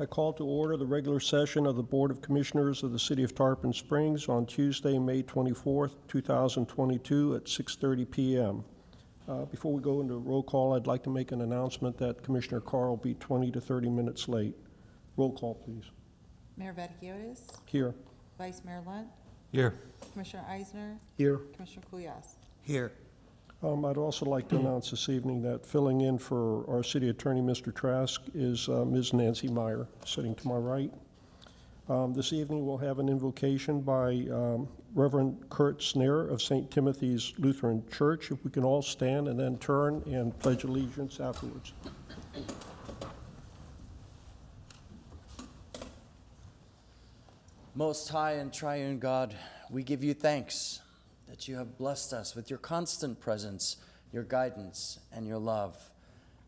I call to order the regular session of the Board of Commissioners of the City of Tarpon Springs on Tuesday, May 24th, 2022 at 6:30 p.m. Before we go into roll call, I'd like to make an announcement that Commissioner Carr will be 20 to 30 minutes late. Roll call, please. Mayor Vaticius, Here. Vice Mayor Lunt, Here. Commissioner Eisner, Here. Commissioner Kulyas. Here. I'd also like to announce this evening that filling in for our City Attorney, Mr. Trask, is Ms. Nancy Meyer, sitting to my right. This evening we'll have an invocation by Reverend Kurt Snare of St. Timothy's Lutheran Church. If we can all stand and then turn and pledge allegiance afterwards. Most high and triune God, we give you thanks that you have blessed us with your constant presence, your guidance, and your love.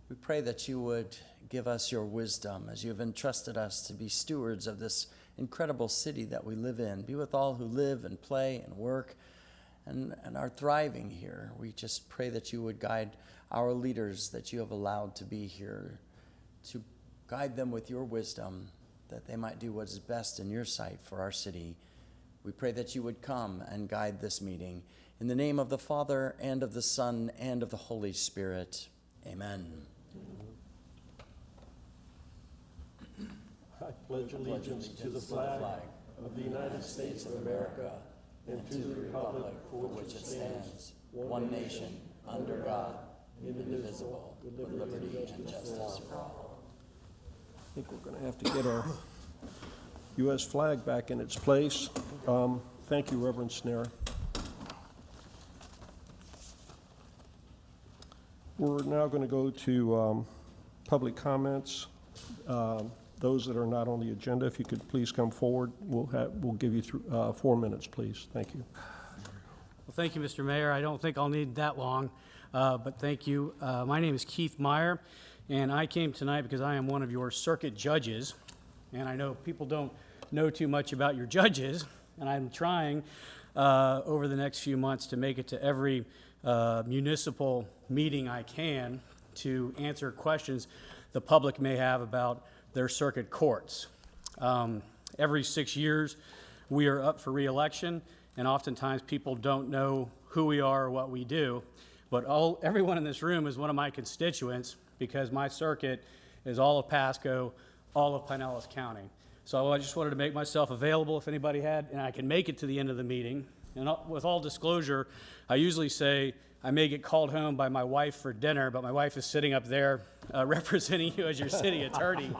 We pray that you would give us your wisdom as you have entrusted us to be stewards of this incredible city that we live in. Be with all who live and play and work and are thriving here. We just pray that you would guide our leaders that you have allowed to be here, to guide them with your wisdom, that they might do what is best in your sight for our city. We pray that you would come and guide this meeting. In the name of the Father, and of the Son, and of the Holy Spirit. Amen. I pledge allegiance to the flag of the United States of America and to the republic for which it stands, one nation, under God, indivisible, with liberty and justice for all. I think we're going to have to get our U.S. flag back in its place. Thank you, Reverend Snare. We're now going to go to public comments. Those that are not on the agenda, if you could please come forward. We'll give you 4 minutes, please. Thank you. Well, thank you, Mr. Mayor. I don't think I'll need that long, but thank you. My name is Keith Meyer, and I came tonight because I am one of your circuit judges, and I know people don't know too much about your judges, and I'm trying over the next few months to make it to every municipal meeting I can to answer questions the public may have about their circuit courts. Every 6 years, we are up for re-election, and oftentimes people don't know who we are or what we do, but everyone in this room is one of my constituents because my circuit is all of Pasco, all of Pinellas County. So I just wanted to make myself available if anybody had, and I can make it to the end of the meeting. And with all disclosure, I usually say I may get called home by my wife for dinner, but my wife is sitting up there representing you as your city attorney,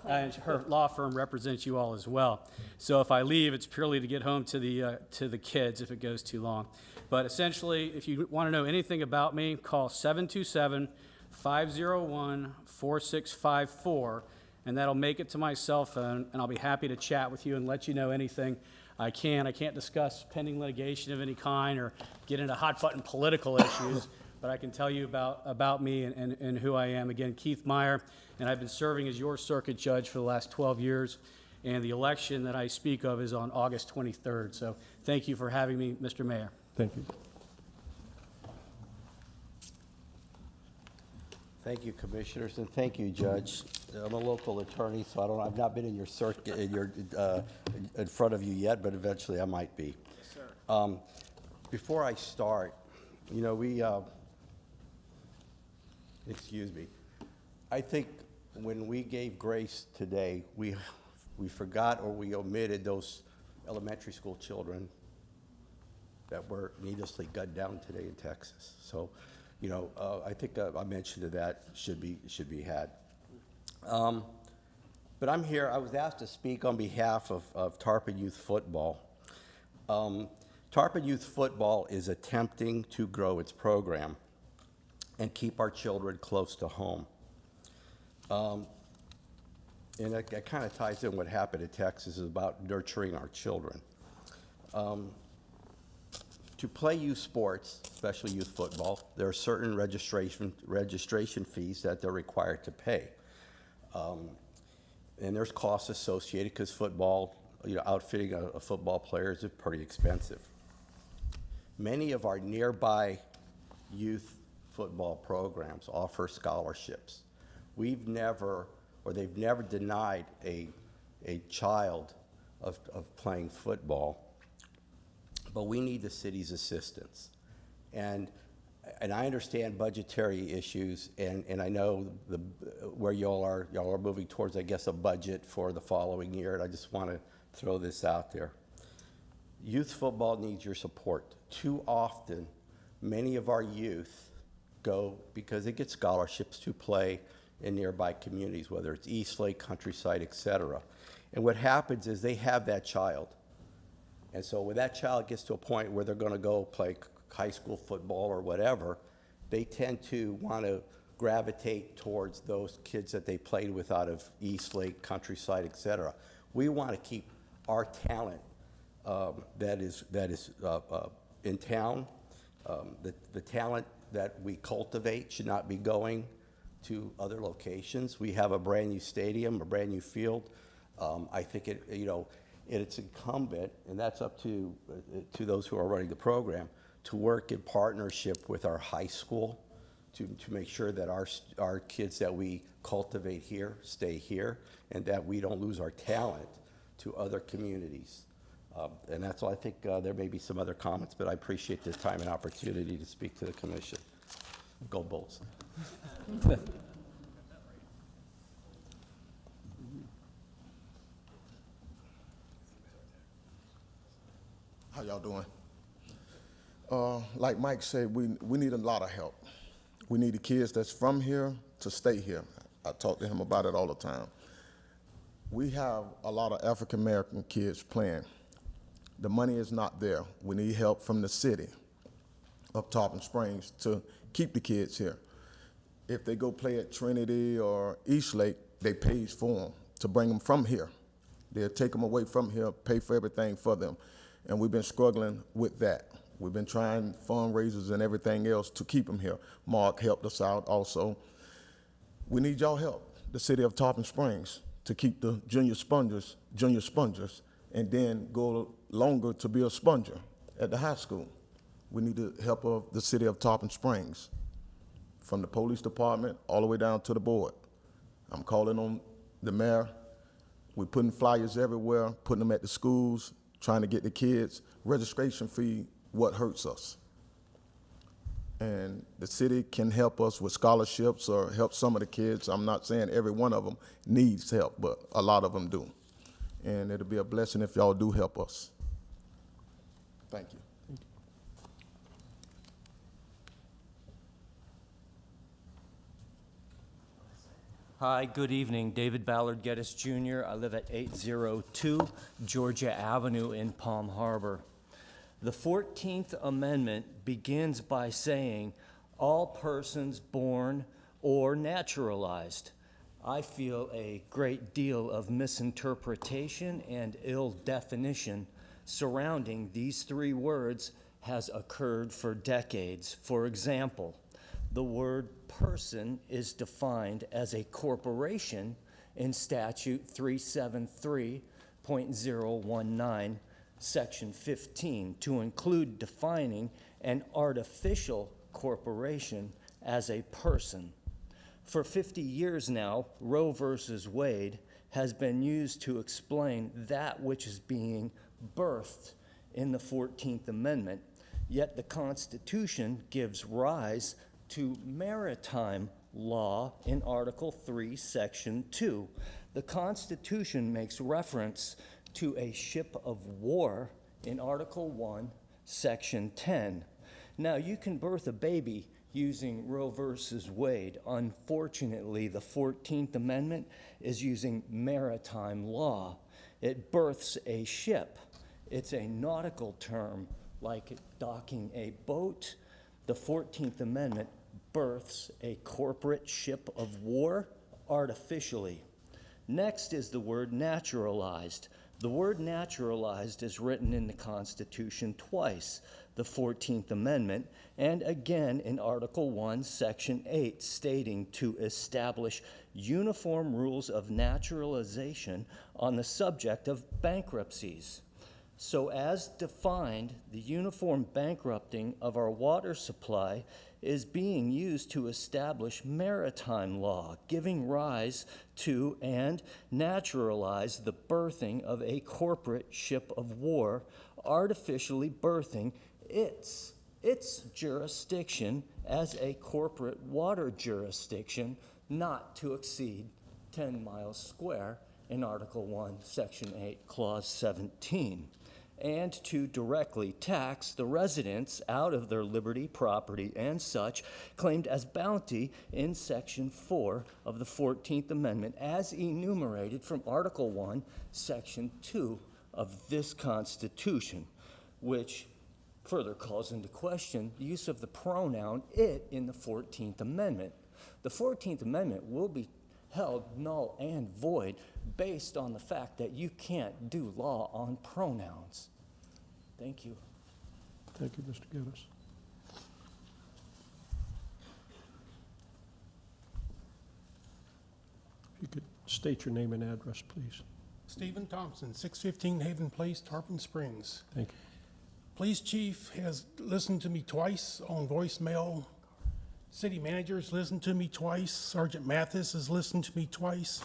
and her law firm represents you all as well. So if I leave, it's purely to get home to the kids if it goes too long. But essentially, if you want to know anything about me, call 727-501-4654, and that'll make it to my cell phone, and I'll be happy to chat with you and let you know anything I can. I can't discuss pending litigation of any kind or get into hot-button political issues, but I can tell you about me and who I am. Again, Keith Meyer, and I've been serving as your circuit judge for the last 12 years, and the election that I speak of is on August 23rd. So thank you for having me, Mr. Mayor. Thank you. Thank you, commissioners, and thank you, Judge. I'm a local attorney, so I've not been in your circuit, in front of you yet, but eventually I might be. Yes, sir. Before I start, excuse me. I think when we gave grace today, we forgot or we omitted those elementary school children that were needlessly gunned down today in Texas. So, I think a mention of that should be had. But I'm here. I was asked to speak on behalf of Tarpon Youth Football. Tarpon Youth Football is attempting to grow its program and keep our children close to home. And that kind of ties in what happened in Texas is about nurturing our children. To play youth sports, especially youth football, there are certain registration fees that they're required to pay. And there's costs associated because football, outfitting a football player is pretty expensive. Many of our nearby youth football programs offer scholarships. We've never or they've never denied a child of playing football, but we need the city's assistance. And I understand budgetary issues, and I know where y'all are moving towards, I guess, a budget for the following year, and I just want to throw this out there. Youth football needs your support. Too often, many of our youth go because they get scholarships to play in nearby communities, whether it's Eastlake, Countryside, etc. And what happens is they have that child. And so when that child gets to a point where they're going to go play high school football or whatever, they tend to want to gravitate towards those kids that they played with out of Eastlake, Countryside, etc. We want to keep our talent that is in town. The talent that we cultivate should not be going to other locations. We have a brand new stadium, a brand new field. I think it's incumbent, and that's up to those who are running the program, to work in partnership with our high school to make sure that our kids that we cultivate here stay here, and that we don't lose our talent to other communities. And that's all. I think there may be some other comments, but I appreciate the time and opportunity to speak to the commission. Go Bulls. How y'all doing? Like Mike said, we need a lot of help. We need the kids that's from here to stay here. I talk to him about it all the time. We have a lot of African American kids playing. The money is not there. We need help from the city of Tarpon Springs to keep the kids here. If they go play at Trinity or Eastlake, they pays for them to bring them from here. They'll take them away from here, pay for everything for them. And we've been struggling with that. We've been trying fundraisers and everything else to keep them here. Mark helped us out also. We need y'all help, the city of Tarpon Springs, to keep the junior spongers, and then go longer to be a sponger at the high school. We need the help of the city of Tarpon Springs, from the police department all the way down to the board. I'm calling on the mayor. We're putting flyers everywhere, putting them at the schools, trying to get the kids. Registration fee, what hurts us. And the city can help us with scholarships or help some of the kids. I'm not saying every one of them needs help, but a lot of them do. And it'll be a blessing if y'all do help us. Thank you. Hi, good evening. David Ballard Geddes Jr. I live at 802 Georgia Avenue in Palm Harbor. The 14th Amendment begins by saying, all persons born or naturalized. I feel a great deal of misinterpretation and ill definition surrounding these three words has occurred for decades. For example, the word person is defined as a corporation in Statute 373.019, Section 15, to include defining an artificial corporation as a person. For 50 years now, Roe versus Wade has been used to explain that which is being birthed in the 14th Amendment, yet the Constitution gives rise to maritime law in Article 3, Section 2. The Constitution makes reference to a ship of war in Article 1, Section 10. Now, you can birth a baby using Roe versus Wade. Unfortunately, the 14th Amendment is using maritime law. It births a ship. It's a nautical term, like docking a boat. The 14th Amendment births a corporate ship of war artificially. Next is the word naturalized. The word naturalized is written in the Constitution twice, the 14th Amendment, and again in Article 1, Section 8, stating to establish uniform rules of naturalization on the subject of bankruptcies. So as defined, the uniform bankrupting of our water supply is being used to establish maritime law, giving rise to and naturalize the birthing of a corporate ship of war, artificially birthing its jurisdiction as a corporate water jurisdiction not to exceed 10 miles square in Article 1, Section 8, Clause 17, and to directly tax the residents out of their liberty, property, and such claimed as bounty in Section 4 of the 14th Amendment as enumerated from Article 1, Section 2 of this Constitution, which further calls into question the use of the pronoun it in the 14th Amendment. The 14th Amendment will be held null and void based on the fact that you can't do law on pronouns. Thank you. Thank you, Mr. Geddes. If you could state your name and address, please. Stephen Thompson, 615 Haven Place, Tarpon Springs. Thank you. Police chief has listened to me twice on voicemail. City manager's listened to me twice. Sergeant Mathis has listened to me twice.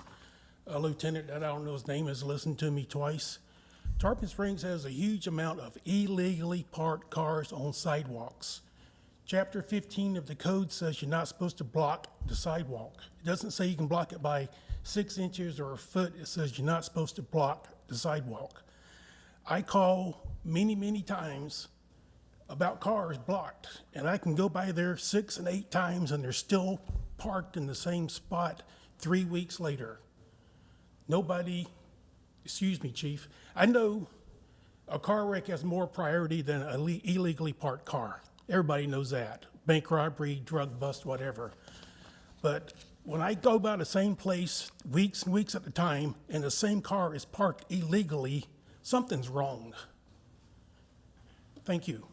A lieutenant that I don't know his name has listened to me twice. Tarpon Springs has a huge amount of illegally parked cars on sidewalks. Chapter 15 of the code says you're not supposed to block the sidewalk. It doesn't say you can block it by 6 inches or a foot. It says you're not supposed to block the sidewalk. I call many times about cars blocked, and I can go by there 6 and 8 times and they're still parked in the same spot 3 weeks later. Nobody, excuse me, Chief, I know a car wreck has more priority than an illegally parked car. Everybody knows that. Bank robbery, drug bust, whatever. But when I go by the same place weeks and weeks at a time and the same car is parked illegally, something's wrong. Thank you.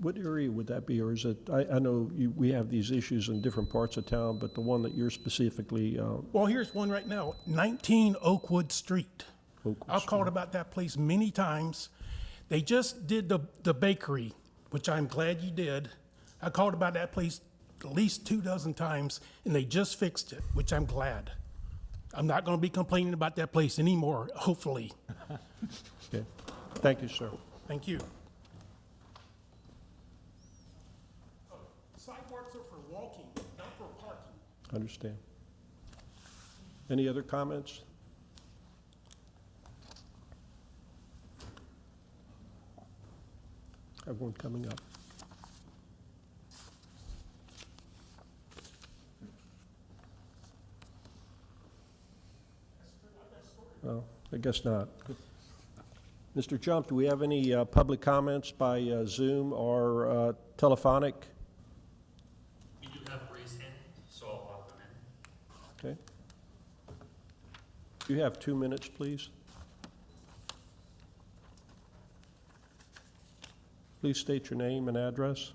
What area would that be, or is it, I know we have these issues in different parts of town, but the one that you're specifically, Well, here's one right now, 19 Oakwood Street. Oakwood I've called about that place many times. They just did the bakery, which I'm glad you did. I called about that place at least 24 times, and they just fixed it, which I'm glad. I'm not going to be complaining about that place anymore, hopefully. okay. Thank you, sir. Thank you. Sidewalks are for walking, not for parking. Understand. Any other comments? I have one coming up. Well, I guess not. Mr. Jump, do we have any public comments by Zoom or telephonic? We do have raised hand, so I'll allow them in. Okay. You have 2 minutes, please. Please state your name and address.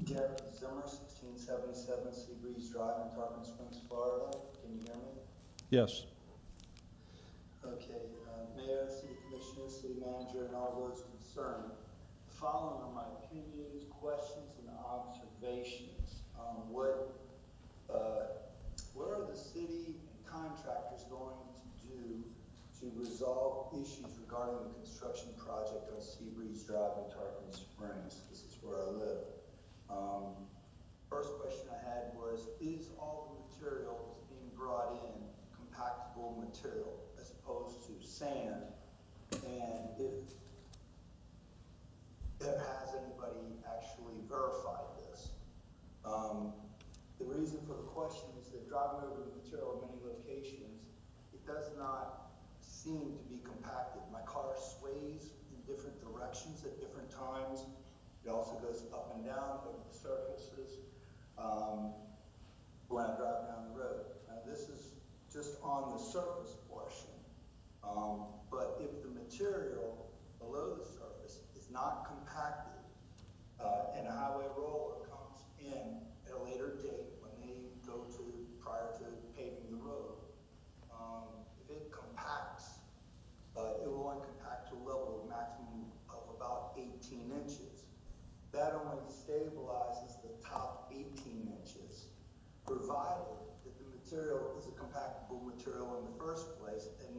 Gary Zimmer, 1677 Seabreeze Drive in Tarpon Springs, Florida. Can you hear me? Yes. Okay, Mayor, City Commissioner, City Manager, and all those concerned. The following are my opinions, questions, and observations. What are the city and contractors going to do to resolve issues regarding the construction project on Seabreeze Drive in Tarpon Springs? This is where I live. First question I had was, is all the material that's being brought in compactable material as opposed to sand? And has anybody actually verified this? The reason for the question is that driving over the material in many locations, it does not seem to be compacted. My car sways in different directions at different times. It also goes up and down over the surfaces when I drive down the road. Now this is just on the surface portion, but if the material below the surface is not compacted and a highway roller comes in at a later date when they go to prior to paving the road, if it compacts, it will only compact to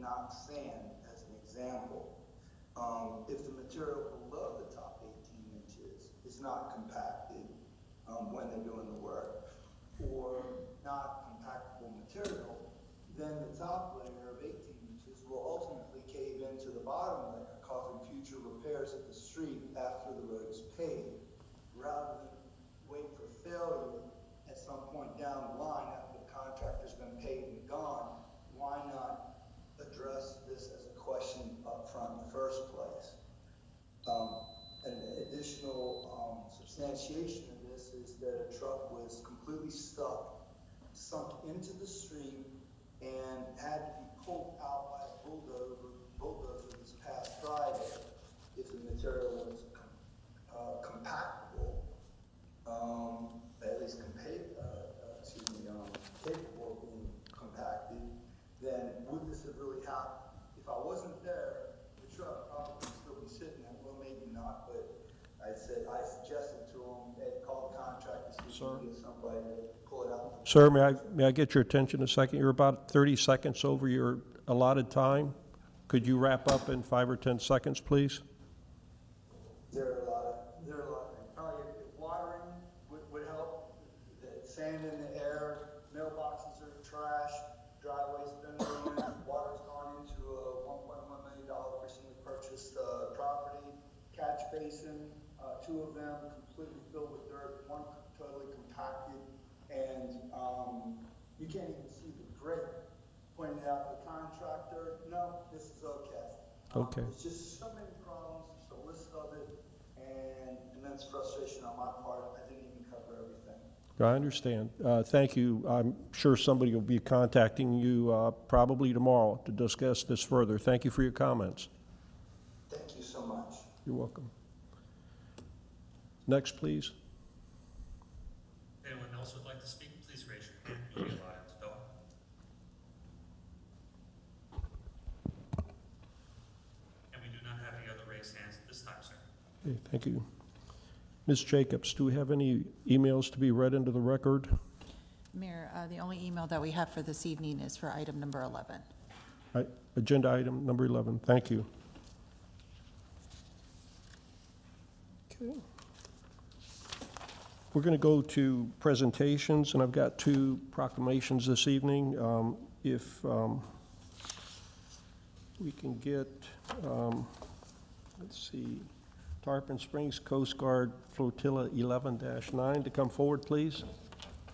not sand, as an example. If the material below the top 18 inches is not compacted when they're doing the work, or not compactable material, then the top layer of 18 inches will ultimately cave into the bottom layer, causing future repairs of the street after the road is paved. Rather than wait for failure at some point down the line after the contractor's been paid and gone, why not address this as a question up front in the first place? An additional substantiation of this is that a truck was completely sunk into the street and had to be pulled out by a bulldozer this past Friday if the material was compactable, at least capable of being compacted, then would this have really happened? If I wasn't there, the truck probably would still be sitting there. Well, maybe not, but I suggested to him, hey, call the contractor, see if we can get somebody to pull it out. Sir, may I get your attention a second? You're about 30 seconds over your allotted time. Could you wrap up in 5 or 10 seconds, please? There are a lot of things. Probably if watering would help. Sand in the air, mailboxes are trash, driveways been ruined, water's gone into a $1.1 million recently purchased property, catch basin, 2 of them completely filled with dirt, 1 totally compacted, and you can't even see the grate. Pointed out to the contractor, no, this is okay. Okay. It's just so many problems, just a list of it, and immense frustration on my part. I didn't even cover everything. I understand. Thank you. I'm sure somebody will be contacting you probably tomorrow to discuss this further. Thank you for your comments. Thank you so much. You're welcome. Next, please. If anyone else would like to speak, please raise your hand. You'll be allowed to talk. And we do not have any other raised hands at this time, sir. Okay, thank you. Ms. Jacobs, do we have any emails to be read into the record? Mayor, the only email that we have for this evening is for item number 11. Agenda item number 11. Thank you. Okay. We're going to go to presentations, and I've got 2 proclamations this evening. If we can get, let's see, Tarpon Springs Coast Guard Flotilla 11-9 to come forward, please.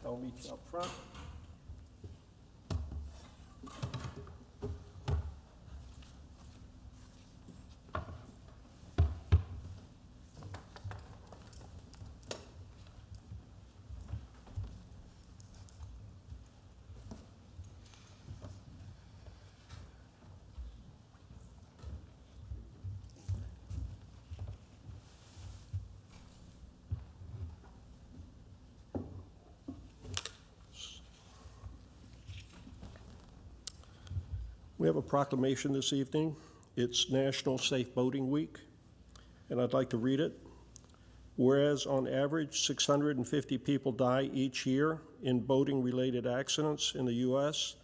I'll meet you up front. We have a proclamation this evening. It's National Safe Boating Week, and I'd like to read it. Whereas on average, 650 people die each year in boating-related accidents in the U.S.,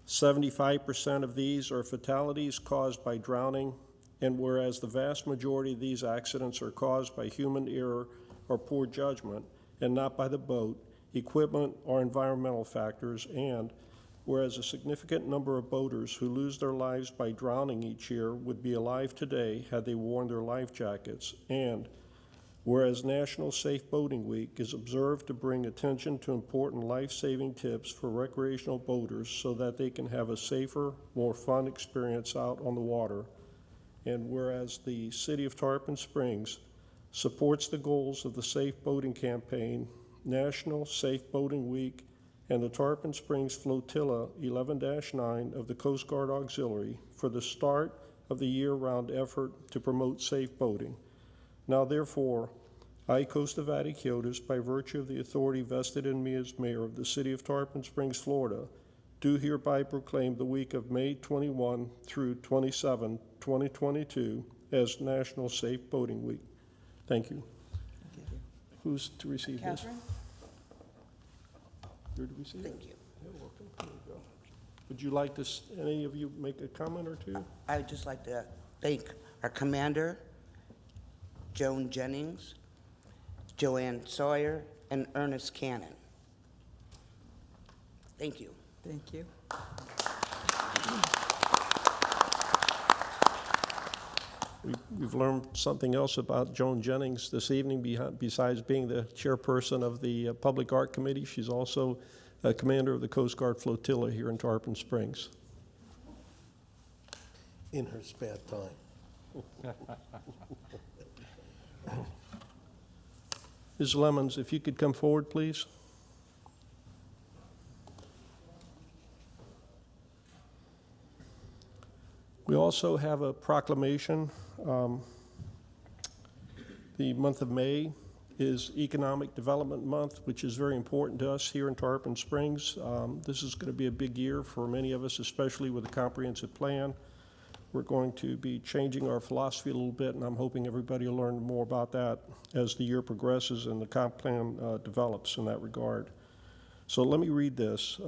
75% of these are fatalities caused by drowning, and whereas the vast majority of these accidents are caused by human error or poor judgment and not by the boat, equipment, or environmental factors, and whereas a significant number of boaters who lose their lives by drowning each year would be alive today had they worn their life jackets, and whereas National Safe Boating Week is observed to bring attention to important life-saving tips for recreational boaters so that they can have a safer, more fun experience out on the water, and whereas the City of Tarpon Springs supports the goals of the Safe Boating Campaign, National Safe Boating Week, and the Tarpon Springs Flotilla 11-9 of the Coast Guard Auxiliary for the start of the year-round effort to promote safe boating. Now therefore, I, Costa Vaticiotis, by virtue of the authority vested in me as mayor of the City of Tarpon Springs, Florida, do hereby proclaim the week of May 21 through 27, 2022 as National Safe Boating Week. Thank you. Who's to receive this? Catherine? You're to receive it? Thank you. You're welcome. Here you go. Would you like to, any of you make a comment or two? I would just like to thank our commander, Joan Jennings, Joanne Sawyer, and Ernest Cannon. Thank you. Thank you. We've learned something else about Joan Jennings this evening. Besides being the chairperson of the Public Art Committee, she's also a commander of the Coast Guard Flotilla here in Tarpon Springs. In her spare time. Ms. Lemons, if you could come forward, please. We also have a proclamation. The month of May is Economic Development Month, which is very important to us here in Tarpon Springs. This is going to be a big year for many of us, especially with a comprehensive plan. We're going to be changing our philosophy a little bit, and I'm hoping everybody will learn more about that as the year progresses and the comp plan develops in that regard. So let me read this.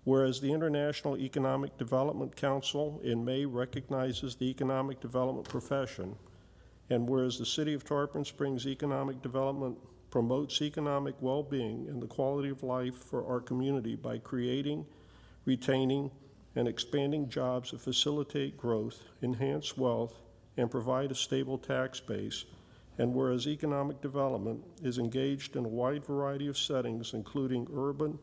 Whereas the International Economic Development Council in May recognizes the economic development profession, and whereas the City of Tarpon Springs Economic Development promotes economic well-being and the quality of life for our community by creating, retaining, and expanding jobs that facilitate growth, enhance wealth, and provide a stable tax base, and whereas economic development is engaged in a wide variety of settings, including urban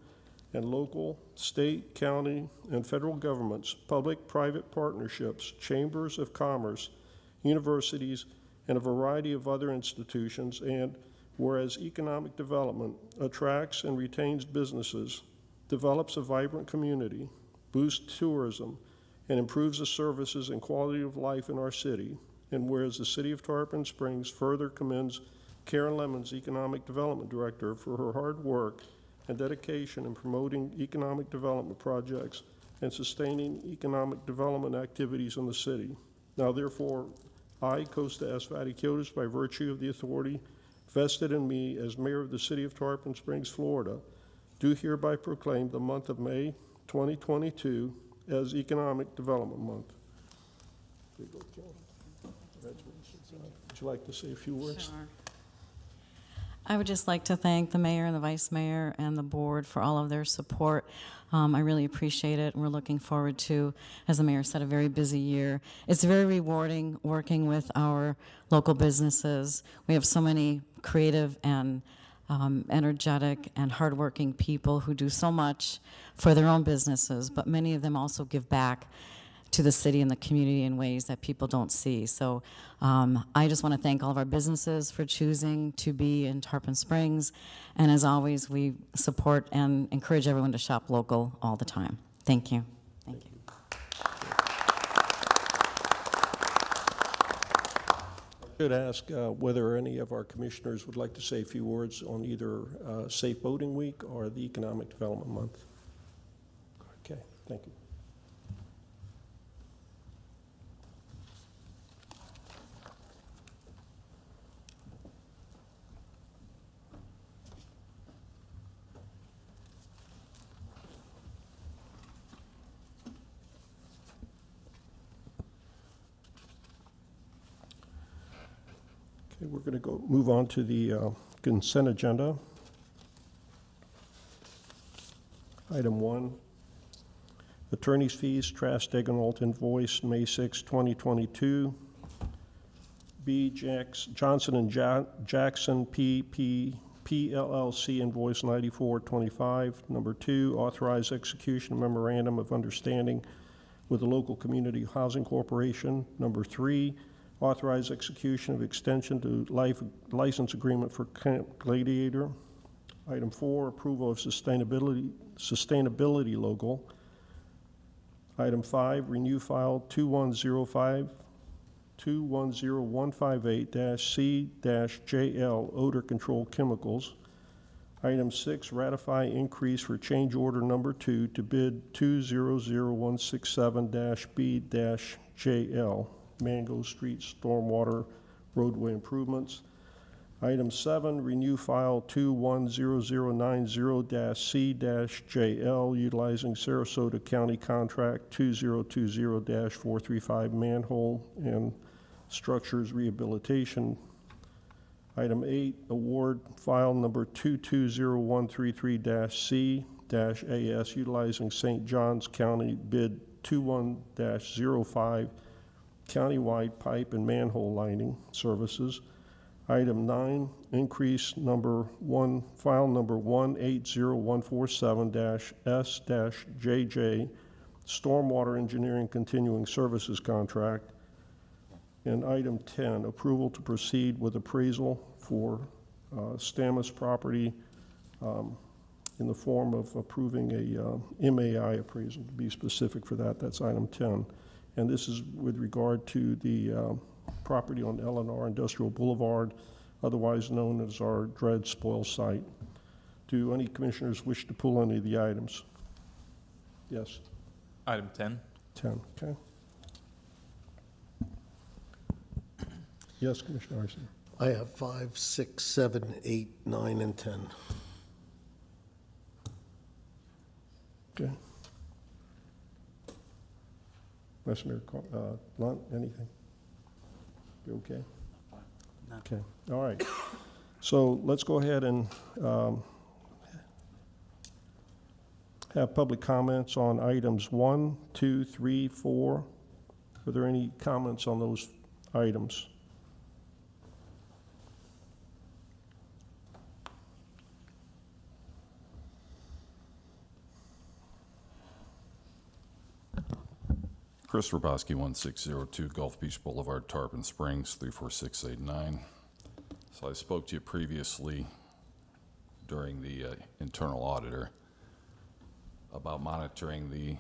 and local, state, county, and federal governments, public-private partnerships, chambers of commerce, universities, and a variety of other institutions, and whereas economic development attracts and retains businesses, develops a vibrant community, boosts tourism, and improves the services and quality of life in our city, and whereas the City of Tarpon Springs further commends Karen Lemons, Economic Development Director, for her hard work and dedication in promoting economic development projects and sustaining economic development activities in the city. Now therefore, I, Costa S. Vaticiotis, by virtue of the authority vested in me as Mayor of the City of Tarpon Springs, Florida, do hereby proclaim the month of May 2022 as Economic Development Month. There you go, Joan. Congratulations. Would you like to say a few words? Sure. I would just like to thank the mayor and the vice mayor and the board for all of their support. I really appreciate it, and we're looking forward to, as the mayor said, a very busy year. It's very rewarding working with our local businesses. We have so many creative and energetic and hardworking people who do so much for their own businesses, but many of them also give back to the city and the community in ways that people don't see. So I just want to thank all of our businesses for choosing to be in Tarpon Springs. And as always, we support and encourage everyone to shop local all the time. Thank you. Thank you. I should ask whether any of our commissioners would like to say a few words on either Safe Boating Week or the Economic Development Month. Okay, thank you. Okay, we're going to move on to the consent agenda. Item 1, attorney's fees, Trask Degenalt invoice, May 6, 2022. B. Johnson & Jackson PLLC invoice 9425. Number 2, authorize execution memorandum of understanding with the local community housing corporation. Number 3, authorize execution of extension to license agreement for Camp Gladiator. Item 4, approval of sustainability logo. Item 5, renew file 210158-C-JL odor control chemicals. Item 6, ratify increase for change order number 2 to bid 200167-B-JL Mango Street Stormwater Roadway Improvements. Item 7, renew file 210090-C-JL utilizing Sarasota County Contract 2020-435 manhole and structures rehabilitation. Item 8, award file number 220133-C-AS utilizing St. Johns County bid 21-05 countywide pipe and manhole lining services. Item 9, increase number 1, file number 180147-S-JJ, stormwater engineering continuing services contract. And item 10, approval to proceed with appraisal for Stamus property in the form of approving a MAI appraisal, to be specific for that. That's item 10. And this is with regard to the property on Eleanor Industrial Boulevard, otherwise known as our dredge spoil site. Do any commissioners wish to pull any of the items? Yes. Item 10. 10, okay. Yes, Commissioner Arce. I have 5, 6, 7, 8, 9, and 10. Okay. Vice Mayor Lunt, anything? You okay? Okay, all right. So let's go ahead and have public comments on items 1, 2, 3, 4. Are there any comments on those items? Chris Rabowski, 1602 Gulf Beach Boulevard, Tarpon Springs, 34689. So I spoke to you previously during the internal auditor about monitoring the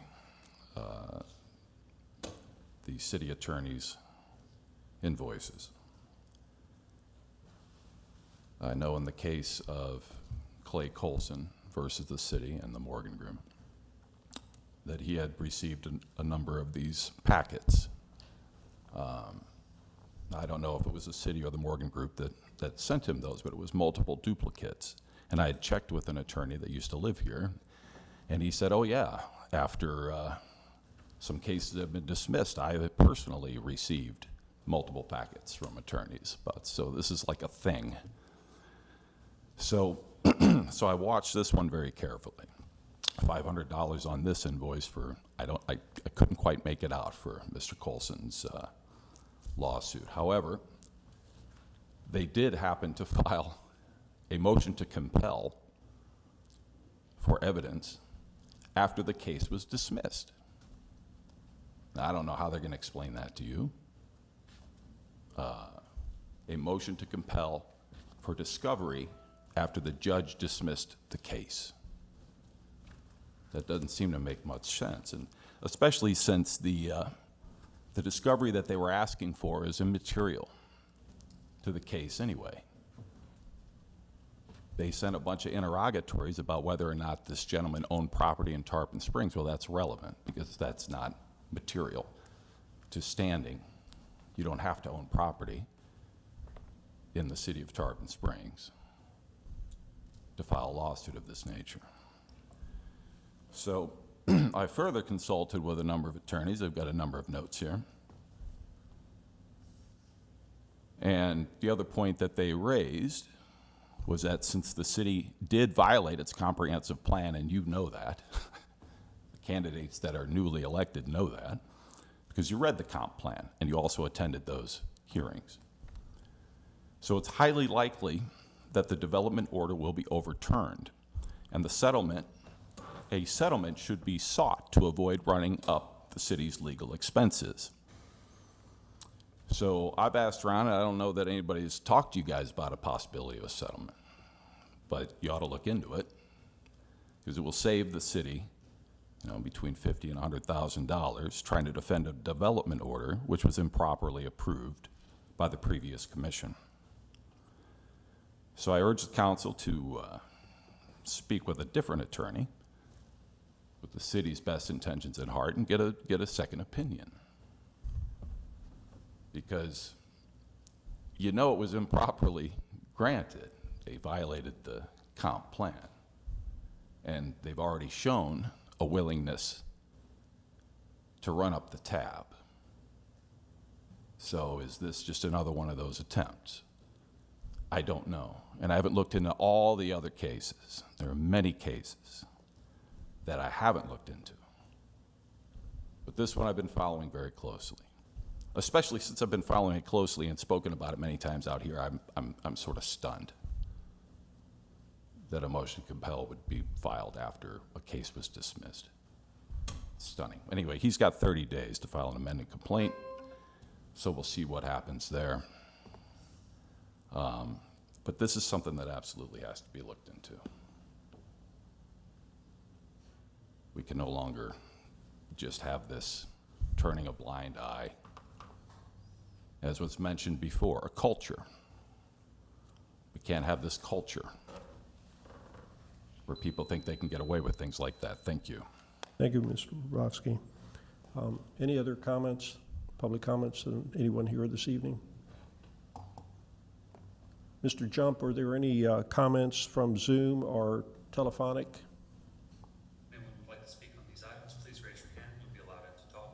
city attorney's invoices. I know in the case of Clay Colson versus the city and the Morgan Group, that he had received a number of these packets. I don't know if it was the city or the Morgan Group that sent him those, but it was multiple duplicates. And I had checked with an attorney that used to live here, and he said, oh yeah, after some cases have been dismissed, I have personally received multiple packets from attorneys. So this is like a thing. So, so I watched this one very carefully. $500 on this invoice for, I couldn't quite make it out for Mr. Colson's lawsuit. However, they did happen to file a motion to compel for evidence after the case was dismissed. Now, I don't know how they're going to explain that to you. A motion to compel for discovery after the judge dismissed the case. That doesn't seem to make much sense, and especially since the discovery that they were asking for is immaterial to the case anyway. They sent a bunch of interrogatories about whether or not this gentleman owned property in Tarpon Springs. Well, that's relevant because that's not material to standing. You don't have to own property in the city of Tarpon Springs to file a lawsuit of this nature. So I further consulted with a number of attorneys. I've got a number of notes here. And the other point that they raised was that since the city did violate its comprehensive plan, and you know that, the candidates that are newly elected know that, because you read the comp plan and you also attended those hearings. So it's highly likely that the development order will be overturned, and the settlement, a settlement should be sought to avoid running up the city's legal expenses. So I've asked around, and I don't know that anybody's talked to you guys about a possibility of a settlement, but you ought to look into it because it will save the city, you know, between $50,000 and $100,000 trying to defend a development order which was improperly approved by the previous commission. So I urge the council to speak with a different attorney with the city's best intentions at heart and get a second opinion. Because you know it was improperly Granted, they violated the comp plan, and they've already shown a willingness to run up the tab. So is this just another one of those attempts? I don't know. And I haven't looked into all the other cases. There are many cases that I haven't looked into. But this one I've been following very closely. Especially since I've been following it closely and spoken about it many times out here, I'm sort of stunned that a motion to compel would be filed after a case was dismissed. Stunning. Anyway, he's got 30 days to file an amended complaint, so we'll see what happens there. But this is something that absolutely has to be looked into. We can no longer just have this turning a blind eye. As was mentioned before, a culture. We can't have this culture where people think they can get away with things like that. Thank you. Thank you, Mr. Bobrowski. Any other comments, public comments, anyone here this evening? Mr. Jump, are there any comments from Zoom or telephonic? Anyone would like to speak on these items, please raise your hand. You'll be allowed to talk.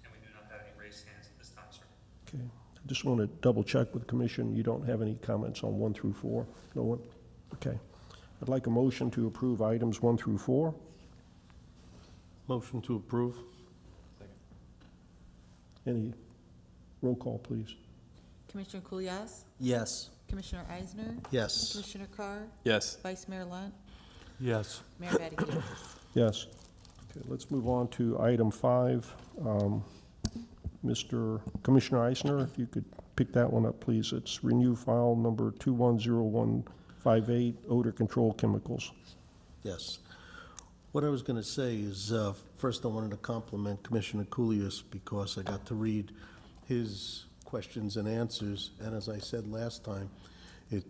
And we do not have any raised hands at this time, sir. Okay. I just want to double check with the commission. You don't have any comments on 1 through 4? No one? Okay. I'd like a motion to approve items 1 through 4. Motion to approve. Any roll call, please? Commissioner Kulyas? Yes. Commissioner Eisner? Yes. Commissioner Carr? Yes. Vice Mayor Lunt? Yes. Mayor Vaticius? Yes. Okay, let's move on to item 5. Mr. Commissioner Eisner, if you could pick that one up, please. It's renew file number 210158, odor control chemicals. Yes. What I was going to say is, first I wanted to compliment Commissioner Kulyas because I got to read his questions and answers, and as I said last time, it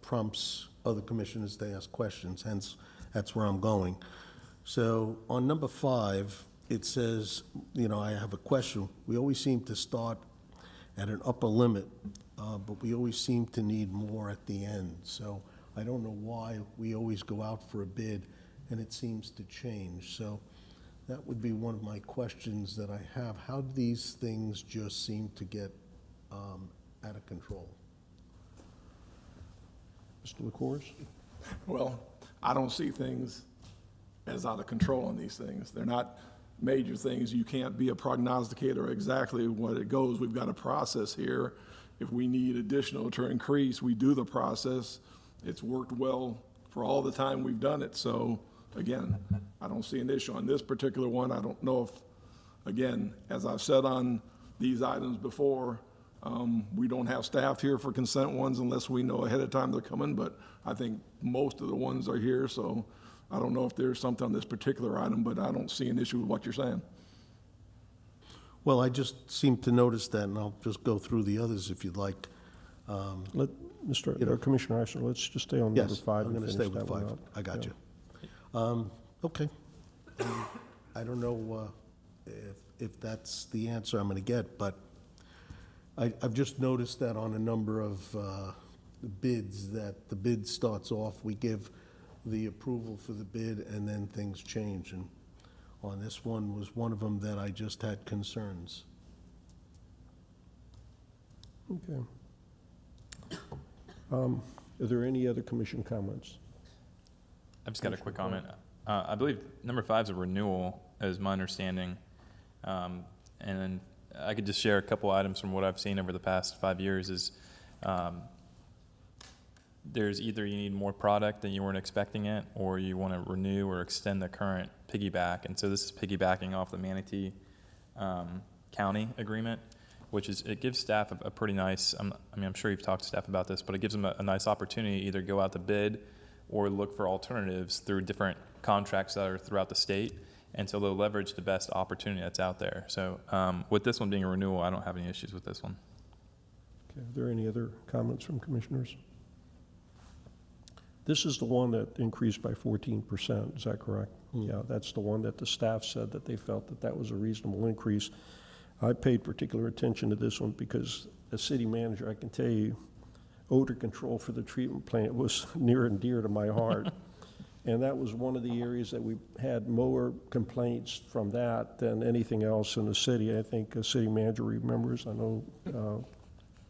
prompts other commissioners to ask questions, hence that's where I'm going. So on number 5, it says, you know, I have a question. We always seem to start at an upper limit, but we always seem to need more at the end. So I don't know why we always go out for a bid and it seems to change. So that would be one of my questions that I have. How do these things just seem to get out of control? Mr. LaCourse? Well, I don't see things as out of control on these things. They're not major things. You can't be a prognosticator exactly what it goes. We've got a process here. If we need additional to increase, we do the process. It's worked well for all the time we've done it. So again, I don't see an issue on this particular one. I don't know if, again, as I've said on these items before, we don't have staff here for consent ones unless we know ahead of time they're coming, but I think most of the ones are here, so I don't know if there's something on this particular item, but I don't see an issue with what you're saying. Well, I just seem to notice that, and I'll just go through the others if you'd like. Commissioner Eisner, let's just stay on number 5. I'm going to stay with 5. I got you. Okay. I don't know if that's the answer I'm going to get, but I've just noticed that on a number of bids, that the bid starts off, we give the approval for the bid, and then things change. And on this one was one of them that I just had concerns. Okay. Are there any other commission comments? I've just got a quick comment. I believe number 5 is a renewal, is my understanding. And then I could just share a couple items from what I've seen over the past 5 years is there's either you need more product than you weren't expecting it, or you want to renew or extend the current piggyback. And so this is piggybacking off the Manatee County agreement, which is, it gives staff a pretty nice, I'm sure you've talked to staff about this, but it gives them a nice opportunity to either go out to bid or look for alternatives through different contracts that are throughout the state. And so they'll leverage the best opportunity that's out there. So with this one being a renewal, I don't have any issues with this one. Okay. Are there any other comments from commissioners? This is the one that increased by 14%, is that correct? Yeah, that's the one that the staff said that they felt that that was a reasonable increase. I paid particular attention to this one because as city manager, I can tell you, odor control for the treatment plant was near and dear to my heart. And that was one of the areas that we had more complaints from that than anything else in the city. I think a city manager remembers, I know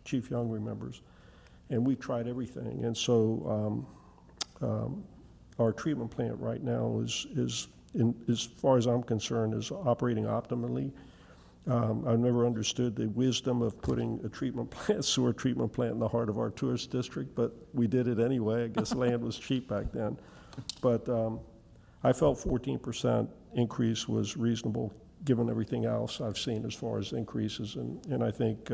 Chief Young remembers. And we tried everything. And so our treatment plant right now is as far as I'm concerned, is operating optimally. I've never understood the wisdom of putting a treatment plant, sewer treatment plant in the heart of our tourist district, but we did it anyway. I guess land was cheap back then. But I felt 14% increase was reasonable, given everything else I've seen as far as increases. And I think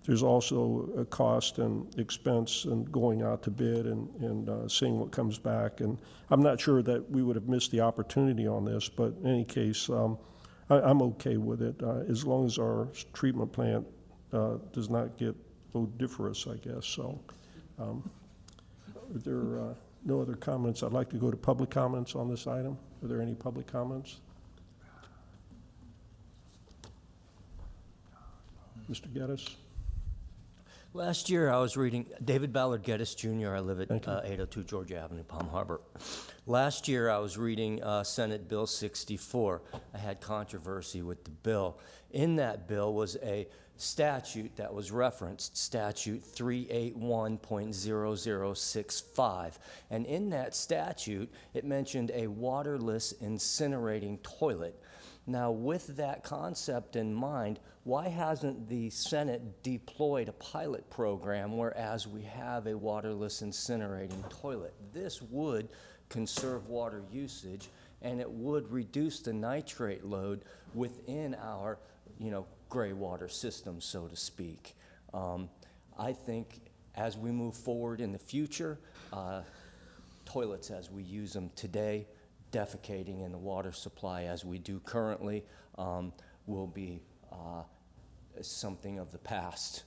there's also a cost and expense in going out to bid and seeing what comes back. And I'm not sure that we would have missed the opportunity on this, but in any case, I'm okay with it, as long as our treatment plant does not get odoriferous, I guess. So are there no other comments? I'd like to go to public comments on this item. Are there any public comments? Mr. Geddes? Last year, I was reading, David Ballard Geddes Jr., I live at 802 Georgia Avenue, Palm Harbor. Last year, I was reading Senate Bill 64. I had controversy with the bill. In that bill was a statute that was referenced, Statute 381.0065. And in that statute, it mentioned a waterless incinerating toilet. Now, with that concept in mind, why hasn't the Senate deployed a pilot program whereas we have a waterless incinerating toilet? This would conserve water usage, and it would reduce the nitrate load within our, gray water system, so to speak. I think as we move forward in the future, toilets as we use them today, defecating in the water supply as we do currently, will be something of the past.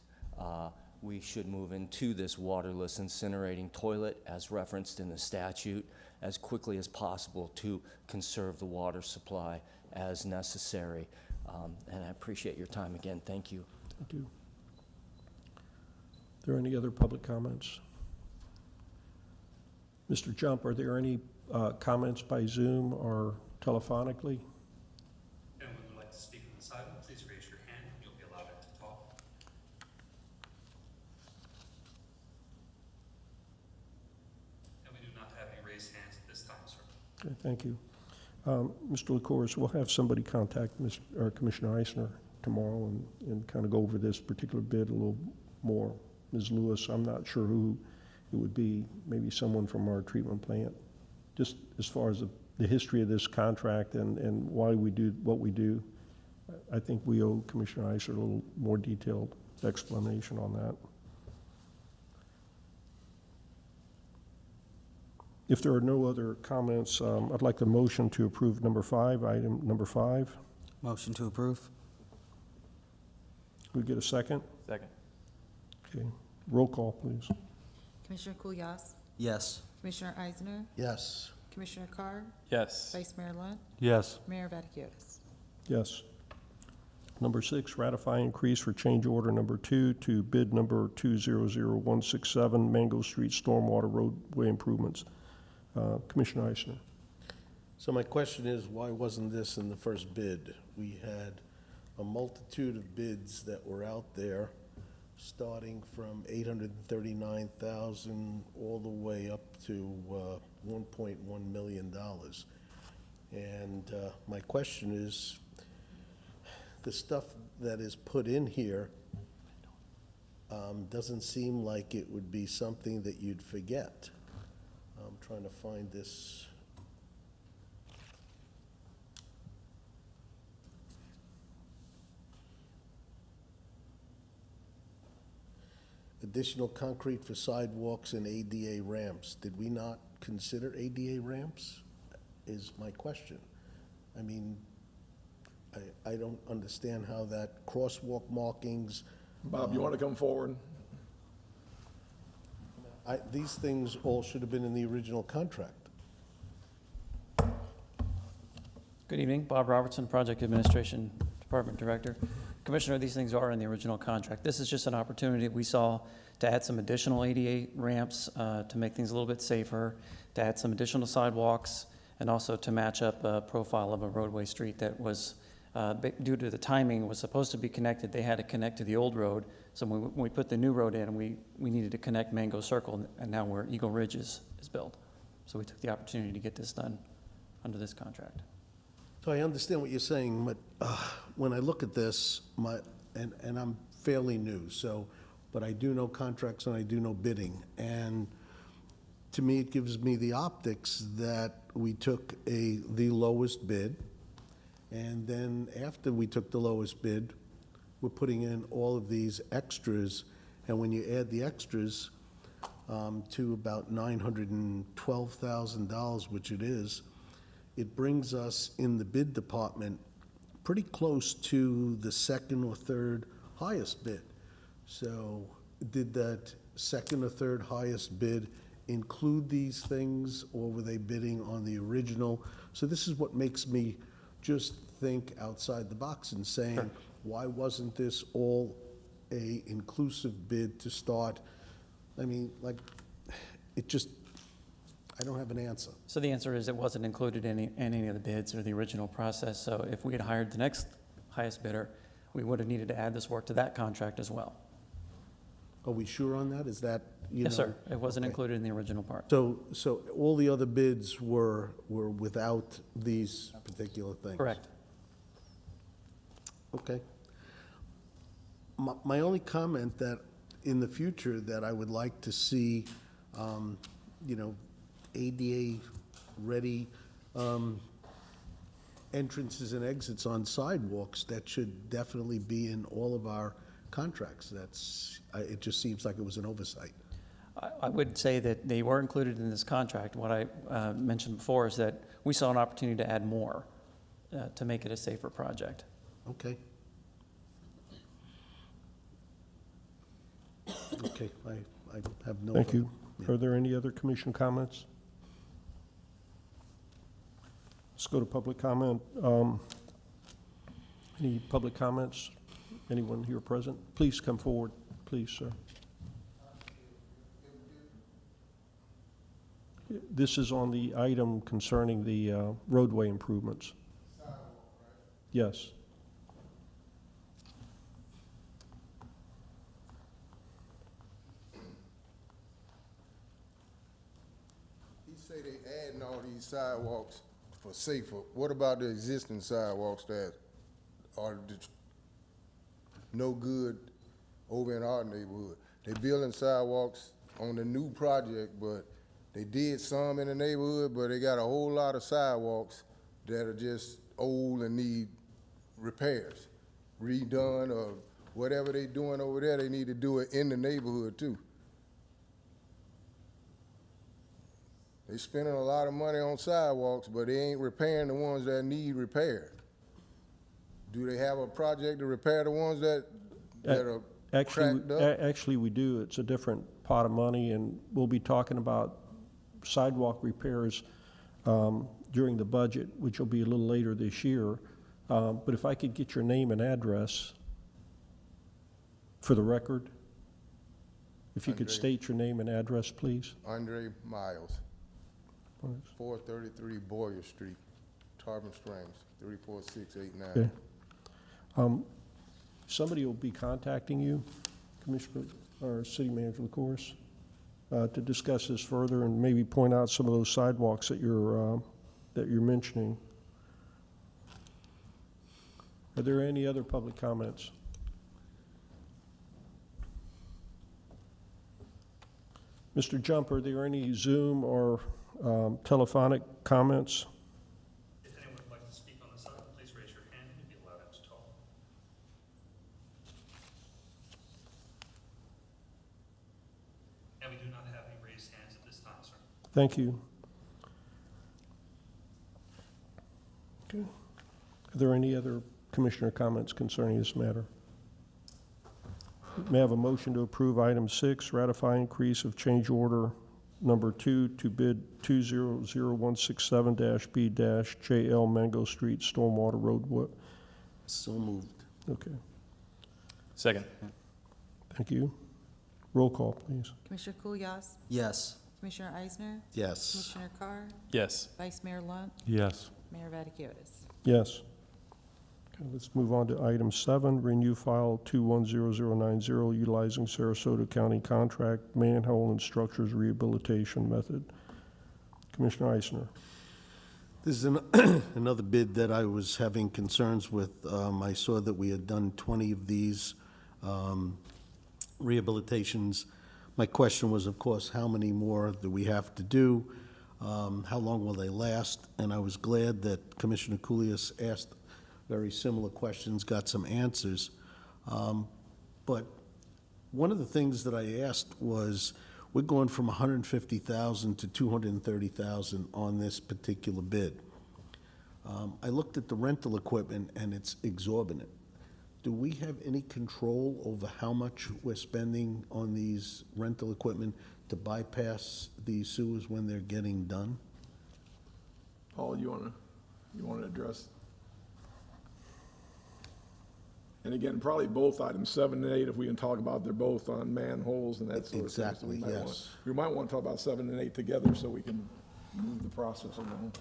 We should move into this waterless incinerating toilet as referenced in the statute as quickly as possible to conserve the water supply as necessary. And I appreciate your time again. Thank you. Thank you. Are there any other public comments? Mr. Jump, are there any comments by Zoom or telephonically? Anyone would like to speak on this item, please raise your hand. You'll be allowed to talk. And we do not have any raised hands at this time, sir. Okay, thank you. Mr. LaCourse, we'll have somebody contact Commissioner Eisner tomorrow and kind of go over this particular bid a little more. Ms. Lewis, I'm not sure who it would be, maybe someone from our treatment plant. Just as far as the history of this contract and why we do what we do, I think we owe Commissioner Eisner a little more detailed explanation on that. If there are no other comments, I'd like the motion to approve item number 5. Motion to approve. Can we get a second? Second. Okay. Roll call, please. Commissioner Kulyas? Yes. Commissioner Eisner? Yes. Commissioner Carr? Yes. Vice Mayor Lunt? Yes. Mayor Vaticius? Yes. Number 6, ratify increase for change order number 2 to bid number 200167, Mango Street Stormwater Roadway Improvements. Commissioner Eisner. So my question is, why wasn't this in the first bid? We had a multitude of bids that were out there, starting from $839,000 all the way up to $1.1 million. And my question is, the stuff that is put in here doesn't seem like it would be something that you'd forget. I'm trying to find this. Additional concrete for sidewalks and ADA ramps. Did we not consider ADA ramps? Is my question. I mean, I don't understand how that crosswalk markings. Bob, you want to come forward? These things all should have been in the original contract. Good evening, Bob Robertson, Project Administration Department Director. Commissioner, these things are in the original contract. This is just an opportunity we saw to add some additional ADA ramps, to make things a little bit safer, to add some additional sidewalks, and also to match up a profile of a roadway street that was, due to the timing, was supposed to be connected. They had to connect to the old road. So when we put the new road in, we needed to connect Mango Circle, and now where Eagle Ridge is built. So we took the opportunity to get this done under this contract. So I understand what you're saying, but when I look at this, and I'm fairly new, but I do know contracts and I do know bidding, and to me, it gives me the optics that we took the lowest bid, and then after we took the lowest bid, we're putting in all of these extras, and when you add the extras to about $912,000, which it is, it brings us in the bid department pretty close to the second or third highest bid. So did that second or third highest bid include these things, or were they bidding on the original? So this is what makes me just think outside the box and saying, why wasn't this all a inclusive bid to start? I mean, like, it just, I don't have an answer. So the answer is it wasn't included in any of the bids or the original process. So if we had hired the next highest bidder, we would have needed to add this work to that contract as well. Are we sure on that? Is that, Yes, sir. It wasn't included in the original part. So all the other bids were without these particular things? Correct. Okay. My only comment that in the future that I would like to see, ADA-ready entrances and exits on sidewalks, that should definitely be in all of our contracts. It just seems like it was an oversight. I would say that they were included in this contract. What I mentioned before is that we saw an opportunity to add more to make it a safer project. Okay. Okay, I have no. Thank you. Yeah. Are there any other commission comments? Let's go to public comment. Any public comments? Anyone here present? Please come forward, please, sir. This is on the item concerning the roadway improvements. Yes. You say they adding all these sidewalks for safer. What about the existing sidewalks that are no good over in our neighborhood? They building sidewalks on the new project, but they did some in the neighborhood, but they got a whole lot of sidewalks that are just old and need repairs, redone, or whatever they doing over there, they need to do it in the neighborhood too. They spending a lot of money on sidewalks, but they ain't repairing the ones that need repaired. Do they have a project to repair the ones that are cracked up? Actually, we do. It's a different pot of money, and we'll be talking about sidewalk repairs during the budget, which will be a little later this year. But if I could get your name and address for the record, if you could state your name and address, please. Andre Miles, 433 Boyer Street, Tarpon Springs, 34689. Okay. Somebody will be contacting you, Commissioner or City Manager LaCourse, to discuss this further and maybe point out some of those sidewalks that you're mentioning. Are there any other public comments? Mr. Jump, are there any Zoom or telephonic comments? If anyone would like to speak on this item, please raise your hand and you'll be allowed to talk. And we do not have any raised hands at this time, sir. Thank you. Okay. Are there any other commissioner comments concerning this matter? May I have a motion to approve item 6, ratify increase of change order number 2 to bid 200167-B-JL Mango Street Stormwater Road. So moved. Okay. Second. Thank you. Roll call, please. Commissioner Kulyas? Yes. Commissioner Eisner? Yes. Commissioner Carr? Yes. Vice Mayor Lunt? Yes. Mayor Vaticius? Yes. Okay, let's move on to item 7, renew file 210090, utilizing Sarasota County contract manhole and structures rehabilitation method. Commissioner Eisner. This is another bid that I was having concerns with. I saw that we had done 20 of these rehabilitations. My question was, of course, how many more do we have to do? How long will they last? And I was glad that Commissioner Kulyas asked very similar questions, got some answers. But one of the things that I asked was, we're going from 150,000 to 230,000 on this particular bid. I looked at the rental equipment and it's exorbitant. Do we have any control over how much we're spending on these rental equipment to bypass these sewers when they're getting done? Paul, you wanna address? And again, probably both items, 7 and 8, if we can talk about, they're both on manholes and that sort of thing. So Exactly, yes. We might want to talk about 7 and 8 together so we can move the process along.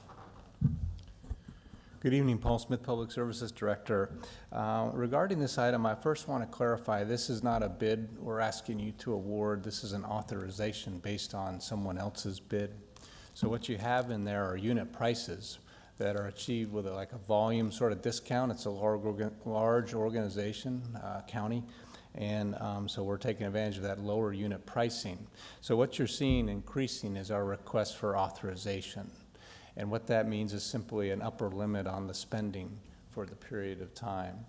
Good evening, Paul Smith, Public Services Director. Regarding this item, I first want to clarify, this is not a bid we're asking you to award. This is an authorization based on someone else's bid. So what you have in there are unit prices that are achieved with like a volume sort of discount. It's a large organization, county, and so we're taking advantage of that lower unit pricing. So what you're seeing increasing is our request for authorization. And what that means is simply an upper limit on the spending for the period of time.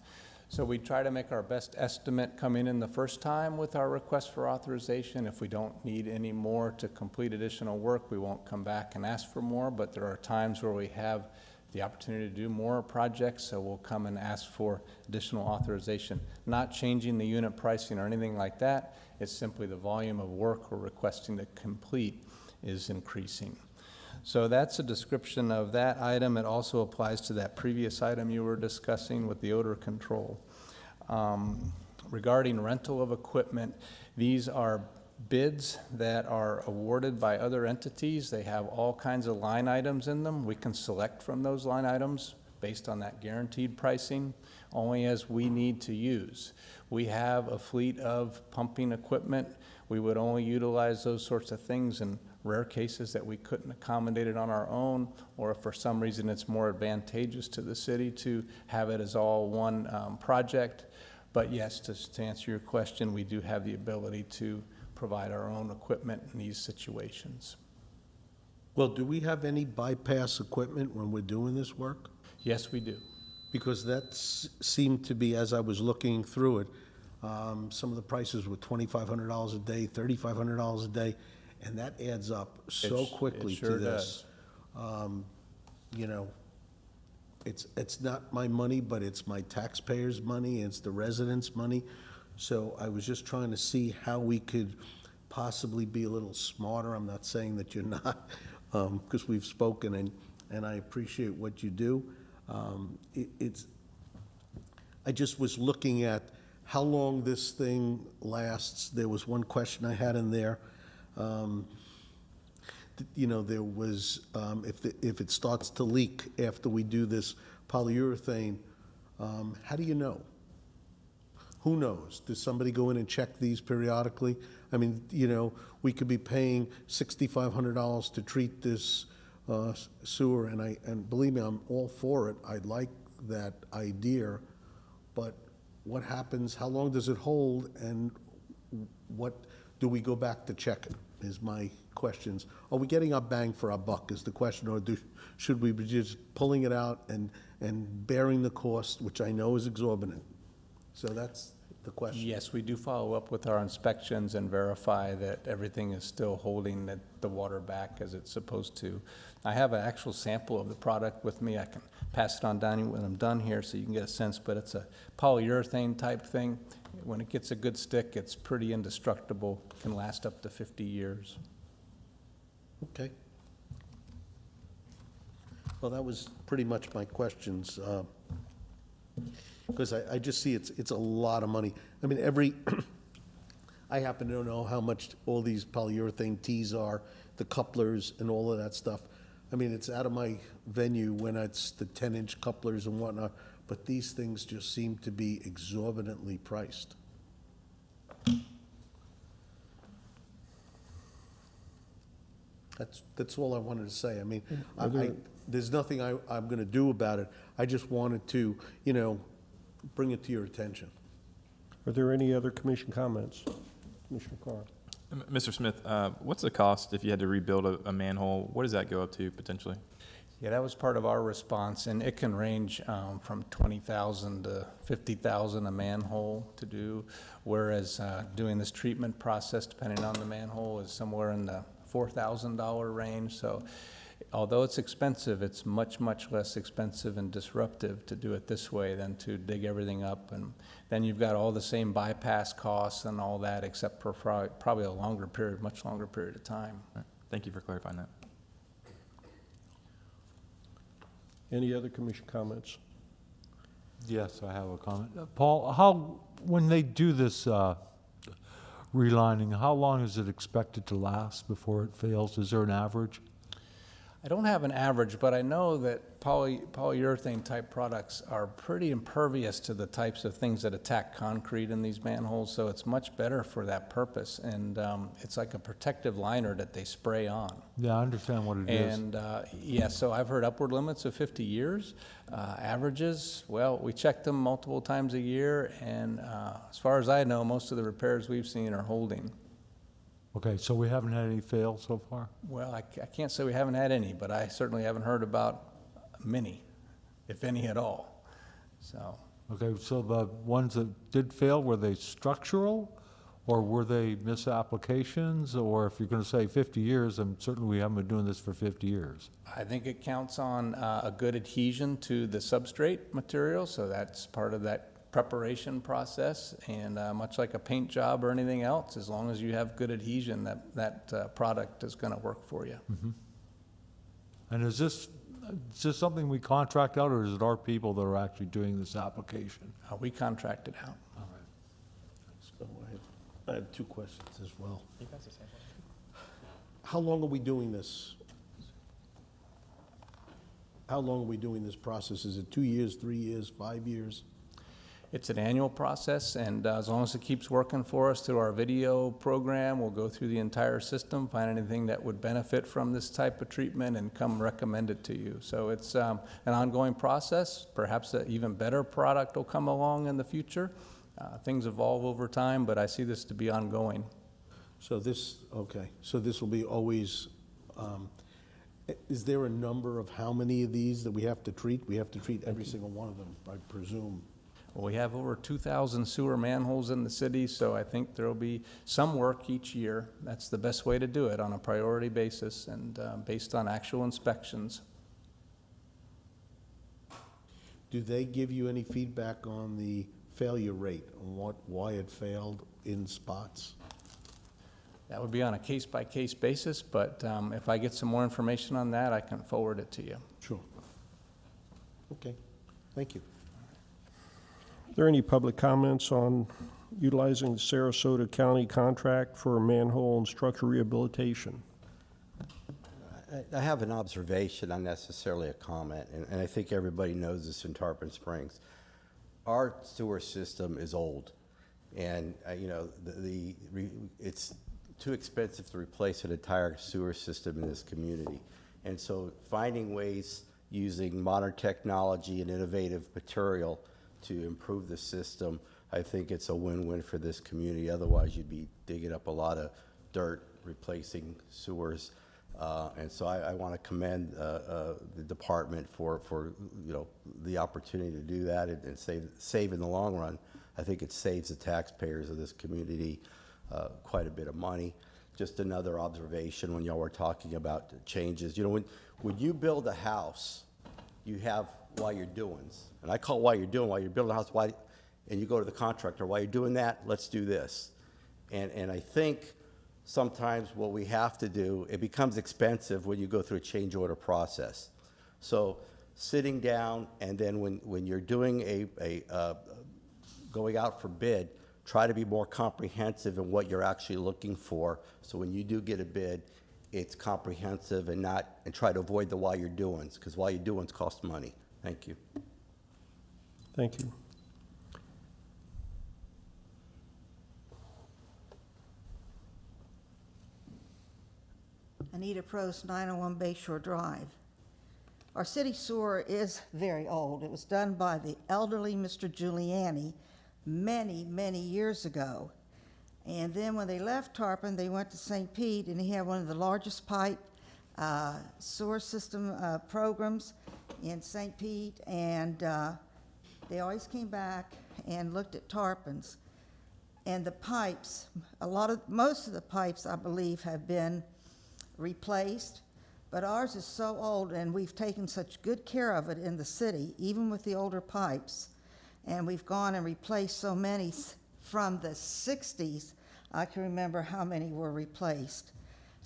So we try to make our best estimate come in the first time with our request for authorization. If we don't need any more to complete additional work, we won't come back and ask for more, but there are times where we have the opportunity to do more projects, so we'll come and ask for additional authorization. Not changing the unit pricing or anything like that, it's simply the volume of work we're requesting to complete is increasing. So that's a description of that item. It also applies to that previous item you were discussing with the odor control. Regarding rental of equipment, these are bids that are awarded by other entities. They have all kinds of line items in them. We can select from those line items based on that guaranteed pricing, only as we need to use. We have a fleet of pumping equipment. We would only utilize those sorts of things in rare cases that we couldn't accommodate it on our own, or if for some reason it's more advantageous to the city to have it as all one project. But yes, to answer your question, we do have the ability to provide our own equipment in these situations. Well, do we have any bypass equipment when we're doing this work? Yes, we do. Because that seemed to be, as I was looking through it, some of the prices were $2,500 a day, $3,500 a day, and that adds up so quickly to this. You know, it's not my money, but it's my taxpayers' money, it's the residents' money. So I was just trying to see how we could possibly be a little smarter. I'm not saying that you're not, because we've spoken, and I appreciate what you do. I just was looking at how long this thing lasts. There was one question I had in there. You know, there was, if it starts to leak after we do this polyurethane, how do you know? Who knows? Does somebody go in and check these periodically? I mean, you know, we could be paying $6,500 to treat this sewer, and believe me, I'm all for it. I like that idea, but what happens, how long does it hold, and what do we go back to check it, is my questions. Are we getting our bang for our buck is the question, or should we be just pulling it out and bearing the cost, which I know is exorbitant? So that's the question. Yes, we do follow up with our inspections and verify that everything is still holding the water back as it's supposed to. I have an actual sample of the product with me. I can pass it on down when I'm done here so you can get a sense, but it's a polyurethane type thing. When it gets a good stick, it's pretty indestructible, can last up to 50 years. Okay. Well, that was pretty much my questions. Because I just see it's a lot of money. I mean, I happen to know how much all these polyurethane tees are, the couplers and all of that stuff. I mean, it's out of my venue when it's the 10-inch couplers and whatnot, but these things just seem to be exorbitantly priced. That's all I wanted to say. I mean, there's nothing I'm gonna do about it. I just wanted to, bring it to your attention. Are there any other commission comments? Commissioner Carr. Mr. Smith, what's the cost if you had to rebuild a manhole? What does that go up to potentially? Yeah, that was part of our response, and it can range from $20,000 to $50,000 a manhole to do, whereas doing this treatment process, depending on the manhole, is somewhere in the $4,000 range. So although it's expensive, it's much, much less expensive and disruptive to do it this way than to dig everything up. And then you've got all the same bypass costs and all that, except for probably a longer period, much longer period of time. Right. Thank you for clarifying that. Any other commission comments? Yes, I have a comment. Paul, when they do this relining, how long is it expected to last before it fails? Is there an average? I don't have an average, but I know that polyurethane type products are pretty impervious to the types of things that attack concrete in these manholes, so it's much better for that purpose. And it's like a protective liner that they spray on. Yeah, I understand what it is. And yeah, so I've heard upward limits of 50 years. Averages, well, we check them multiple times a year, and as far as I know, most of the repairs we've seen are holding. Okay, so we haven't had any fail so far? Well, I can't say we haven't had any, but I certainly haven't heard about many, if any at all. So. Okay, so the ones that did fail, were they structural, or were they misapplications? Or if you're going to say 50 years, then certainly we haven't been doing this for 50 years. I think it counts on a good adhesion to the substrate material, so that's part of that preparation process, and much like a paint job or anything else, as long as you have good adhesion, that product is going to work for you. Mm-hmm. And is this something we contract out, or is it our people that are actually doing this application? We contract it out. All right. So I have two questions as well. How long are we doing this? How long are we doing this process? Is it 2 years, 3 years, 5 years? It's an annual process, and as long as it keeps working for us through our video program, we'll go through the entire system, find anything that would benefit from this type of treatment, and come recommend it to you. So it's an ongoing process. Perhaps an even better product will come along in the future. Things evolve over time, but I see this to be ongoing. So this will be always, is there a number of how many of these that we have to treat? We have to treat every single one of them, I presume. Well, we have over 2,000 sewer manholes in the city, so I think there will be some work each year. That's the best way to do it, on a priority basis and based on actual inspections. Do they give you any feedback on the failure rate, on why it failed in spots? That would be on a case-by-case basis, but if I get some more information on that, I can forward it to you. Sure. Okay, thank you. Are there any public comments on utilizing the Sarasota County contract for manhole and structure rehabilitation? I have an observation, not necessarily a comment, and I think everybody knows this in Tarpon Springs. Our sewer system is old, and it's too expensive to replace an entire sewer system in this community. And so finding ways using modern technology and innovative material to improve the system, I think it's a win-win for this community. Otherwise, you'd be digging up a lot of dirt, replacing sewers. And so I want to commend the department for the opportunity to do that and save in the long run. I think it saves the taxpayers of this community quite a bit of money. Just another observation when y'all were talking about changes. When you build a house, you have while you're doing, and I call while you're building a house, and you go to the contractor, while you're doing that, let's do this. And I think sometimes what we have to do, it becomes expensive when you go through a change order process. So sitting down, and then when you're doing going out for bid, try to be more comprehensive in what you're actually looking for. So when you do get a bid, it's comprehensive and try to avoid the while you're doings, because while you're doings cost money. Thank you. Thank you. Anita Prost, 901 Bayshore Drive. Our city sewer is very old. It was done by the elderly Mr. Giuliani many, many years ago. And then when they left Tarpon, they went to St. Pete, and he had one of the largest pipe sewer system programs in St. Pete, and they always came back and looked at Tarpon's. And the pipes, most of the pipes, I believe, have been replaced, but ours is so old, and we've taken such good care of it in the city, even with the older pipes, and we've gone and replaced so many from the 60s. I can remember how many were replaced,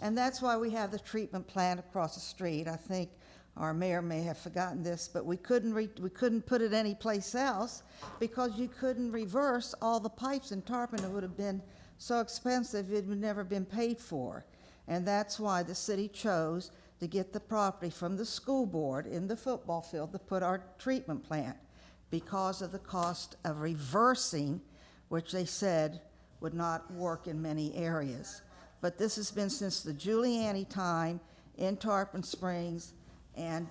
and that's why we have the treatment plant across the street. I think our mayor may have forgotten this, but we couldn't put it anyplace else because you couldn't reverse all the pipes in Tarpon. It would have been so expensive it would never been paid for. And that's why the city chose to get the property from the school board in the football field to put our treatment plant, because of the cost of reversing, which they said would not work in many areas. But this has been since the Giuliani time in Tarpon Springs, and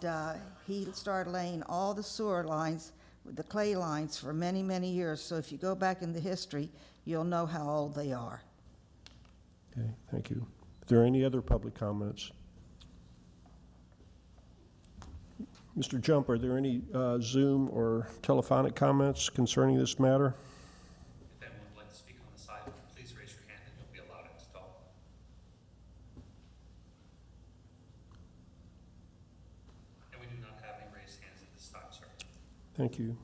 he started laying all the sewer lines, the clay lines, for many, many years. So if you go back in the history, you'll know how old they are. Okay, thank you. Are there any other public comments? Mr. Jump, are there any Zoom or telephonic comments concerning this matter? If anyone would like to speak on this item, please raise your hand and you'll be allowed to talk. And we do not have any raised hands at this time, sir. Thank you.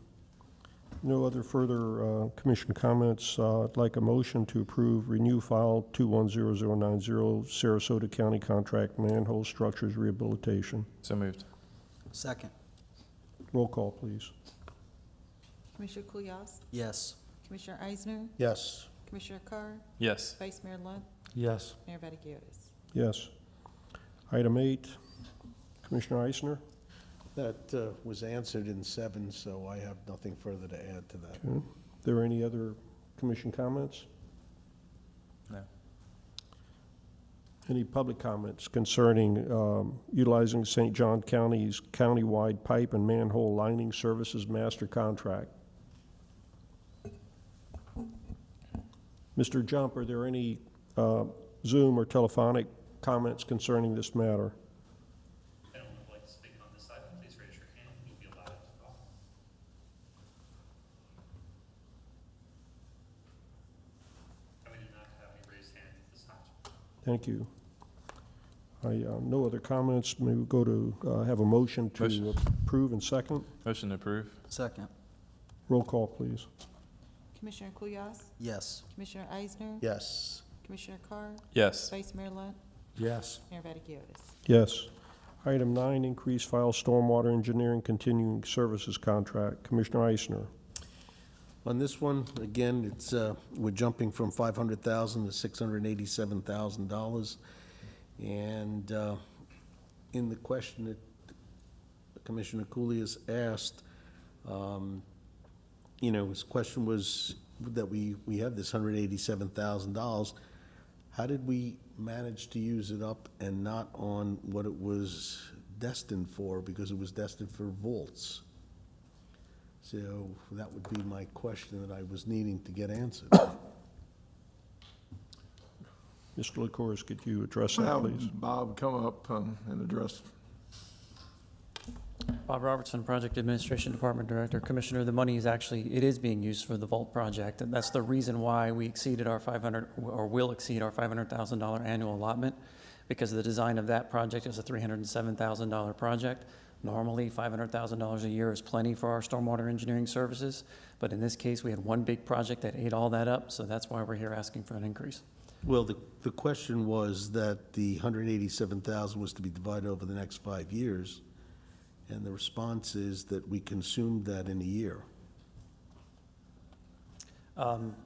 No other further commission comments. I'd like a motion to approve renew file 210090 Sarasota County contract manhole structures rehabilitation. So moved. Second. Roll call, please. Commissioner Kulyas? Yes. Commissioner Eisner? Yes. Commissioner Carr? Yes. Vice Mayor Lunt? Yes. Mayor Vaticius? Yes. Item 8, Commissioner Eisner. That was answered in 7, so I have nothing further to add to that. Okay. Are there any other commission comments? No. Any public comments concerning utilizing St. John County's countywide pipe and manhole lining services master contract? Mr. Jump, are there any Zoom or telephonic comments concerning this matter? If anyone would like to speak on this item, please raise your hand and you'll be allowed to talk. And we do not have any raised hands at this time, sir. Thank you. No other comments. May we go to have a motion to approve and second? Motion to approve. Second. Roll call, please. Commissioner Kulyas? Yes. Commissioner Eisner? Yes. Commissioner Carr? Yes. Vice Mayor Lunt? Yes. Mayor Vaticius? Yes. Item 9, increase file stormwater engineering continuing services contract. Commissioner Eisner. On this one, again, it's, we're jumping from $500,000 to $687,000. And in the question that Commissioner Kulyas asked, you know, his question was that we have this $187,000. How did we manage to use it up and not on what it was destined for, because it was destined for vaults? So that would be my question that I was needing to get answered. Mr. LaCourse, could you address that, Have please? Bob come up and address. Bob Robertson, Project Administration Department Director. Commissioner, the money is actually, it is being used for the vault project, and that's the reason why we exceeded our will exceed our $500,000 annual allotment, because the design of that project is a $307,000 project. Normally, $500,000 a year is plenty for our stormwater engineering services, but in this case, we had one big project that ate all that up, so that's why we're here asking for an increase. Well, the question was that the $187,000 was to be divided over the next 5 years, And the response is that we consumed that in a year.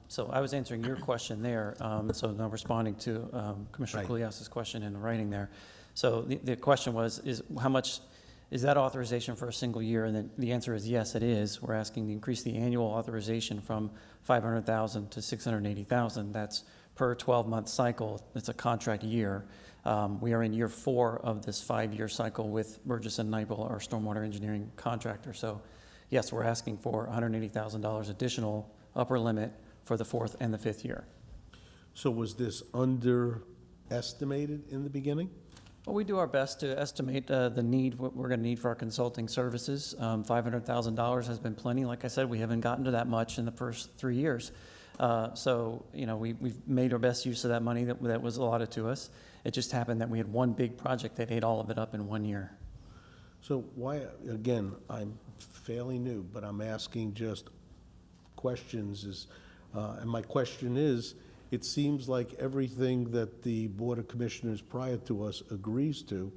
So I was answering your question there, so now responding to Commissioner Right. Kulias's question in writing there. So the question was, is how much, is that authorization for a single year? And then the answer is yes, it is. We're asking to increase the annual authorization from $500,000 to $680,000. That's per 12-month cycle. It's a contract year. We are in year 4 of this 5-year cycle with Burgess and Nyepel, our stormwater engineering contractor. So yes, we're asking for $180,000 additional upper limit for the 4th and the 5th year. So was this underestimated in the beginning? Well, we do our best to estimate the need, what we're going to need for our consulting services. $500,000 has been plenty. Like I said, we haven't gotten to that much in the first 3 years. So, you know, we've made our best use of that money that was allotted to us. It just happened that we had one big project that ate all of it up in 1 year. So why, again, I'm fairly new, but I'm asking just questions and my question is, it seems like everything that the Board of Commissioners prior to us agrees to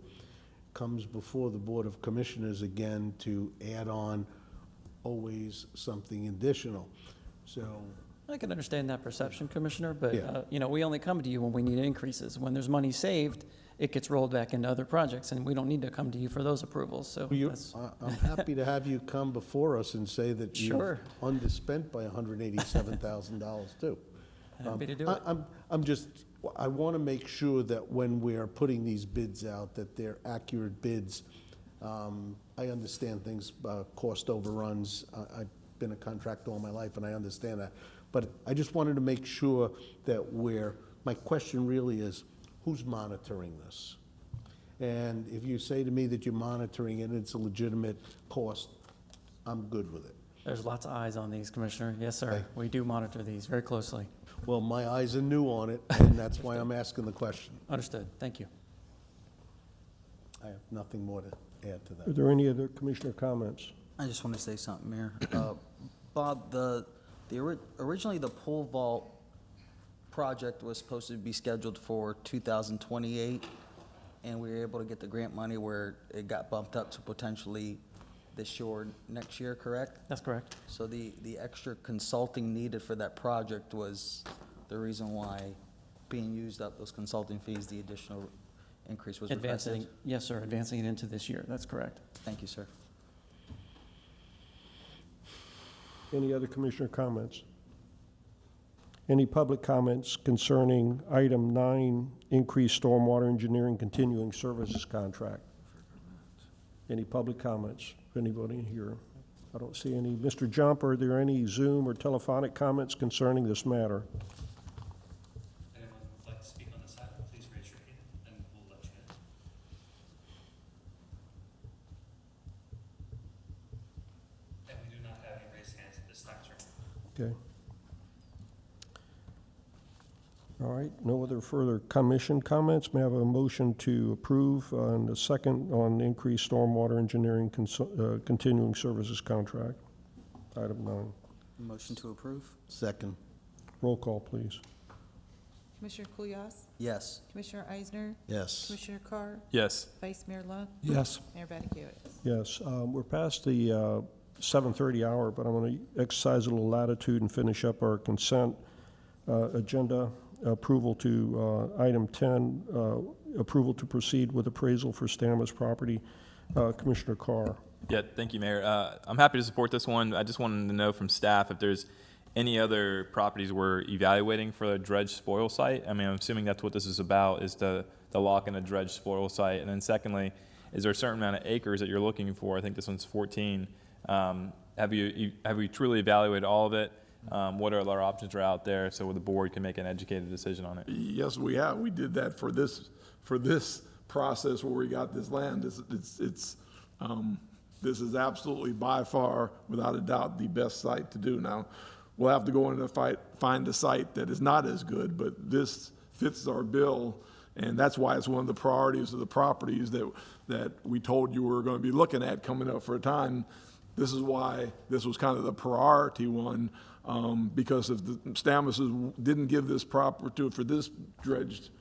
comes before the Board of Commissioners again to add on always something additional. So I can understand that perception, Commissioner, but, Yeah. you know, we only come to you when we need increases. When there's money saved, it gets rolled back into other projects, and we don't need to come to you for those approvals, so that's. I'm happy to have you come before us and say that you've Sure. underspent by $187,000 too. Happy to do it. I want to make sure that when we're putting these bids out, that they're accurate bids. I understand things, cost overruns. I've been a contractor all my life, and I understand that. But I just wanted to make sure that my question really is, who's monitoring this? And if you say to me that you're monitoring it and it's a legitimate cost, I'm good with it. There's lots of eyes on these, Commissioner. Yes, sir. We do monitor these very closely. Well, my eyes are new on it, and that's why I'm asking the question. Understood. Thank you. I have nothing more to add to Are that. there any other commissioner comments? I just want to say something, Mayor. Bob, originally the pole vault project was supposed to be scheduled for 2028, and we were able to get the grant money where it got bumped up to potentially this year or next year, correct? That's correct. So the extra consulting needed for that project was the reason why being used up, those consulting fees, the additional increase was requested? Advancing, yes, sir, advancing it into this year. That's correct. Thank you, sir. Any other commissioner comments? Any public comments concerning item 9, increased stormwater engineering continuing services contract? Any public comments? Anybody here? I don't see any. Mr. Jump, are there any Zoom or telephonic comments concerning this matter? Anyone would like to speak on this item, please raise your hand and we'll let you in. And we do not have any raised hands at this time, sir. Okay. All right, no other further commission comments. May I have a motion to approve and a second on increased stormwater engineering continuing services contract? Item 9. Motion to approve? Second. Roll call, please. Commissioner Kulyas? Yes. Commissioner Eisner? Yes. Commissioner Carr? Yes. Vice Mayor Lunt? Yes. Mayor Vaticius? Yes, we're past the 7:30 hour, but I'm going to exercise a little latitude and finish up our consent agenda. Approval to item 10, approval to proceed with appraisal for Stammes property. Commissioner Carr. Yeah, thank you, Mayor. I'm happy to support this one. I just wanted to know from staff if there's any other properties we're evaluating for the dredge spoil site. I mean, I'm assuming that's what this is about, is the lock and a dredge spoil site. And then secondly, is there a certain amount of acres that you're looking for? I think this one's 14. Have you truly evaluated all of it? What other options are out there so the board can make an educated decision on it? Yes, we have. We did that for this process where we got this land. This is absolutely by far, without a doubt, the best site to do. Now, we'll have to go in and find a site that is not as good, but this fits our bill, and that's why it's one of the priorities of the properties that we told you we were going to be looking at coming up for a time. This is why this was kind of the priority one. Because if the Stammes didn't give this property for this dredge,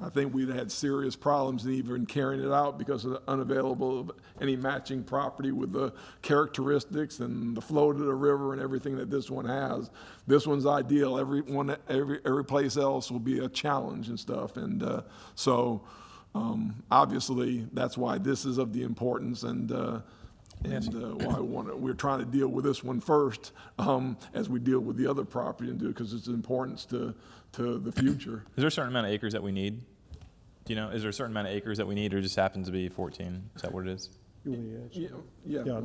I think we'd had serious problems in even carrying it out because of the unavailable of any matching property with the characteristics and the flow to the river and everything that this one has. This one's ideal. Every place else will be a challenge and stuff. And obviously, that's why this is of the importance and why we're trying to deal with this one first as we deal with the other property and do it because it's importance to the future. Is there a certain amount of acres that we need? Do you know, is there a certain amount of acres that we need, or just happens to be 14? Is that what it is? You want me to answer? Yeah.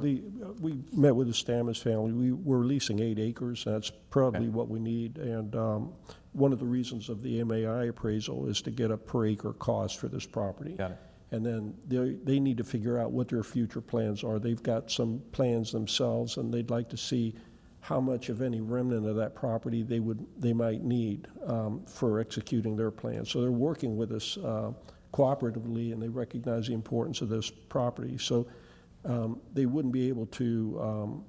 We met with the Stammes family. We were leasing 8 acres. That's probably what we need. And one of the reasons of the MAI appraisal is to get a per acre cost for this property. Got it. And then they need to figure out what their future plans are. They've got some plans themselves, and they'd like to see how much of any remnant of that property they might need for executing their plans. So they're working with us cooperatively, and they recognize the importance of this property. So they wouldn't be able to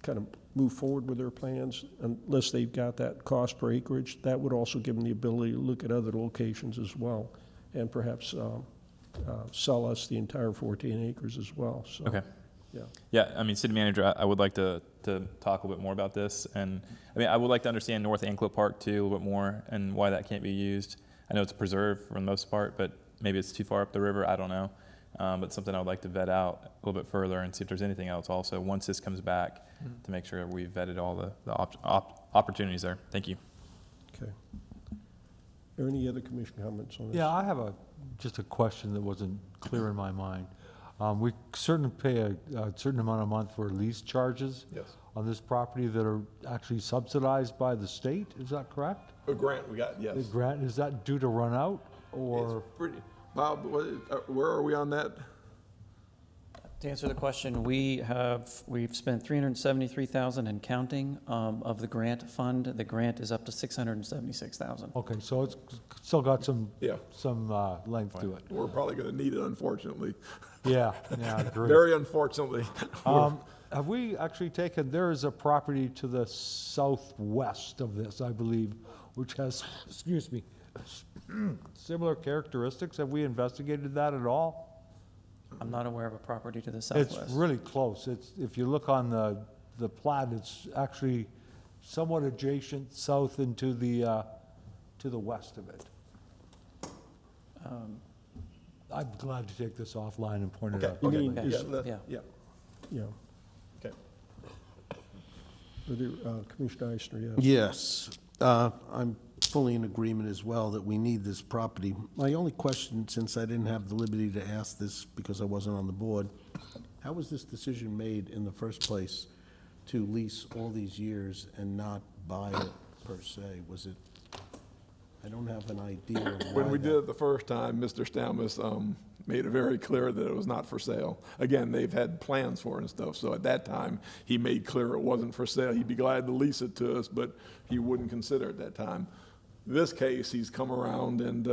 kind of move forward with their plans unless they've got that cost per acreage. That would also give them the ability to look at other locations as well, and perhaps sell us the entire 14 acres as well. So, Okay. Yeah. Yeah, I mean, city manager, I would like to talk a little bit more about this. And I mean, I would like to understand North Anclote Park too, a little bit more, and why that can't be used. I know it's a preserve for the most part, but maybe it's too far up the river, I don't know. But something I would like to vet out a little bit further and see if there's anything else also, once this comes back, to make sure we've vetted all the opportunities there. Thank you. Okay. Are there any other commission comments on this? Yeah, I have just a question that wasn't clear in my mind. We certainly pay a certain amount a month for lease charges on this property that are actually subsidized by the state, is that correct? A grant we got, yes. The grant, is that due to run out, or? It's pretty, Bob, where are we on that? To answer the question, we've spent $373,000 and counting of the grant fund. The grant is up to $676,000. Okay, so it's still got some Yeah. length to it. We're probably going to need it, unfortunately. Yeah, I agree. Very unfortunately. Have we actually taken, there is a property to the southwest of this, I believe, which has, excuse me, similar characteristics. Have we investigated that at all? I'm not aware of a property to the southwest. It's really close. If you look on the plat, it's actually somewhat adjacent south and to the west of it. I'm glad to take this offline and point it out. You mean, Yeah. Okay. Commissioner Eisner, Yes, I'm fully in agreement as well that we need this property. My only question, since I didn't have the liberty to ask this because I wasn't on the board, how was this decision made in the first place to lease all these years and not buy it per se? Was it, I don't have an idea of why When we did it the first time, Mr. Stammes made it very clear that it was not for sale. Again, they've had plans for it and stuff, so at that time, he made clear it wasn't for sale. He'd be glad to lease it to us, but he wouldn't consider it at that time. This case, he's come around and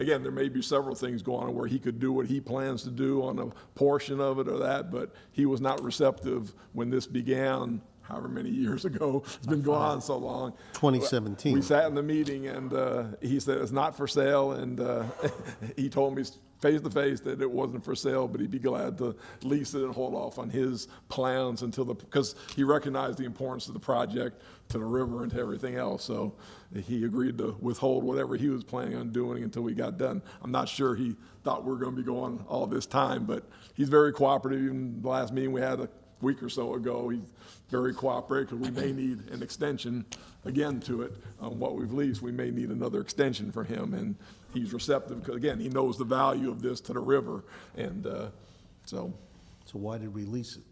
again, there may be several things going on where he could do what he plans to do on a portion of it or that, but he was not receptive when this began, however many years ago. It's been going on so long. 2017. We sat in the meeting and he said it's not for sale, and he told me face to face that it wasn't for sale, but he'd be glad to lease it and hold off on his plans until because he recognized the importance of the project to the river and to everything else. So he agreed to withhold whatever he was planning on doing until we got done. I'm not sure he thought we were going to be going all this time, but he's very cooperative. Even the last meeting we had a week or so ago, he's very cooperative, because we may need an extension again to it. What we've leased, we may need another extension for him, and he's receptive because, again, he knows the value of this to the river, and so. So why did we lease it?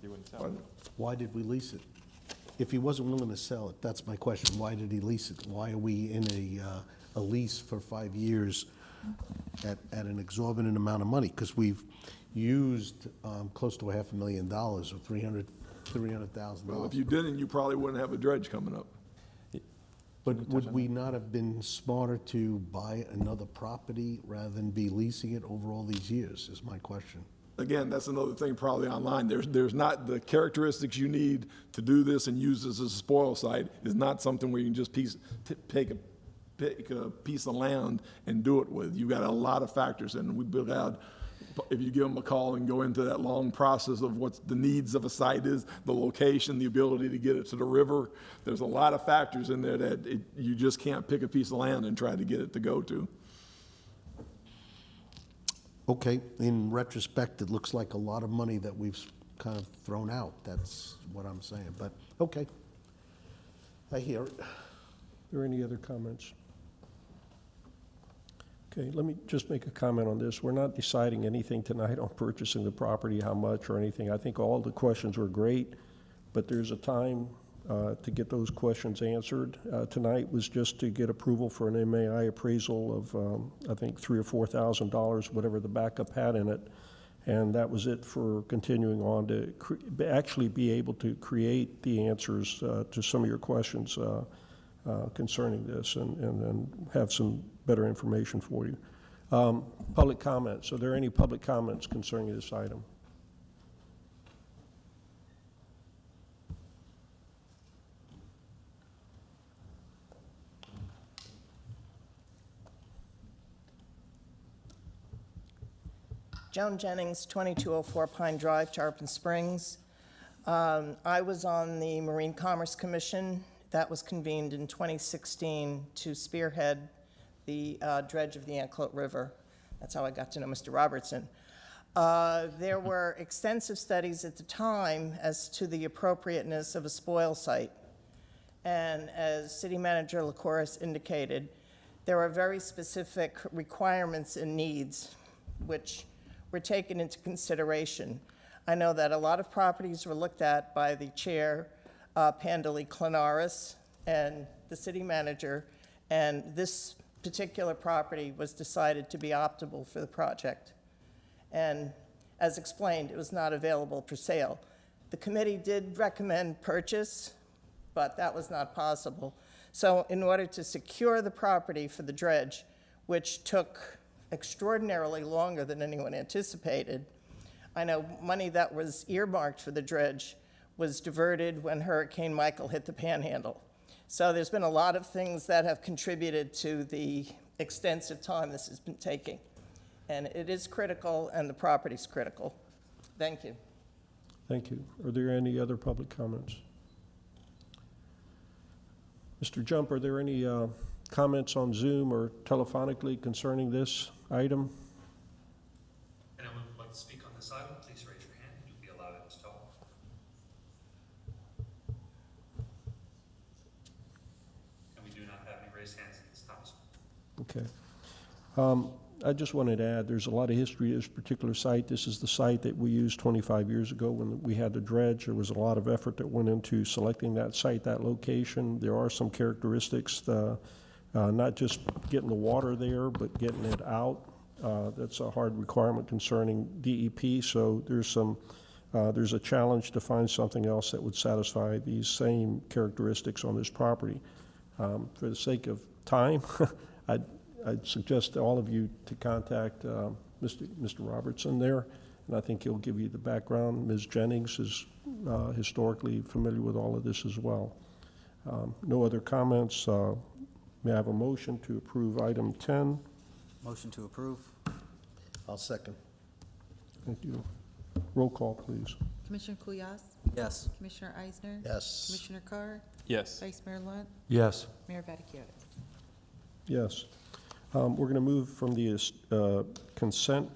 He wouldn't sell it. Why did we lease it? If he wasn't willing to sell it, that's my question. Why did he lease it? Why are we in a lease for 5 years at an exorbitant amount of money? Because we've used close to $500,000 or $300,000. Well, if you didn't, you probably wouldn't have a dredge coming up. But would we not have been smarter to buy another property rather than be leasing it over all these years, is my question. again, that's another thing probably online. There's not the characteristics you need to do this and use this as a spoil site is not something where you can just pick a piece of land and do it with. You've got a lot of factors, and we'd be glad if you give them a call and go into that long process of what the needs of a site is, the location, the ability to get it to the river. There's a lot of factors in there that you just can't pick a piece of land and try to get it to go to. Okay, in retrospect, it looks like a lot of money that we've kind of thrown out. That's what I'm saying, but, okay. I hear it. Are there any other comments? Okay, let me just make a comment on this. We're not deciding anything tonight on purchasing the property, how much or anything. I think all the questions were great, but there's a time to get those questions answered. Tonight was just to get approval for an MAI appraisal of, I think, $3,000 or $4,000, whatever the backup had in it. And that was it for continuing on to actually be able to create the answers to some of your questions concerning this and then have some better information for you. Public comments. Are there any public comments concerning this item? Joan Jennings, 2204 Pine Drive, Tarpon Springs. I was on the Marine Commerce Commission that was convened in 2016 to spearhead the dredge of the Anclote River. That's how I got to know Mr. Robertson. There were extensive studies at the time as to the appropriateness of a spoil site. And as City Manager LaCouris indicated, there are very specific requirements and needs which were taken into consideration. I know that a lot of properties were looked at by the chair, Pandeli Clanaris, and the city manager, and this particular property was decided to be optimal for the project. And as explained, it was not available for sale. The committee did recommend purchase, but that was not possible. So in order to secure the property for the dredge, which took extraordinarily longer than anyone anticipated, I know money that was earmarked for the dredge was diverted when Hurricane Michael hit the Panhandle. So there's been a lot of things that have contributed to the extensive time this has been taking. And it is critical, and the property's critical. Thank you. Thank you. Are there any other public comments? Mr. Jump, are there any comments on Zoom or telephonically concerning this item? Anyone who would like to speak on this item, please raise your hand. You'll be allowed to talk. And we do not have any raised hands at this time. Okay. I just wanted to add, there's a lot of history to this particular site. This is the site that we used 25 years ago when we had the dredge. There was a lot of effort that went into selecting that site, that location. There are some characteristics, not just getting the water there, but getting it out. That's a hard requirement concerning DEP, so there's a challenge to find something else that would satisfy these same characteristics on this property. For the sake of time, I'd suggest to all of you to contact Mr. Robertson there, and I think he'll give you the background. Ms. Jennings is historically familiar with all of this as well. No other comments. May I have a motion to approve item 10? Motion to approve. I'll second. Thank you. Roll call, please. Commissioner Kulyas? Yes. Commissioner Eisner? Yes. Commissioner Carr? Yes. Vice Mayor Lunt? Yes. Mayor Vaticius? Yes. We're going to move from the consent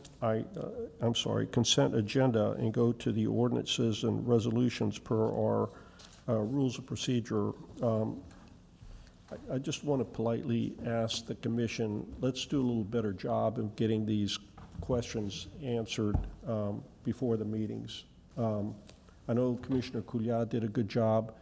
agenda and go to the ordinances and resolutions per our rules of procedure. I just want to politely ask the commission, let's do a little better job of getting these questions answered before the meetings. I know Commissioner Couliard did a good job,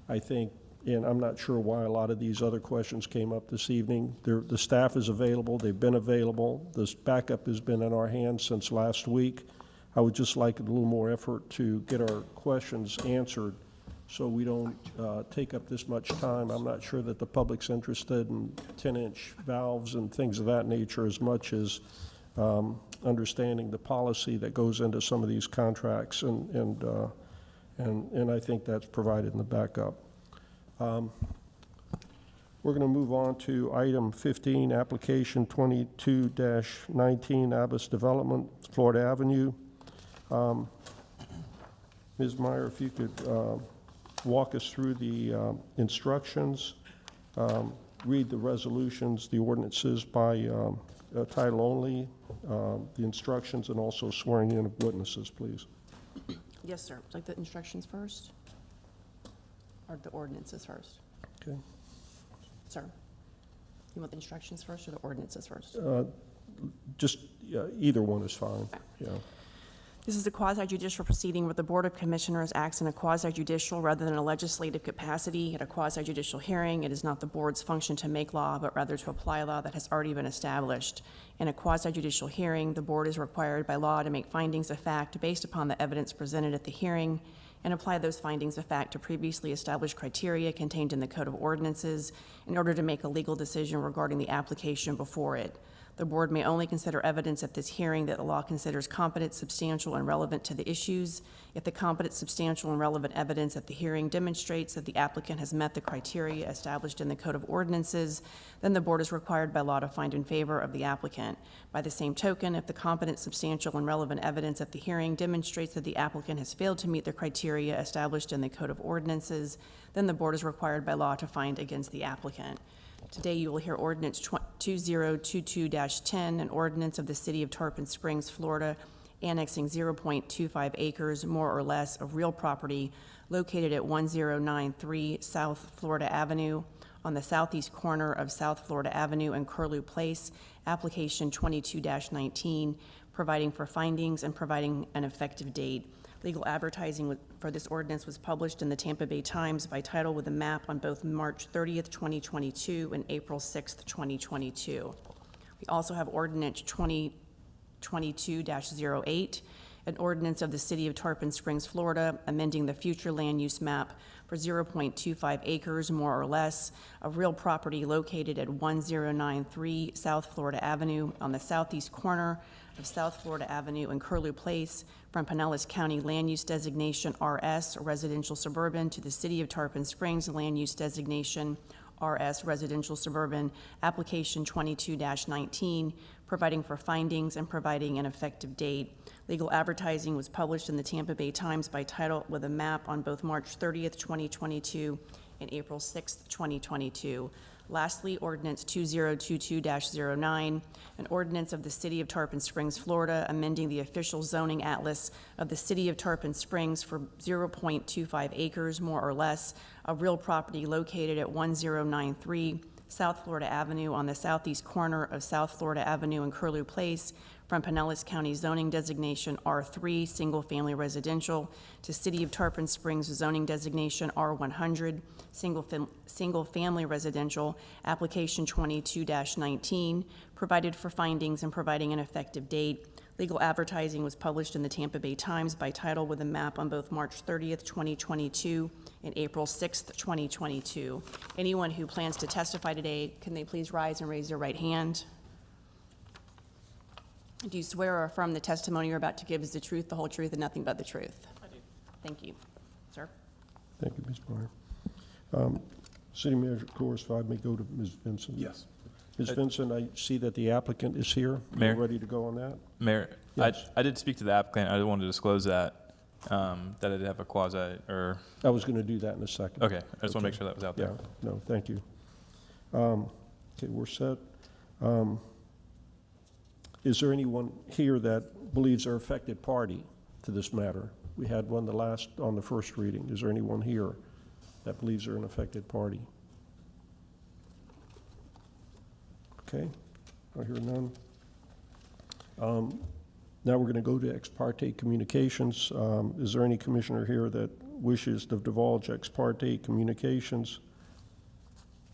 I think, and I'm not sure why a lot of these other questions came up this evening. The staff is available. They've been available. This backup has been in our hands since last week. I would just like a little more effort to get our questions answered so we don't take up this much time. I'm not sure that the public's interested in 10-inch valves and things of that nature as much as understanding the policy that goes into some of these contracts, and I think that's provided in the backup. We're going to move on to item 15, application 22-19, Abbas Development, Florida Avenue. Ms. Meyer, if you could walk us through the instructions, read the resolutions, the ordinances by title only, the instructions, and also swearing in of witnesses, please. Yes, sir. Like the instructions first? Or the ordinances first? Okay. Sir, you want the instructions first or the ordinances first? Just either one is fine. Yeah. This is a quasi-judicial proceeding where the Board of Commissioners acts in a quasi-judicial rather than a legislative capacity. At a quasi-judicial hearing, it is not the board's function to make law, but rather to apply law that has already been established. In a quasi-judicial hearing, the board is required by law to make findings of fact based upon the evidence presented at the hearing and apply those findings of fact to previously established criteria contained in the Code of Ordinances in order to make a legal decision regarding the application before it. The board may only consider evidence at this hearing that the law considers competent, substantial, and relevant to the issues. If the competent, substantial, and relevant evidence at the hearing demonstrates that the applicant has met the criteria established in the Code of Ordinances, then the board is required by law to find in favor of the applicant. By the same token, if the competent, substantial, and relevant evidence at the hearing demonstrates that the applicant has failed to meet the criteria established in the Code of Ordinances, then the board is required by law to find against the applicant. Today, you will hear Ordinance 2022-10, an ordinance of the City of Tarpon Springs, Florida, annexing 0.25 acres, more or less, of real property located at 1093 South Florida Avenue on the southeast corner of South Florida Avenue and Curlew Place, application 22-19, providing for findings and providing an effective date. Legal advertising for this ordinance was published in the Tampa Bay Times by title with a map on both March 30th, 2022 and April 6th, 2022. We also have Ordinance 2022-08, an ordinance of the City of Tarpon Springs, Florida, amending the future land use map for 0.25 acres, more or less, of real property located at 1093 South Florida Avenue on the southeast corner of South Florida Avenue and Curlew Place from Pinellas County Land Use Designation RS, Residential Suburban, to the City of Tarpon Springs Land Use Designation RS, Residential Suburban, application 22-19, providing for findings and providing an effective date. Legal advertising was published in the Tampa Bay Times by title with a map on both March 30th, 2022 and April 6th, 2022. Lastly, Ordinance 2022-09, an ordinance of the City of Tarpon Springs, Florida, amending the official zoning atlas of the City of Tarpon Springs for 0.25 acres, more or less, of real property located at 1093 South Florida Avenue on the southeast corner of South Florida Avenue and Curlew Place from Pinellas County zoning designation R3, single-family residential, to City of Tarpon Springs zoning designation R100, single-family residential, application 22-19, provided for findings and providing an effective date. Legal advertising was published in the Tampa Bay Times by title with a map on both March 30th, 2022 and April 6th, 2022. Anyone who plans to testify today, can they please rise and raise their right hand? Do you swear or affirm the testimony you're about to give is the truth, the whole truth, and nothing but the truth? I do. Thank you. Sir? Thank you, Ms. Meyer. City Manager, of course, if I may go to Ms. Vincent. Yes. Ms. Vincent, I see that the applicant is here. Mayor? You ready to go on that? Mayor, Yes. I did speak to the applicant. I wanted to disclose that, that I did have a quasi, or... I was going to do that in a second. Okay, I just want to make sure that was out there. Yeah, no, thank you. Okay, we're set. Is there anyone here that believes they're affected party to this matter? We had one on the first reading. Is there anyone here that believes they're an affected party? Okay, I hear none. Now we're going to go to ex parte communications. Is there any commissioner here that wishes to divulge ex parte communications?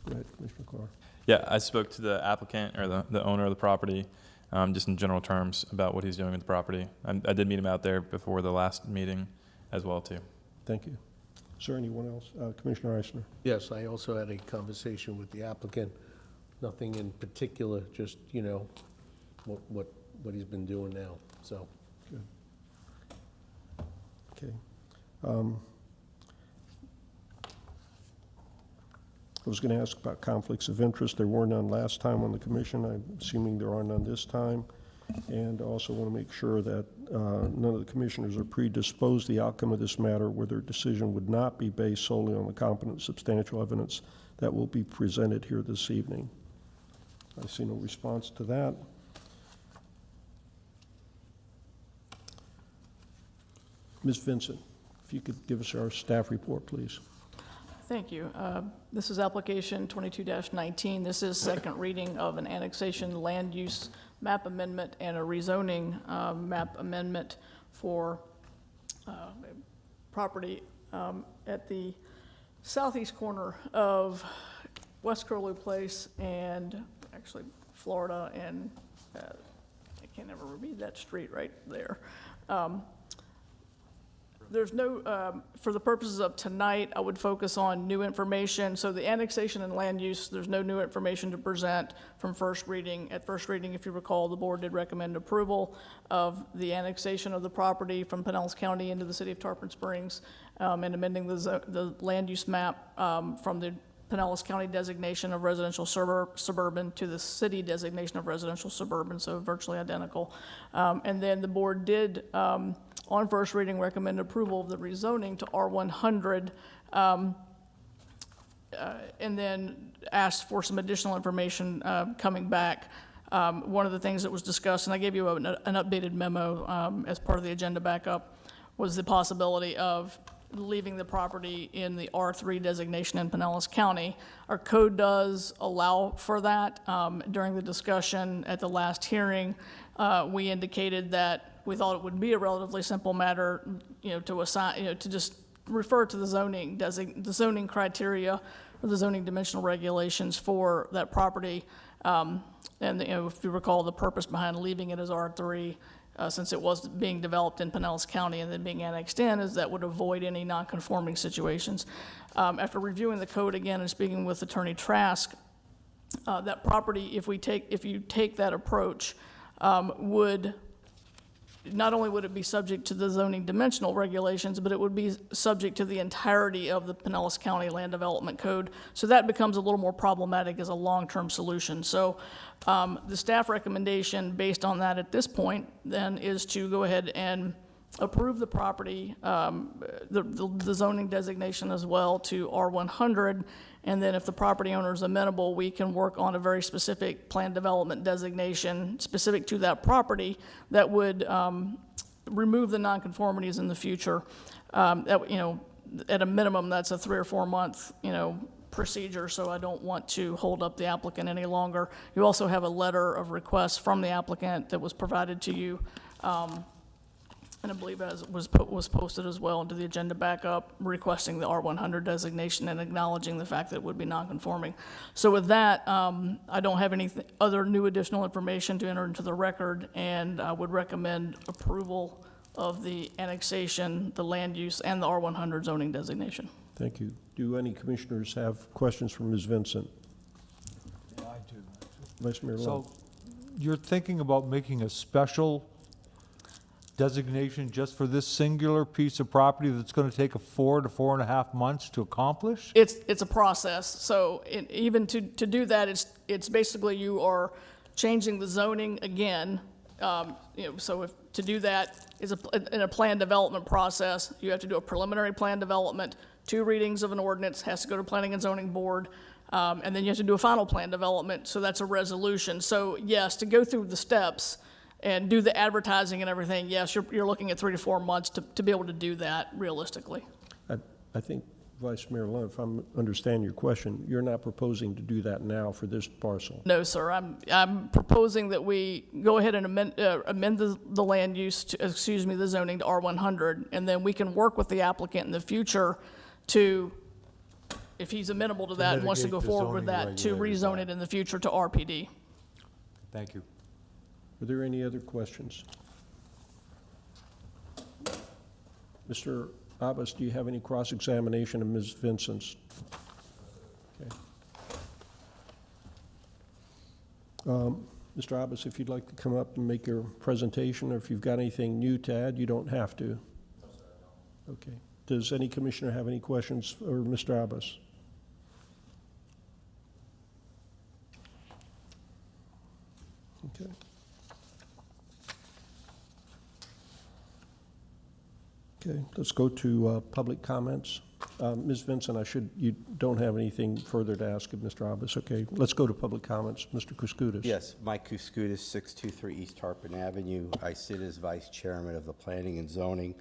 Go ahead, Commissioner Clark. Yeah, I spoke to the applicant or the owner of the property, just in general terms about what he's doing with the property. I did meet him out there before the last meeting as well, too. Thank you. Is there anyone else? Commissioner Eisner. Yes, I also had a conversation with the applicant. Nothing in particular, just, what what he's been doing now, so. Good. Okay. I was going to ask about conflicts of interest. There were none last time on the commission. I'm assuming there are none this time. And also want to make sure that none of the commissioners are predisposed to the outcome of this matter where their decision would not be based solely on the competent substantial evidence that will be presented here this evening. I see no response to that. Ms. Vincent, if you could give us our staff report, please. Thank you. This is application 22-19. This is second reading of an annexation land use map amendment and a rezoning map amendment for property at the southeast corner of West Curlew Place and actually Florida and I can't ever read that street right there. There's no, for the purposes of tonight, I would focus on new information. So the annexation and land use, there's no new information to present from first reading. At first reading, if you recall, the board did recommend approval of the annexation of the property from Pinellas County into the city of Tarpon Springs and amending the land use map from the Pinellas County designation of residential suburban to the city designation of residential suburban, so virtually identical. And then the board did, on first reading, recommend approval of the rezoning to R100, and then asked for some additional information coming back. One of the things that was discussed, and I gave you an updated memo as part of the agenda backup, was the possibility of leaving the property in the R3 designation in Pinellas County. Our code does allow for that. During the discussion at the last hearing, we indicated that we thought it would be a relatively simple matter, to assign, to just refer to the zoning criteria or the zoning dimensional regulations for that property. And if you recall, the purpose behind leaving it as R3, since it was being developed in Pinellas County and then being annexed in, is that would avoid any non-conforming situations. After reviewing the code again and speaking with Attorney Trask, that property, if you take that approach, would not only would it be subject to the zoning dimensional regulations, but it would be subject to the entirety of the Pinellas County Land Development Code. So that becomes a little more problematic as a long-term solution. So the staff recommendation based on that at this point then is to go ahead and approve the property, the zoning designation as well to R100, and then if the property owner is amenable, we can work on a very specific plan development designation specific to that property that would remove the nonconformities in the future. At a minimum, that's a 3 or 4 month, procedure, so I don't want to hold up the applicant any longer. You also have a letter of request from the applicant that was provided to you, and I believe as was posted as well into the agenda backup, requesting the R100 designation and acknowledging the fact that it would be non-conforming. So with that, I don't have any other new additional information to enter into the record, and I would recommend approval of the annexation, the land use, and the R100 zoning designation. Thank you. Do any commissioners have questions for Ms. Vincent? Yeah, I do. Vice Mayor Lund. So you're thinking about making a special designation just for this singular piece of property that's going to take 4 to 4.5 months to accomplish? It's a process. So even to do that, it's basically you are changing the zoning again. So to do that is in a plan development process, you have to do a preliminary plan development, 2 readings of an ordinance, has to go to Planning and Zoning Board, and then you have to do a final plan development. So that's a resolution. So yes, to go through the steps and do the advertising and everything, yes, you're looking at 3 to 4 months to be able to do that realistically. I think, Vice Mayor Lund, if I'm understanding your question, you're not proposing to do that now for this parcel? No, sir. I'm proposing that we go ahead and amend the land use, the zoning to R100, and then we can work with the applicant in the future to, if he's amenable to that and wants to go forward with that, to rezone it in the future to RPD. Thank you. Are there any other questions? Mr. Abbas, do you have any cross-examination of Ms. Vincent's? Okay. Mr. Abbas, if you'd like to come up and make your presentation, or if you've got anything new to add, you don't have to. Okay. Does any commissioner have any questions for Mr. Abbas? Okay. Okay, let's go to public comments. Ms. Vincent, you don't have anything further to ask of Mr. Abbas. Okay, let's go to public comments. Mr. Kuskudis. Yes, Mike Kuskudis, 623 East Tarpon Avenue. I sit as Vice Chairman of the Planning and Zoning.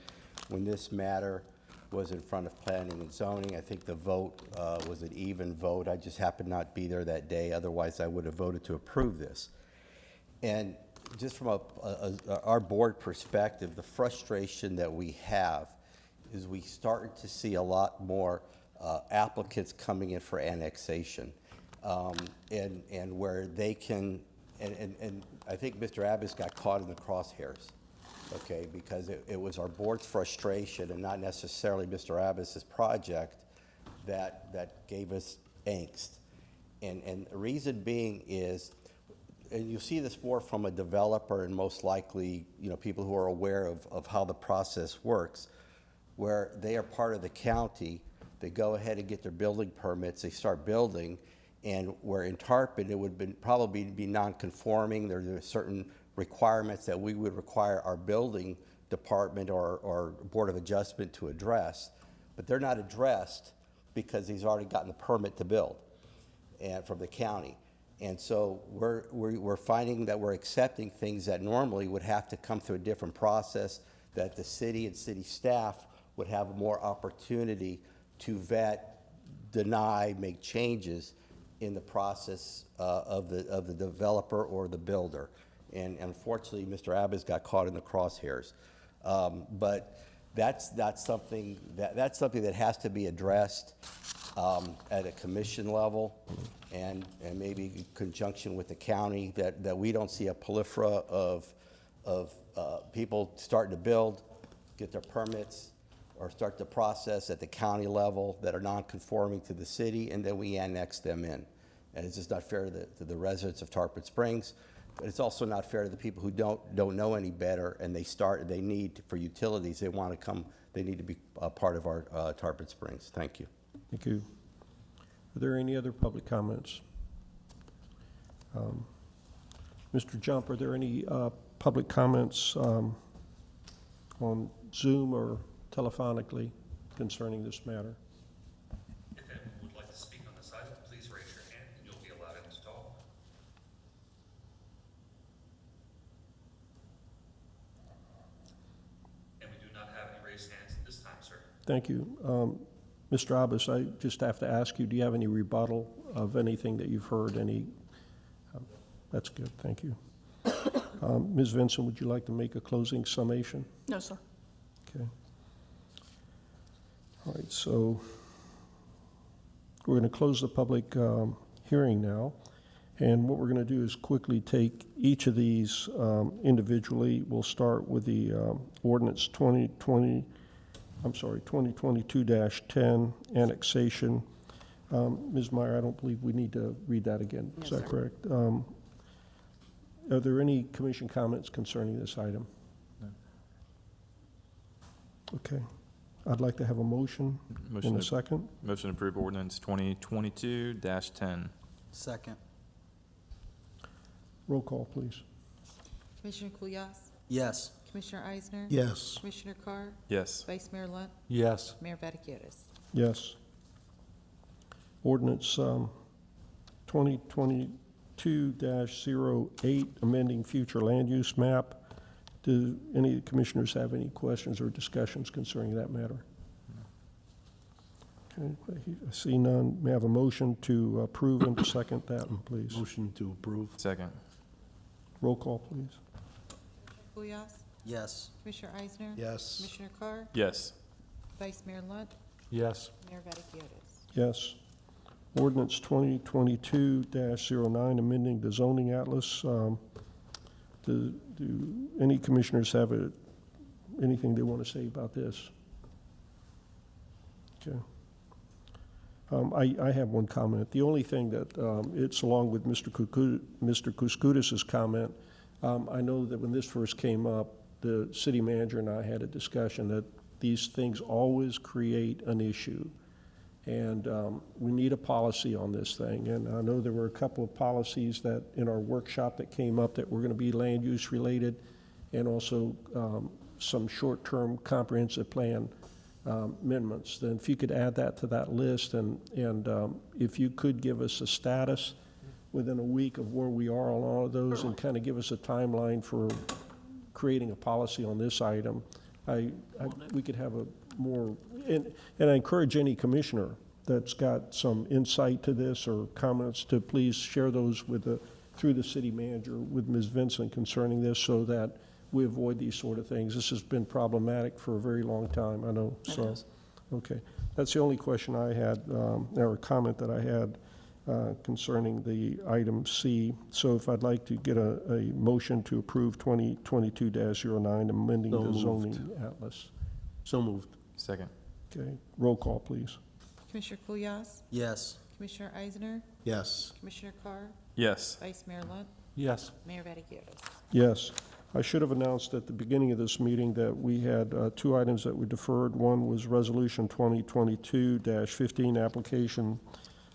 When this matter was in front of Planning and Zoning, I think the vote was an even vote. I just happened not be there that day. Otherwise, I would have voted to approve this. And just from our board perspective, the frustration that we have is we started to see a lot more applicants coming in for annexation, and where they can, and I think Mr. Abbas got caught in the crosshairs, okay, because it was our board's frustration and not necessarily Mr. Abbas's project that gave us angst. And the reason being is, and you see this more from a developer and most likely, people who are aware of how the process works, where they are part of the county, they go ahead and get their building permits, they start building, and where in Tarpon it would probably be non-conforming. There are certain requirements that we would require our building department or Board of Adjustment to address, but they're not addressed because he's already gotten the permit to build and from the county. And so we're finding that we're accepting things that normally would have to come through a different process, that the city and city staff would have more opportunity to vet, deny, make changes in the process of the developer or the builder. And unfortunately, Mr. Abbas got caught in the crosshairs. But that's something that has to be addressed at a commission level, and maybe in conjunction with the county, that we don't see a proliferation of people starting to build, get their permits, or start the process at the county level that are non-conforming to the city, and then we annex them in. And it's just not fair to the residents of Tarpon Springs, but it's also not fair to the people who don't know any better, and they need for utilities, they want to come, they need to be a part of our Tarpon Springs. Thank you. Thank you. Are there any other public comments? Mr. Jump, are there any public comments on Zoom or telephonically concerning this matter? If anyone would like to speak on this item, please raise your hand and you'll be allowed in to talk. And we do not have any raised hands at this time, sir. Thank you. Mr. Abbas, I just have to ask you, do you have any rebuttal of anything that you've heard? That's good, thank you. Ms. Vincent, would you like to make a closing summation? No, sir. Okay. All right, so we're going to close the public hearing now. And what we're going to do is quickly take each of these individually. We'll start with the ordinance 2022-10 annexation. Ms. Meyer, I don't believe we need to read that again. No, Is that sir. correct? Are there any commission comments concerning this item? No. Okay. I'd like to have a motion in a second. Motion to approve ordinance 2022-10. Second. Roll call, please. Commissioner Kulyas? Yes. Commissioner Eisner? Yes. Commissioner Carr? Yes. Vice Mayor Lunt? Yes. Mayor Vaticius? Yes. Ordinance 2022-08, amending future land use map. Do any commissioners have any questions or discussions concerning that matter? Okay, I see none. May I have a motion to approve and to second that, please? Motion to approve. Second. Roll call, please. Kulyas? Yes. Commissioner Eisner? Yes. Commissioner Carr? Yes. Vice Mayor Lunt? Yes. Mayor Vaticius? Yes. Ordinance 2022-09, amending the zoning atlas. Do any commissioners have anything they want to say about this? Okay. I have one comment. The only thing that, it's along with Mr. Kuskudis's comment. I know that when this first came up, the city manager and I had a discussion that these things always create an issue. And we need a policy on this thing. And I know there were a couple of policies that in our workshop that came up that were going to be land use related, and also some short-term comprehensive plan amendments. Then if you could add that to that list, and if you could give us a status within a week of where we are on all of those, and kind of give us a timeline for creating a policy on this item, we could have a more, and I encourage any commissioner that's got some insight to this or comments to please share those with through the city manager with Ms. Vincent concerning this, so that we avoid these sort of things. This has been problematic for a very long time, I know. So, okay, that's the only question I had, or comment that I had concerning the item C. So if I'd like to get a motion to approve 2022-09, amending the zoning atlas. So moved. Second. Okay, roll call, please. Commissioner Kulyas? Yes. Commissioner Eisner? Yes. Commissioner Carr? Yes. Vice Mayor Lunt? Yes. Mayor Vaticius? Yes. I should have announced at the beginning of this meeting that we had two items that we deferred. One was Resolution 2022-15, application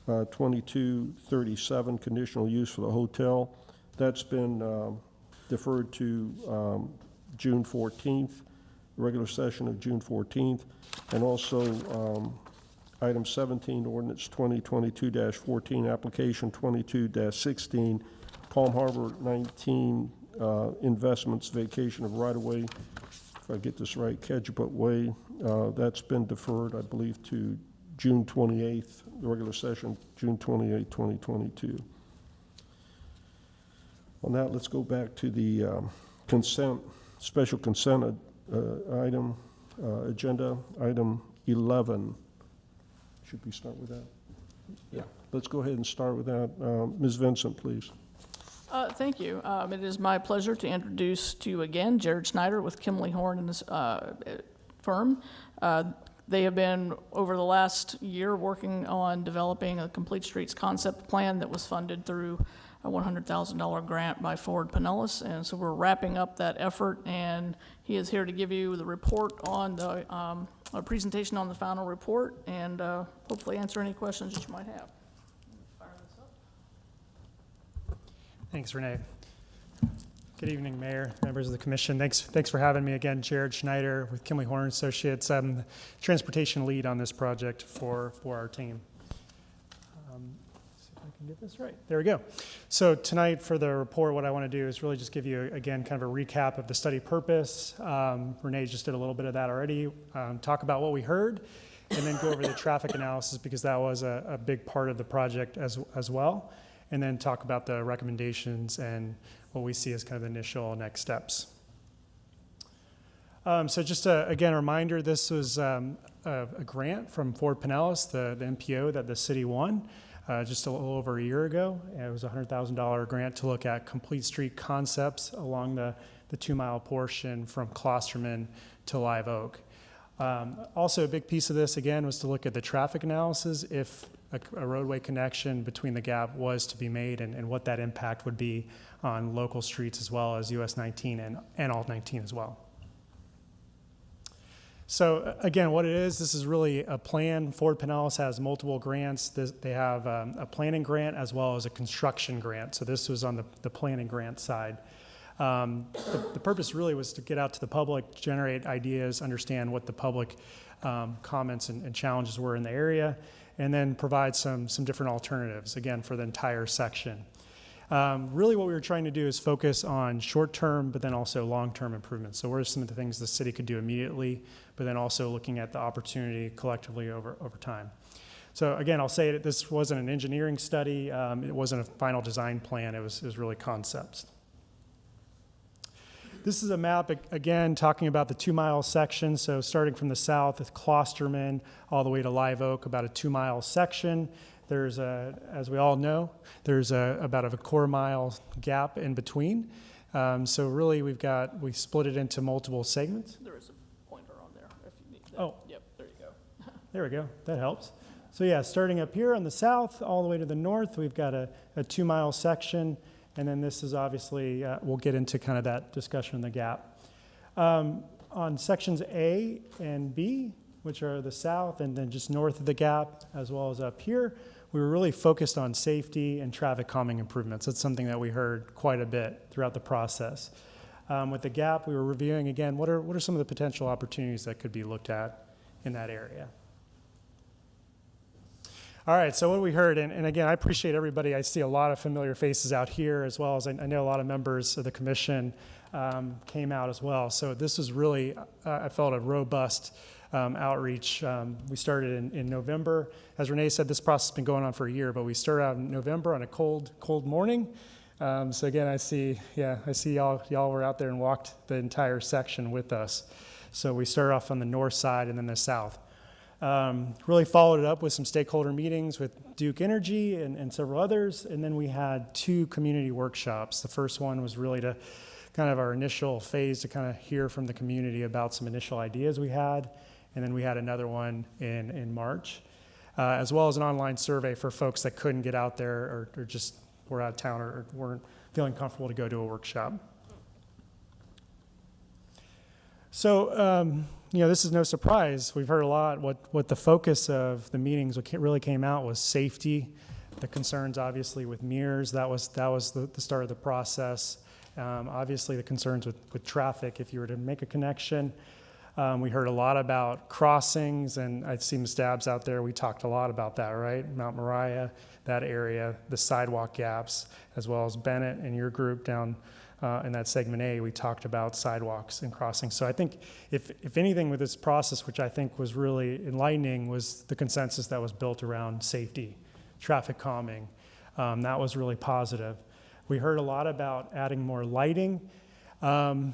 2237, conditional use for the hotel. That's been deferred to June 14th, regular session of June 14th. And also item 17, ordinance 2022-14, application 22-16, Palm Harbor 19 investments, vacation of right-of-way, if I get this right, Kedgebut Way. That's been deferred, I believe, to June 28th, the regular session, June 28, 2022. On that, let's go back to the consent, special consent item, agenda item 11. Should we start with that? Yeah. Let's go ahead and start with that. Ms. Vincent, please. Thank you. It is my pleasure to introduce to you again Jared Schneider with Kimley Horn and his firm. They have been, over the last year, working on developing a Complete Streets concept plan that was funded through a $100,000 grant by Ford Pinellas. And so we're wrapping up that effort, and he is here to give you the report on the a presentation on the final report, and hopefully answer any questions that you might have. Thanks, Renee. Good evening, Mayor, members of the Commission. Thanks for having me again. Jared Schneider with Kimley Horn Associates. I'm the transportation lead on this project for our team. See if I can get this right. There we go. So tonight for the report, what I want to do is really just give you, again, kind of a recap of the study purpose. Renee just did a little bit of that already. Talk about what we heard, and then go over the traffic analysis, because that was a big part of the project as well. And then talk about the recommendations and what we see as kind of the initial next steps. So just again, a reminder, this was a grant from Ford Pinellas, the MPO that the city won just a little over a year ago. It was a $100,000 grant to look at complete street concepts along the 2-mile portion from Klosterman to Live Oak. Also, a big piece of this, again, was to look at the traffic analysis if a roadway connection between the gap was to be made, and what that impact would be on local streets as well as US 19 and Alt 19 as well. So again, what it is, this is really a plan. Ford Pinellas has multiple grants. They have a planning grant as well as a construction grant. So this was on the planning grant side. The purpose really was to get out to the public, generate ideas, understand what the public comments and challenges were in the area, and then provide some different alternatives, again, for the entire section. Really what we were trying to do is focus on short-term, but then also long-term improvements. So what are some of the things the city could do immediately, but then also looking at the opportunity collectively over time. So again, I'll say that this wasn't an engineering study. It wasn't a final design plan. It was really concepts. This is a map, again, talking about the 2-mile section. So starting from the south with Klosterman all the way to Live Oak, about a 2-mile section. There's as we all know, there's about a 1/4-mile gap in between. So really we split it into multiple segments. There is a pointer on there if you need that. Oh. Yep, there you go. There we go, that helps. So yeah, starting up here on the south, all the way to the north, we've got a 2-mile section. And then this is obviously, we'll get into kind of that discussion in the gap. On sections A and B, which are the south and then just north of the gap, as well as up here, we were really focused on safety and traffic calming improvements. That's something that we heard quite a bit throughout the process. With the gap, we were reviewing, again, what are some of the potential opportunities that could be looked at in that area. All right, so what we heard, and again, I appreciate everybody. I see a lot of familiar faces out here, as well as I know a lot of members of the commission came out as well. So this was really, I felt, a robust outreach. We started in November. As Renee said, this process has been going on for a year, but we started out in November on a cold morning. So again, I see y'all were out there and walked the entire section with us. So we started off on the north side and then the south. Really followed it up with some stakeholder meetings with Duke Energy and several others. And then we had 2 community workshops. The first one was really to kind of our initial phase to kind of hear from the community about some initial ideas we had. And then we had another one in March, as well as an online survey for folks that couldn't get out there or just were out of town or weren't feeling comfortable to go to a workshop. So, this is no surprise. We've heard a lot. What the focus of the meetings, what really came out was safety, the concerns obviously with mirrors. That was the start of the process. Obviously the concerns with traffic if you were to make a connection. We heard a lot about crossings, and I see Ms. Dabbs out there. We talked a lot about that, right? Mount Moriah, that area, the sidewalk gaps, as well as Bennett and your group down in that segment A, we talked about sidewalks and crossings. So I think if anything with this process, which I think was really enlightening, was the consensus that was built around safety, traffic calming. That was really positive. We heard a lot about adding more lighting. And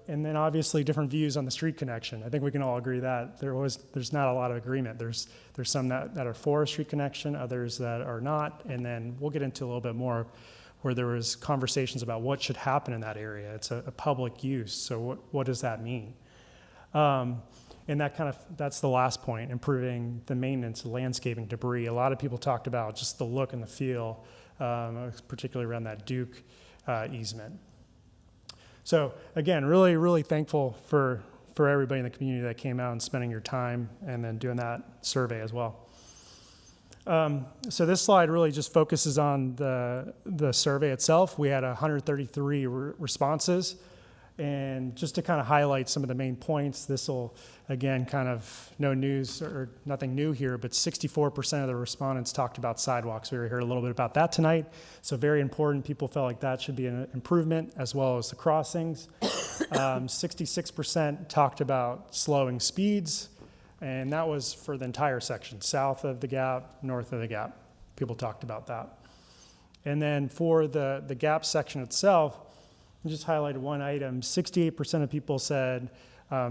then obviously different views on the street connection. I think we can all agree that there's not a lot of agreement. There's some that are for a street connection, others that are not, and then we'll get into a little bit more where there was conversations about what should happen in that area. It's a public use, so what does that mean? And that's the last point, improving the maintenance, landscaping, debris. A lot of people talked about just the look and the feel, particularly around that Duke easement. So again, really, really thankful for everybody in the community that came out and spending your time and then doing that survey as well. So this slide really just focuses on the survey itself. We had 133 responses. And just to kind of highlight some of the main points, this will, again, kind of no news or nothing new here, but 64% of the respondents talked about sidewalks. We heard a little bit about that tonight. So very important. People felt like that should be an improvement, as well as the crossings. 66% talked about slowing speeds, and that was for the entire section, south of the gap, north of the gap. People talked about that. And then for the gap section itself, I just highlighted one item. 68% of people said,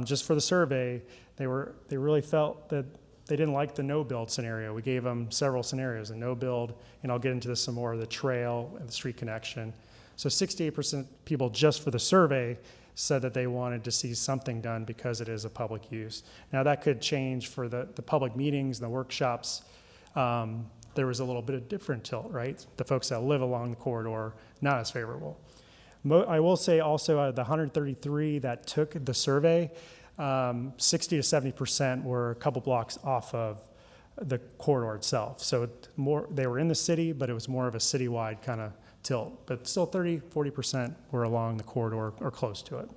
just for the survey, they really felt that they didn't like the no-build scenario. We gave them several scenarios, a no-build, and I'll get into this some more, the trail and the street connection. So 68% of people just for the survey said that they wanted to see something done because it is a public use. Now that could change for the public meetings and the workshops. There was a little bit of different tilt, right? The folks that live along the corridor, not as favorable. I will say also out of the 133 that took the survey, 60 to 70% were a couple blocks off of the corridor itself. So they were in the city, but it was more of a citywide kind of tilt. But still 30, 40% were along the corridor or close to it.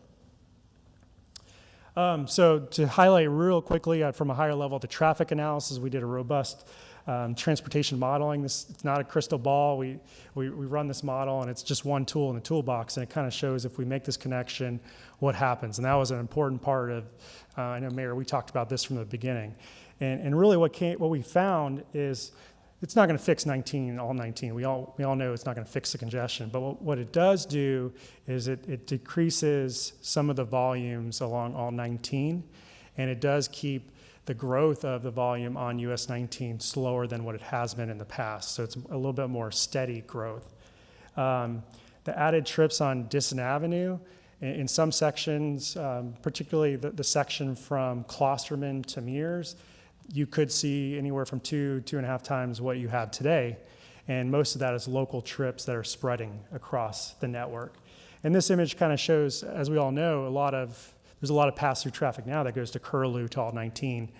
So to highlight real quickly from a higher level, the traffic analysis, we did a robust transportation modeling. It's not a crystal ball. We run this model, and it's just one tool in the toolbox, and it kind of shows if we make this connection, what happens. And that was an important part of, I know, Mayor, we talked about this from the beginning. And really what we found is it's not going to fix all 19. We all know it's not going to fix the congestion. But what it does do is it decreases some of the volumes along all 19, and it does keep the growth of the volume on US 19 slower than what it has been in the past. So it's a little bit more steady growth. The added trips on Disson Avenue, in some sections, particularly the section from Klosterman to Mears, you could see anywhere from 2.5 times what you have today. And most of that is local trips that are spreading across the network. And this image kind of shows, as we all know, there's a lot of pass-through traffic now that goes to Curlew to Alt 19.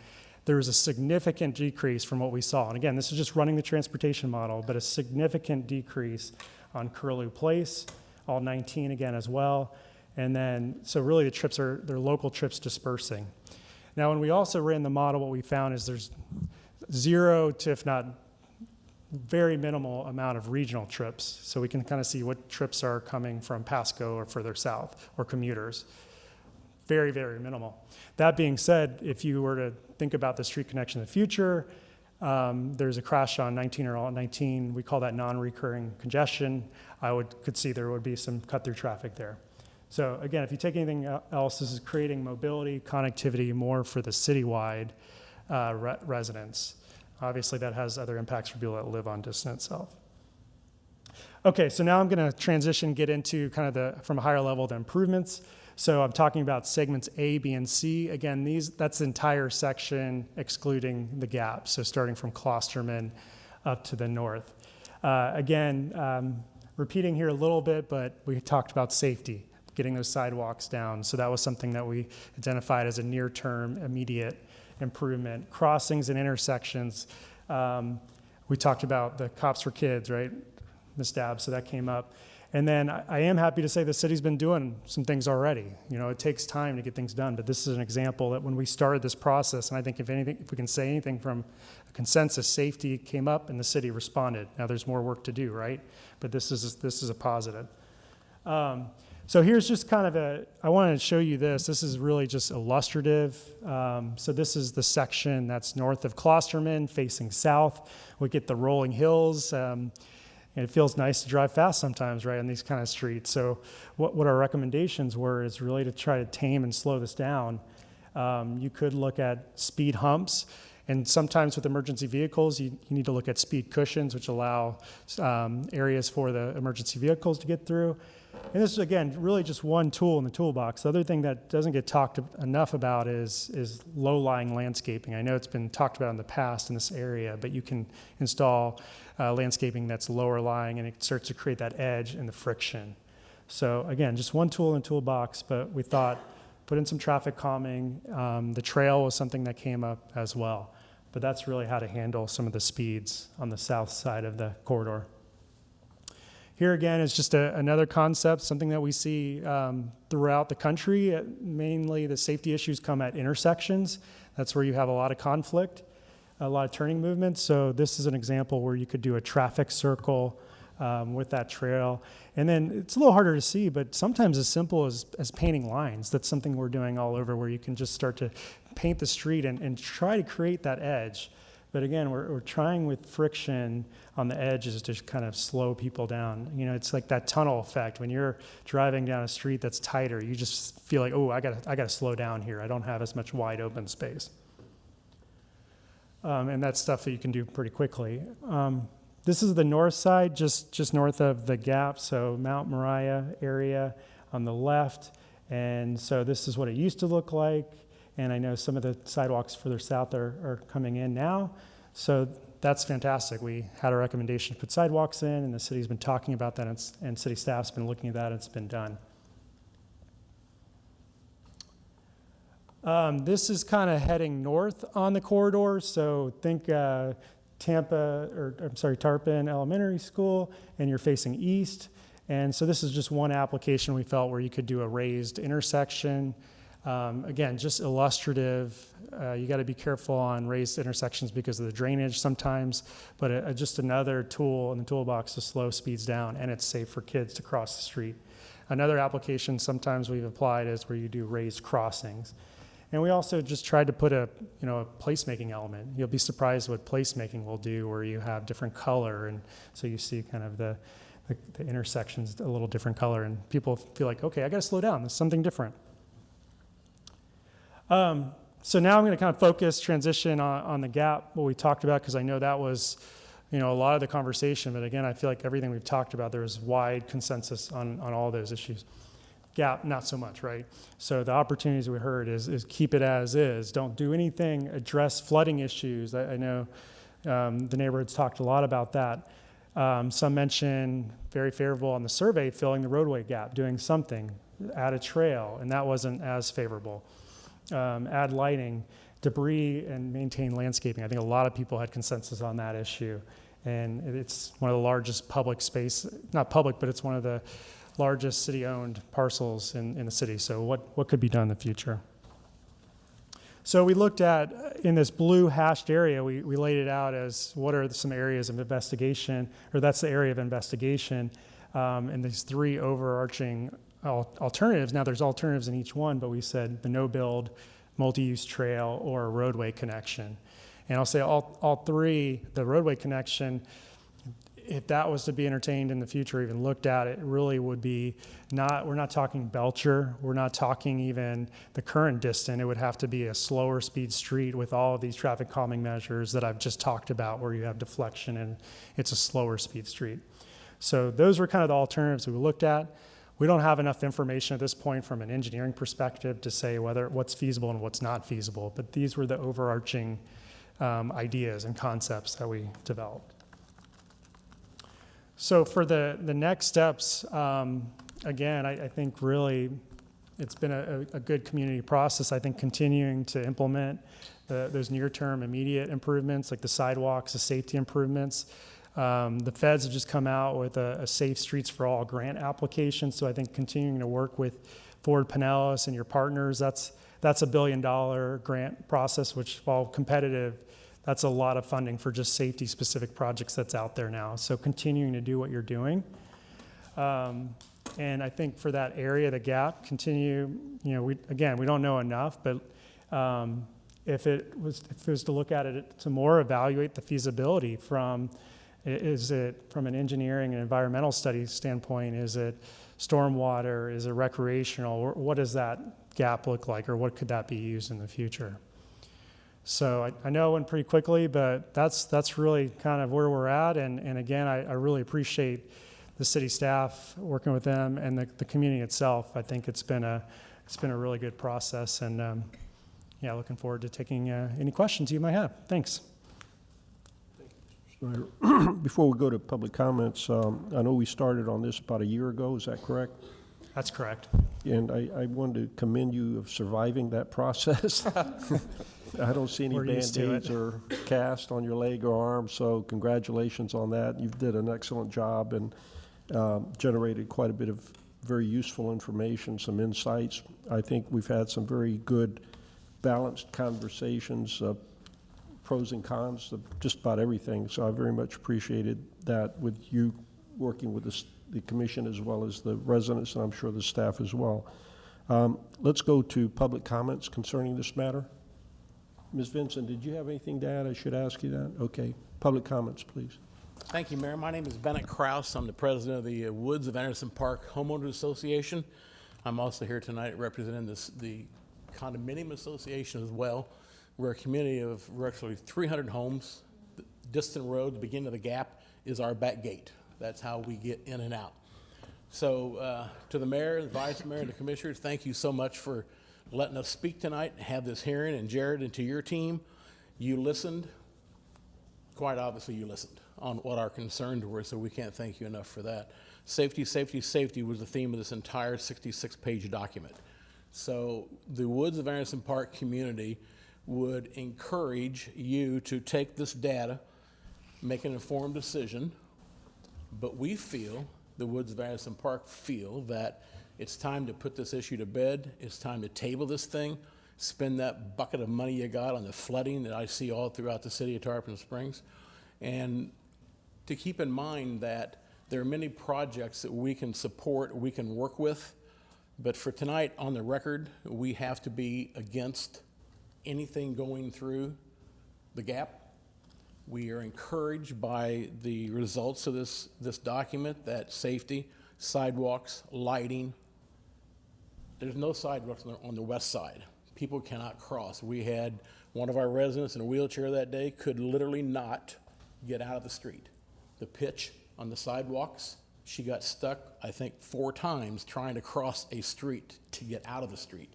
There was a significant decrease from what we saw. And again, this is just running the transportation model, but a significant decrease on Curlew Place, Alt 19 again as well. And then, so really the trips they're local trips dispersing. Now, when we also ran the model, what we found is there's zero to, if not very minimal amount of regional trips. So we can kind of see what trips are coming from Pasco or further south or commuters. Very, very minimal. That being said, if you were to think about the street connection in the future, there's a crash on 19 or Alt 19. We call that non-recurring congestion. Could see there would be some cut-through traffic there. So again, if you take anything else, this is creating mobility, connectivity more for the citywide residents. Obviously, that has other impacts for people that live on Distant itself. Okay, so now I'm going to transition, get into kind of from a higher level, the improvements. So I'm talking about segments A, B, and C. Again, that's the entire section excluding the gap. So starting from Klosterman up to the north. Again, repeating here a little bit, but we talked about safety, getting those sidewalks down. So that was something that we identified as a near-term, immediate improvement. Crossings and intersections. We talked about the Cops for Kids, right? Ms. Dabbs, so that came up. And then I am happy to say the city's been doing some things already. You know, it takes time to get things done, but this is an example that when we started this process, and I think if we can say anything from a consensus, safety came up and the city responded. Now there's more work to do, right? But this is a positive. So here's just kind of I wanted to show you this. This is really just illustrative. So this is the section that's north of Klosterman, facing south. We get the rolling hills. And it feels nice to drive fast sometimes, right, on these kind of streets. So what our recommendations were is really to try to tame and slow this down. You could look at speed humps. And sometimes with emergency vehicles, you need to look at speed cushions, which allow areas for the emergency vehicles to get through. And this is, again, really just one tool in the toolbox. The other thing that doesn't get talked enough about is low-lying landscaping. I know it's been talked about in the past in this area, but you can install landscaping that's lower-lying, and it starts to create that edge and the friction. So, again, just one tool in the toolbox, but we thought put in some traffic calming. The trail was something that came up as well. But that's really how to handle some of the speeds on the south side of the corridor. Here again is just another concept, something that we see throughout the country. Mainly the safety issues come at intersections. That's where you have a lot of conflict, a lot of turning movements. So this is an example where you could do a traffic circle with that trail. And then it's a little harder to see, but sometimes as simple as painting lines. That's something we're doing all over, where you can just start to paint the street and try to create that edge. But again, we're trying with friction on the edges to kind of slow people down. You know, it's like that tunnel effect. When you're driving down a street that's tighter, you just feel like, oh, I gotta slow down here. I don't have as much wide open space. And that's stuff that you can do pretty quickly. This is the north side, just north of the gap, so Mount Moriah area on the left. And so this is what it used to look like. And I know some of the sidewalks further south are coming in now. So that's fantastic. We had a recommendation to put sidewalks in, and the city's been talking about that, and city staff's been looking at that, and it's been done. This is kind of heading north on the corridor. So think Tarpon Elementary School, and you're facing east. And so this is just one application we felt where you could do a raised intersection. Again, just illustrative. You got to be careful on raised intersections because of the drainage sometimes, but just another tool in the toolbox to slow speeds down, and it's safe for kids to cross the street. Another application sometimes we've applied is where you do raised crossings. And we also just tried to put a placemaking element. You'll be surprised what placemaking will do, where you have different color, and so you see kind of the intersections a little different color, and people feel like, okay, I got to slow down. There's something different. So now I'm going to kind of transition on the gap, what we talked about, because I know that was, a lot of the conversation. But again, I feel like everything we've talked about, there was wide consensus on all those issues. gap, not so much, right? So the opportunities we heard is keep it as is. Don't do anything, address flooding issues. I know the neighborhoods talked a lot about that. Some mentioned very favorable on the survey, filling the roadway gap, doing something, add a trail, and that wasn't as favorable. Add lighting, debris, and maintain landscaping. I think a lot of people had consensus on that issue. And it's one of the largest public space, not public, but it's one of the largest city-owned parcels in the city. So what could be done in the future? So we looked at, in this blue hashed area, we laid it out as what are some areas of investigation, or that's the area of investigation, and these three overarching alternatives. Now there's alternatives in each one, but we said the no-build, multi-use trail, or a roadway connection. And I'll say all three, the roadway connection, if that was to be entertained in the future, even looked at, it really would be we're not talking Belcher, we're not talking even the current distance. It would have to be a slower speed street with all of these traffic calming measures that I've just talked about, where you have deflection and it's a slower speed street. So those were kind of the alternatives we looked at. We don't have enough information at this point from an engineering perspective to say what's feasible and what's not feasible, but these were the overarching ideas and concepts that we developed. So for the next steps, again, I think really it's been a good community process. I think continuing to implement those near-term immediate improvements like the sidewalks, the safety improvements. The feds have just come out with a Safe Streets for All grant application. So I think continuing to work with Ford Pinellas and your partners, that's a $1 billion grant process, which while competitive, that's a lot of funding for just safety-specific projects that's out there now. So continuing to do what you're doing. And I think for that area, the gap, continue, we don't know enough, but if it was to look at it to more evaluate the feasibility is it from an engineering and environmental studies standpoint, is it stormwater, is it recreational, what does that gap look like, or what could that be used in the future? So I know it went pretty quickly, but that's really kind of where we're at. And again, I really appreciate the city staff working with them and the community itself. I think it's been a really good process, and looking forward to taking any questions you might have. Thanks. Before we go to public comments, I know we started on this about a year ago. Is that correct? That's correct. And I wanted to commend you of surviving that process. I don't see any Band-Aids or cast on your leg or arm, so congratulations on that. You did an excellent job and generated quite a bit of very useful information, some insights. I think we've had some very good, balanced conversations, pros and cons of just about everything. So I very much appreciated that with you working with the commission as well as the residents, and I'm sure the staff as well. Let's go to public comments concerning this matter. Ms. Vincent, did you have anything to add? I should ask you that. Okay. Public comments, please. Thank you, Mayor. My name is Bennett Krause. I'm the president of the Woods of Anderson Park Homeowners Association. I'm also here tonight representing the Condominium Association as well. We're a community of roughly 300 homes. The distant road, the beginning of the gap, is our back gate. That's how we get in and out. So to the mayor, the vice mayor, and the commissioners, thank you so much for letting us speak tonight, have this hearing. And Jared, and to your team, you listened. Quite obviously you listened on what our concerns were, so we can't thank you enough for that. Safety, safety, safety was the theme of this entire 66-page document. So the Woods of Anderson Park community would encourage you to take this data, make an informed decision, but we feel, the Woods of Anderson Park feel, that it's time to put this issue to bed. It's time to table this thing, spend that bucket of money you got on the flooding that I see all throughout the city of Tarpon Springs, and to keep in mind that there are many projects that we can support, we can work with, but for tonight, on the record, we have to be against anything going through the gap. We are encouraged by the results of this document, that safety, sidewalks, lighting. There's no sidewalks on the west side. People cannot cross. We had one of our residents in a wheelchair that day could literally not get out of the street. The pitch on the sidewalks She got stuck, I think, 4 times trying to cross a street to get out of the street.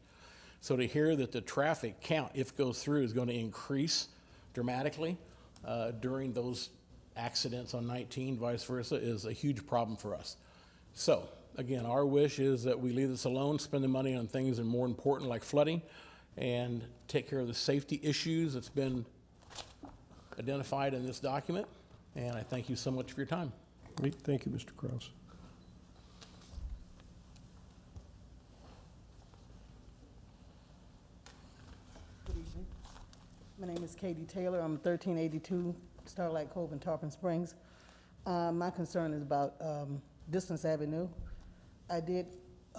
So to hear that the traffic count, if it goes through, is going to increase dramatically during those accidents on 19, vice versa, is a huge problem for us. So, again, our wish is that we leave this alone, spend the money on things that are more important like flooding, and take care of the safety issues that's been identified in this document. And I thank you so much for your time. Great, thank you, Mr. Kraus. Good evening. My name is Katie Taylor. I'm 1382 Starlight Cove in Tarpon Springs. My concern is about Distance Avenue. I did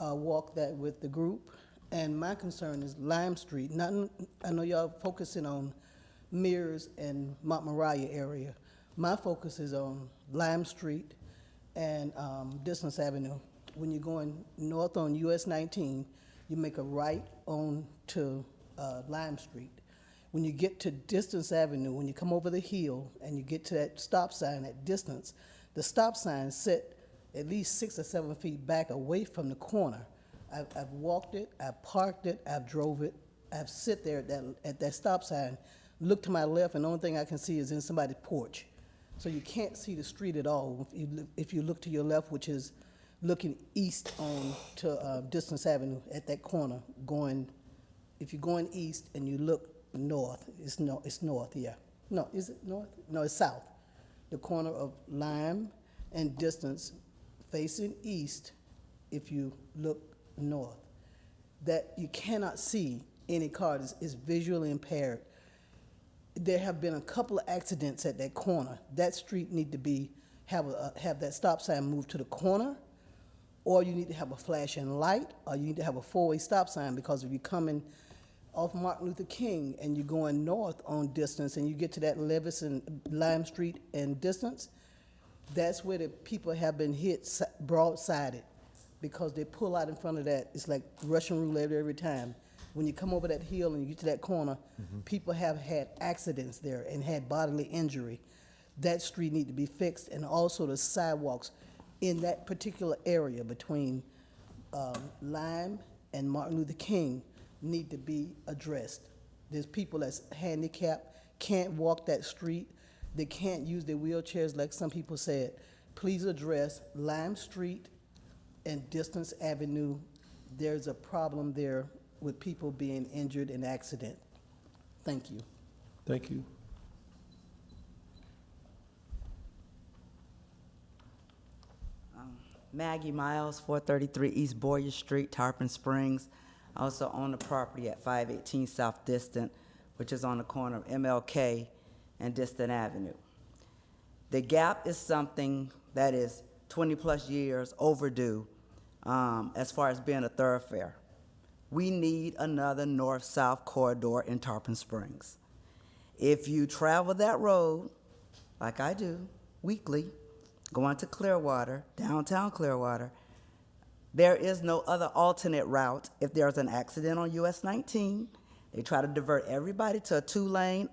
walk that with the group, and my concern is Lime Street. I know y'all focusing on Mears and Montmoriah area. My focus is on Lime Street and Distance Avenue. When you're going north on US 19, you make a right on to Lime Street. When you get to Distance Avenue, when you come over the hill and you get to that stop sign at Distance, the stop sign is set at least 6 or 7 feet back away from the corner. I've walked it, I've parked it, I've drove it, I've sit there at that stop sign, look to my left, and the only thing I can see is in somebody's porch. So you can't see the street at all if you look to your left, which is looking east on to Distance Avenue at that corner. If you're going east and you look north, it's north, yeah. No, is it north? No, it's south. The corner of Lime and Distance facing east, if you look north, that you cannot see any car is visually impaired. There have been a couple of accidents at that corner. That street need to have that stop sign moved to the corner, or you need to have a flashing light, or you need to have a 4-way stop sign, because if you're coming off Martin Luther King and you're going north on Distance and you get to that Levis and Lime Street and Distance, that's where the people have been hit broadsided, because they pull out in front of that. It's like Russian roulette every time. When you come over that hill and you get to that corner, people have had accidents there and had bodily injury. That street need to be fixed, and also the sidewalks in that particular area between Lime and Martin Luther King need to be addressed. There's people that's handicapped, can't walk that street. They can't use their wheelchairs like some people said. Please address Lime Street and Distance Avenue. There's a problem there with people being injured in accident. Thank you. Thank you. Maggie Miles, 433 East Boyer Street, Tarpon Springs. I also own the property at 518 South Distant, which is on the corner of MLK and Distant Avenue. The gap is something that is 20-plus years overdue as far as being a thoroughfare. We need another north-south corridor in Tarpon Springs. If you travel that road, like I do, weekly, going to Clearwater, downtown Clearwater, there is no other alternate route. If there's an accident on US 19, they try to divert everybody to a 2-lane.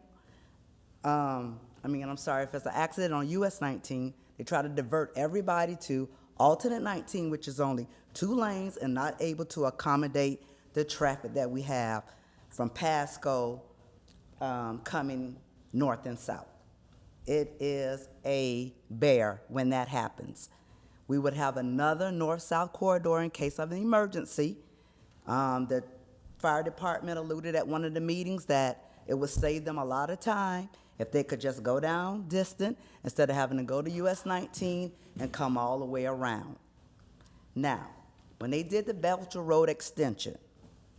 If it's an accident on US 19, they try to divert everybody to alternate 19, which is only 2 lanes and not able to accommodate the traffic that we have from Pasco coming north and south. It is a bear when that happens. We would have another north-south corridor in case of an emergency. The fire department alluded at one of the meetings that it would save them a lot of time if they could just go down Distant instead of having to go to US 19 and come all the way around. Now, when they did the Belcher Road extension,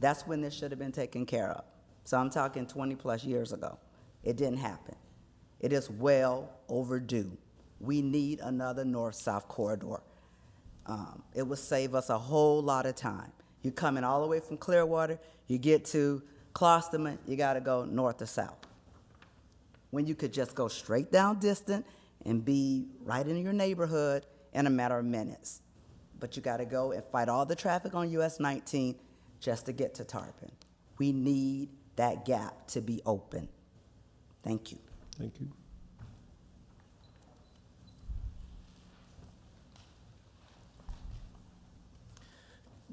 that's when this should have been taken care of. So I'm talking 20-plus years ago. It didn't happen. It is well overdue. We need another north-south corridor. It would save us a whole lot of time. You're coming all the way from Clearwater, you get to Closterman, you gotta go north to south. When you could just go straight down Distant and be right in your neighborhood in a matter of minutes. But you gotta go and fight all the traffic on US 19 just to get to Tarpon. We need that gap to be open. Thank you. Thank you.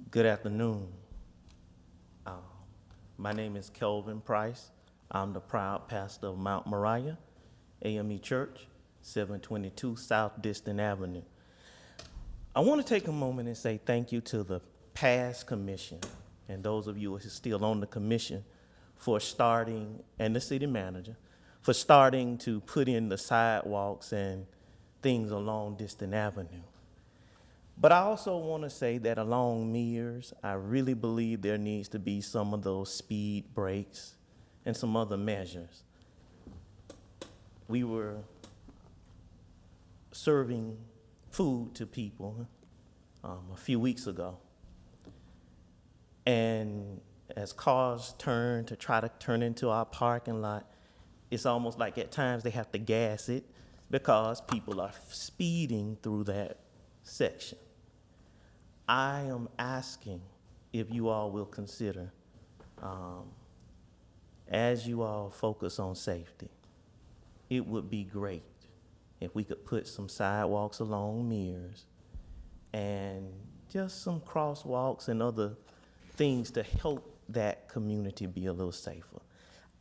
Good afternoon. My name is Kelvin Price. I'm the proud pastor of Mount Moriah AME Church, 722 South Distant Avenue. I want to take a moment and say thank you to the past commission and those of you who are still on the commission for starting, and the city manager, for starting to put in the sidewalks and things along Distant Avenue. But I also want to say that along Mears, I really believe there needs to be some of those speed breaks and some other measures. We were serving food to people a few weeks ago. And as cars turn to try to turn into our parking lot, it's almost like at times they have to gas it because people are speeding through that section. I am asking if you all will consider, as you all focus on safety, it would be great if we could put some sidewalks along Mears and just some crosswalks and other things to help that community be a little safer.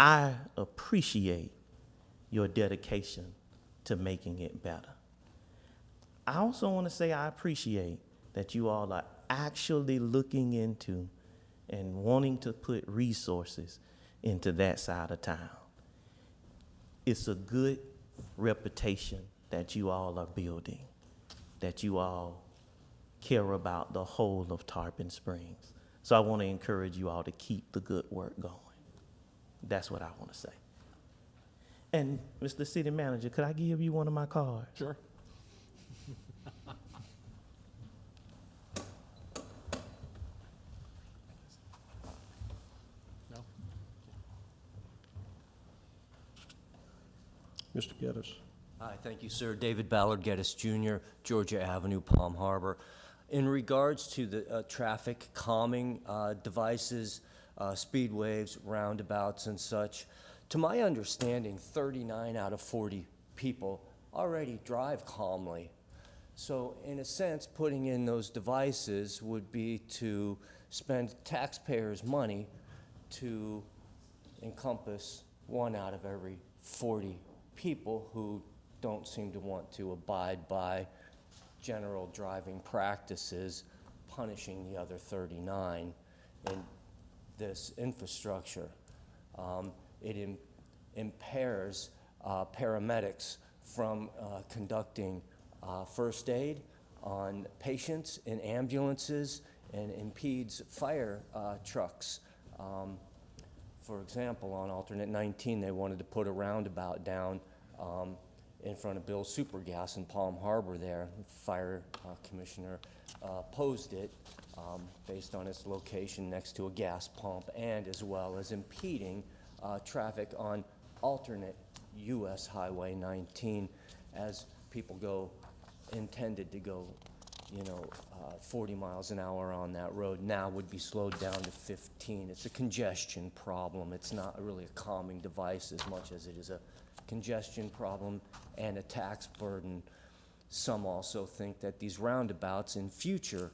I appreciate your dedication to making it better. I also want to say I appreciate that you all are actually looking into and wanting to put resources into that side of town. It's a good reputation that you all are building, that you all care about the whole of Tarpon Springs. So I want to encourage you all to keep the good work going. That's what I want to say. And Mr. City Manager, could I give you one of my cards? Sure. Mr. Geddes. Hi, thank you, sir. David Ballard Geddes Jr., Georgia Avenue, Palm Harbor. In regards to the traffic calming devices, speed waves, roundabouts, and such, to my understanding, 39 out of 40 people already drive calmly. So in a sense, putting in those devices would be to spend taxpayers' money to encompass 1 out of every 40 people who don't seem to want to abide by general driving practices, punishing the other 39 in this infrastructure. It impairs paramedics from conducting first aid on patients in ambulances and impedes fire trucks. For example, on alternate 19, they wanted to put a roundabout down in front of Bill's Supergas in Palm Harbor there. The fire commissioner opposed it based on its location next to a gas pump and as well as impeding traffic on alternate US Highway 19 as people intended to go 40 miles an hour on that road now would be slowed down to 15. It's a congestion problem. It's not really a calming device as much as it is a congestion problem and a tax burden. Some also think that these roundabouts in future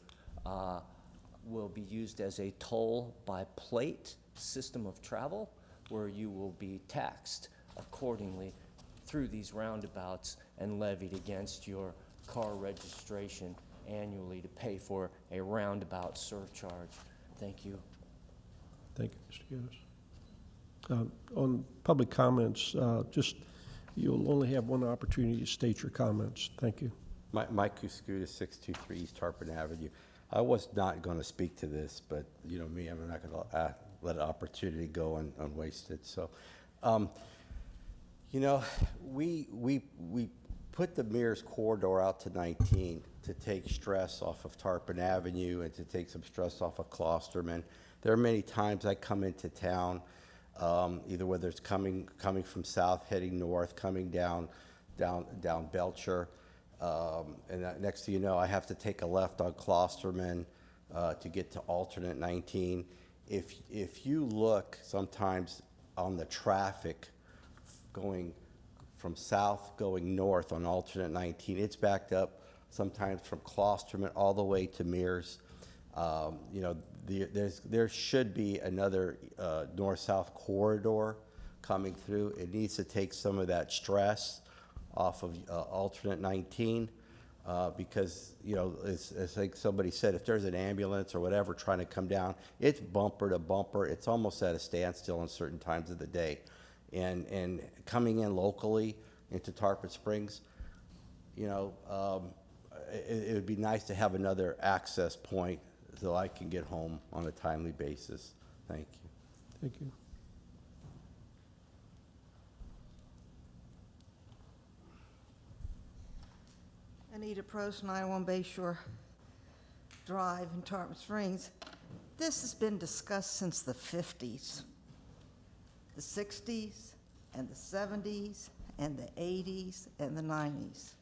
will be used as a toll by plate system of travel where you will be taxed accordingly through these roundabouts and levied against your car registration annually to pay for a roundabout surcharge. Thank you. Thank you, Mr. Geddes. On public comments, you'll only have one opportunity to state your comments. Thank you. Mike Kuskuda, 623 East Tarpon Avenue. I was not going to speak to this, but you know me, I'm not going to let an opportunity go unwasted. So, we put the Mears corridor out to 19 to take stress off of Tarpon Avenue and to take some stress off of Klosterman. There are many times I come into town, either whether it's coming from south, heading north, coming down Belcher, and next thing you know, I have to take a left on Klosterman to get to alternate 19. If you look sometimes on the traffic going from south going north on alternate 19, it's backed up sometimes from Klosterman all the way to Mears. You know, there should be another north-south corridor coming through. It needs to take some of that stress off of alternate 19 because, you know, it's like somebody said, if there's an ambulance or whatever trying to come down, it's bumper to bumper. It's almost at a standstill in certain times of the day. And coming in locally into Tarpon Springs, you know, it would be nice to have another access point so I can get home on a timely basis. Thank you. Thank you. Anita Prost, 91 Bayshore Drive in Tarpon Springs. This has been discussed since the 50s, the 60s, and the 70s, and the 80s, and the 90s.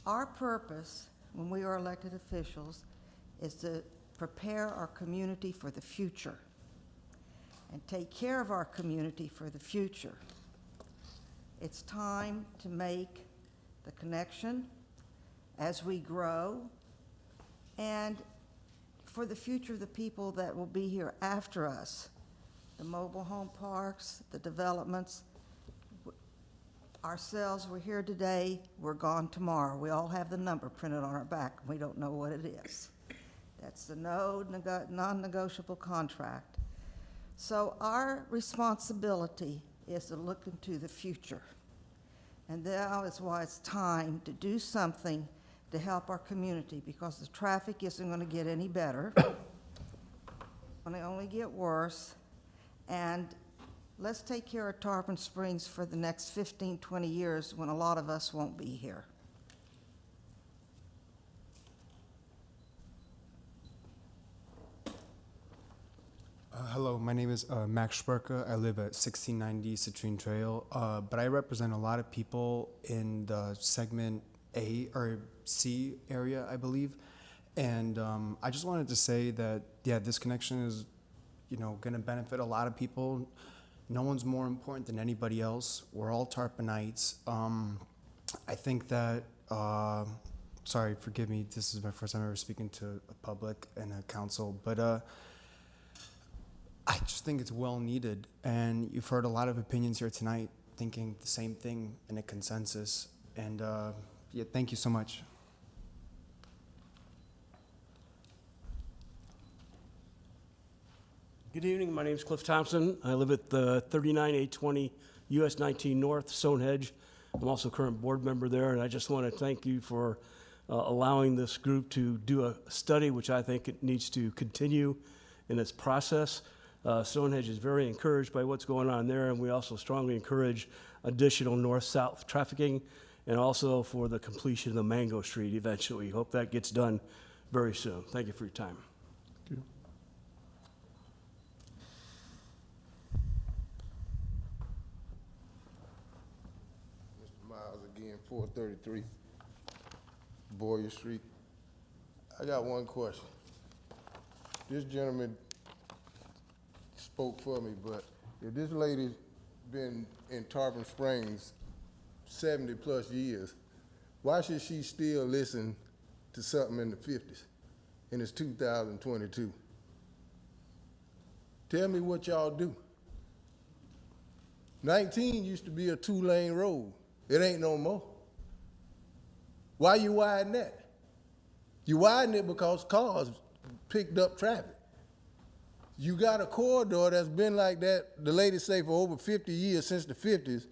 Our purpose, when we are elected officials, is to prepare our community for the future and take care of our community for the future. It's time to make the connection as we grow and for the future of the people that will be here after us. The mobile home parks, the developments. Ourselves, we're here today, we're gone tomorrow. We all have the number printed on our back, and we don't know what it is. That's the non-negotiable contract. So our responsibility is to look into the future. And that is why it's time to do something to help our community, because the traffic isn't going to get any better. It's going to only get worse. And let's take care of Tarpon Springs for the next 15, 20 years when a lot of us won't be here. Hello, my name is Max Sperka. I live at 1690 Citrine Trail, but I represent a lot of people in the segment A or C area, I believe. And I just wanted to say that, yeah, this connection is, you know, going to benefit a lot of people. No one's more important than anybody else. We're all Tarponites. I think that, sorry, forgive me, this is my first time ever speaking to a public and a council, but I just think it's well needed, and you've heard a lot of opinions here tonight thinking the same thing in a consensus, and yeah, thank you so much. Good evening, my name is Cliff Thompson. I live at the 39820 US 19 North, Stonehenge. I'm also a current board member there, and I just want to thank you for allowing this group to do a study, which I think it needs to continue in its process. Stonehenge is very encouraged by what's going on there, and we also strongly encourage additional north-south trafficking and also for the completion of the Mango Street eventually. Hope that gets done very soon. Thank you for your time. Thank you. Mr. Miles again, 433 Boyer Street. I got one question. This gentleman spoke for me, but if this lady's been in Tarpon Springs 70 plus years, why should she still listen to something in the 50s and it's 2022? Tell me what y'all do. 19 used to be a 2-lane road. It ain't no more. Why you widen that? You widen it because cars picked up traffic. You got a corridor that's been like that, the lady say, for over 50 years, since the 50s,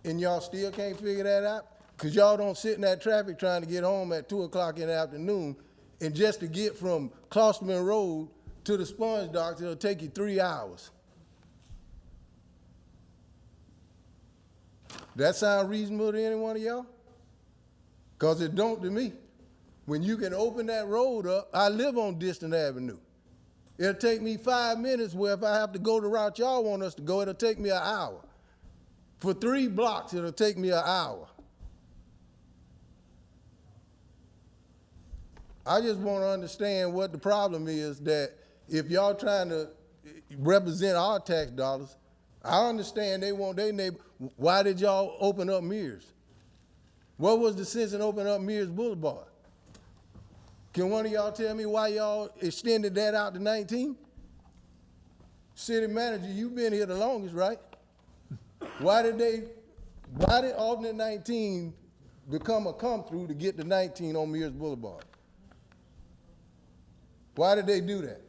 and y'all still can't figure that out? Because y'all don't sit in that traffic trying to get home at 2 o'clock in the afternoon, and just to get from Klosterman Road to the Sponge Docks, it'll take you 3 hours. That sound reasonable to any one of y'all? Because it don't to me. When you can open that road up, I live on Distant Avenue. It'll take me 5 minutes, where if I have to go the route y'all want us to go, it'll take me an hour. For 3 blocks, it'll take me an hour. I just want to understand what the problem is, that if y'all trying to represent our tax dollars, I understand they want their neighbor. Why did y'all open up Mears? What was the sense in opening up Mears Boulevard? Can one of y'all tell me why y'all extended that out to 19? City manager, you've been here the longest, right? Why did alternate 19 become a come-through to get to 19 on Mears Boulevard? Why did they do that?